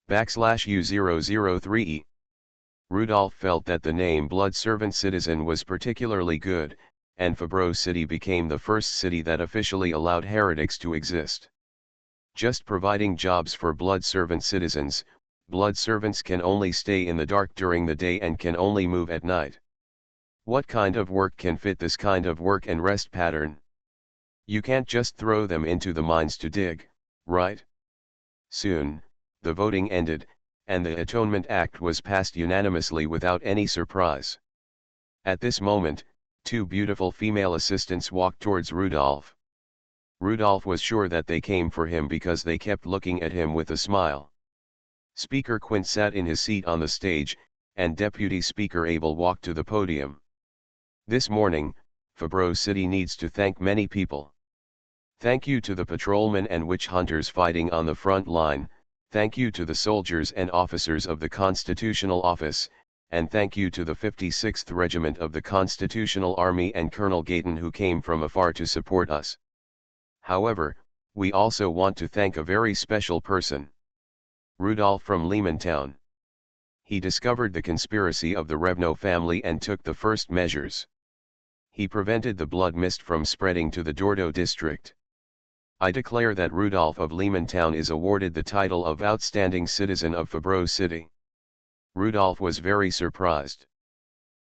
/U003E. Rudolph felt that the name blood servant citizen was particularly good, and Fabreau City became the first city that officially allowed heretics to exist. Just providing jobs for blood servant citizens, blood servants can only stay in the dark during the day and can only move at night. What kind of work can fit this kind of work and rest pattern? You can't just throw them into the mines to dig, right? Soon, the voting ended, and the Atonement Act was passed unanimously without any surprise. At this moment, two beautiful female assistants walked towards Rudolph. Rudolph was sure that they came for him because they kept looking at him with a smile. Speaker Quint sat in his seat on the stage, and Deputy Speaker Abel walked to the podium. This morning, Fabreau City needs to thank many people. Thank you to the patrolmen and witch hunters fighting on the front line, thank you to the soldiers and officers of the Constitutional Office, and thank you to the 56th Regiment of the Constitutional Army and Colonel Gayton who came from afar to support us. However, we also want to thank a very special person. Rudolph from Lehmantown. He discovered the conspiracy of the Revno family and took the first measures. He prevented the blood mist from spreading to the Dordo district. I declare that Rudolph of Lehmantown is awarded the title of Outstanding Citizen of Fabreau City. Rudolph was very surprised.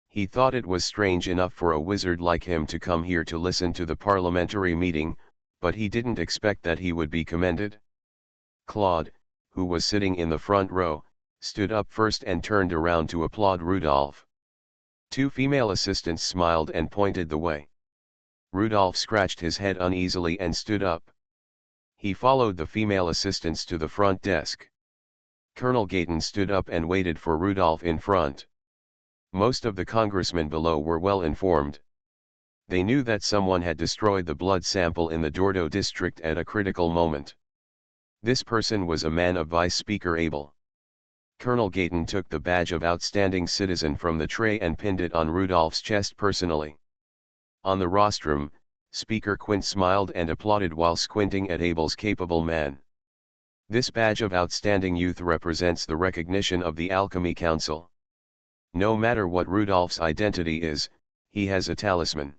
He thought it was strange enough for a wizard like him to come here to listen to the parliamentary meeting, but he didn't expect that he would be commended. Claude, who was sitting in the front row, stood up first and turned around to applaud Rudolph. Two female assistants smiled and pointed the way. Rudolph scratched his head uneasily and stood up. He followed the female assistants to the front desk. Colonel Gayton stood up and waited for Rudolph in front. Most of the congressmen below were well informed. They knew that someone had destroyed the blood sample in the Dordo district at a critical moment. This person was a man of Vice Speaker Abel. Colonel Gayton took the badge of Outstanding Citizen from the tray and pinned it on Rudolph's chest personally. On the rostrum, Speaker Quint smiled and applauded while squinting at Abel's capable man. This badge of Outstanding Youth represents the recognition of the Alchemy Council. No matter what Rudolph's identity is, he has a talisman.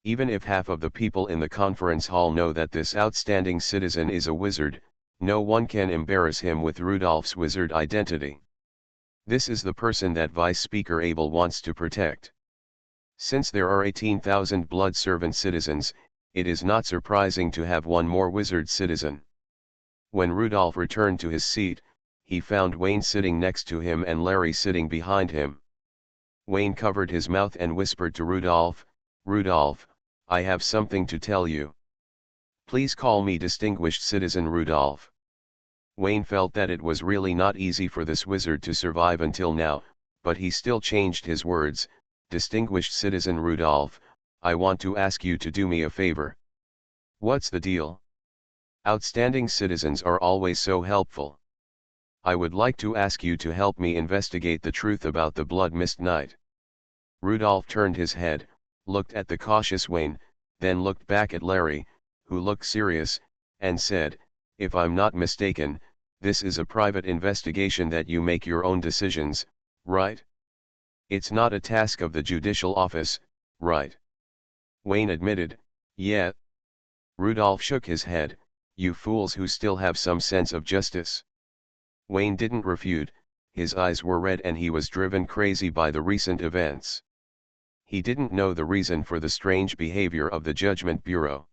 Even if half of the people in the conference hall know that this outstanding citizen is a wizard, no one can embarrass him with Rudolph's wizard identity. This is the person that Vice Speaker Abel wants to protect. Since there are 18,000 blood servant citizens, it is not surprising to have one more wizard citizen. When Rudolph returned to his seat, he found Wayne sitting next to him and Larry sitting behind him. Wayne covered his mouth and whispered to Rudolph, "Rudolph, I have something to tell you. Please call me Distinguished Citizen Rudolph." Wayne felt that it was really not easy for this wizard to survive until now, but he still changed his words, "Distinguished Citizen Rudolph, I want to ask you to do me a favor." "What's the deal?" "Outstanding citizens are always so helpful. I would like to ask you to help me investigate the truth about the Blood Mist Night." Rudolph turned his head, looked at the cautious Wayne, then looked back at Larry, who looked serious, and said, "If I'm not mistaken, this is a private investigation that you make your own decisions, right? It's not a task of the judicial office, right?" Wayne admitted, "Yeah." Rudolph shook his head, "You fools who still have some sense of justice." Wayne didn't refute, his eyes were red and he was driven crazy by the recent events. He didn't know the reason for the strange behavior of the Judgment Bureau.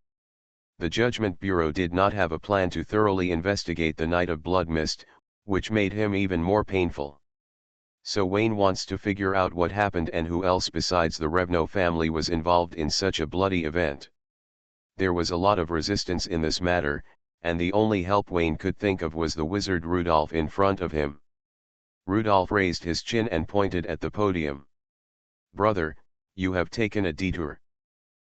The Judgment Bureau did not have a plan to thoroughly investigate the Night of Blood Mist, which made him even more painful. So Wayne wants to figure out what happened and who else besides the Revno family was involved in such a bloody event. There was a lot of resistance in this matter, and the only help Wayne could think of was the wizard Rudolph in front of him. Rudolph raised his chin and pointed at the podium. "Brother, you have taken a detour.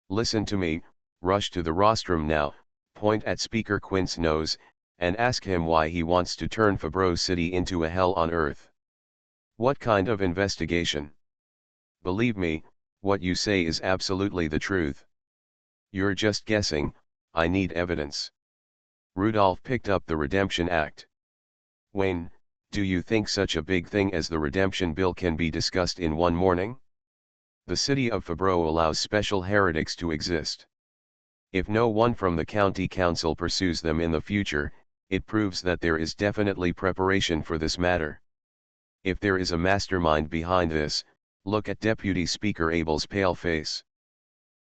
Listen to me, rush to the rostrum now, point at Speaker Quint's nose, and ask him why he wants to turn Fabreau City into a hell on earth. What kind of investigation? Believe me, what you say is absolutely the truth. You're just guessing, I need evidence." Rudolph picked up the Redemption Act. "Wayne, do you think such a big thing as the Redemption Bill can be discussed in one morning? The city of Fabreau allows special heretics to exist. If no one from the county council pursues them in the future, it proves that there is definitely preparation for this matter. If there is a mastermind behind this, look at Deputy Speaker Abel's pale face.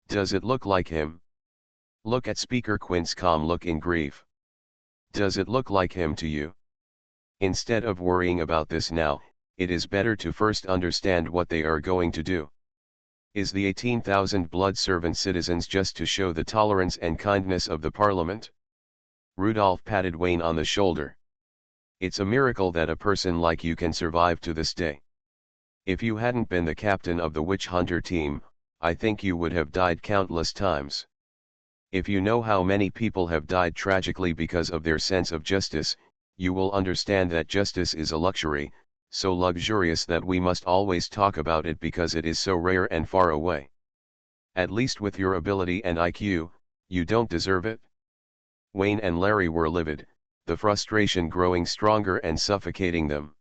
Does it look like him? Look at Speaker Quint's calm look in grief. Does it look like him to you? Instead of worrying about this now, it is better to first understand what they are going to do. Is the 18,000 blood servant citizens just to show the tolerance and kindness of the parliament?" Rudolph patted Wayne on the shoulder. "It's a miracle that a person like you can survive to this day. If you hadn't been the captain of the witch hunter team, I think you would have died countless times. If you know how many people have died tragically because of their sense of justice, you will understand that justice is a luxury, so luxurious that we must always talk about it because it is so rare and far away. At least with your ability and IQ, you don't deserve it." Wayne and Larry were livid, the frustration growing stronger and suffocating them.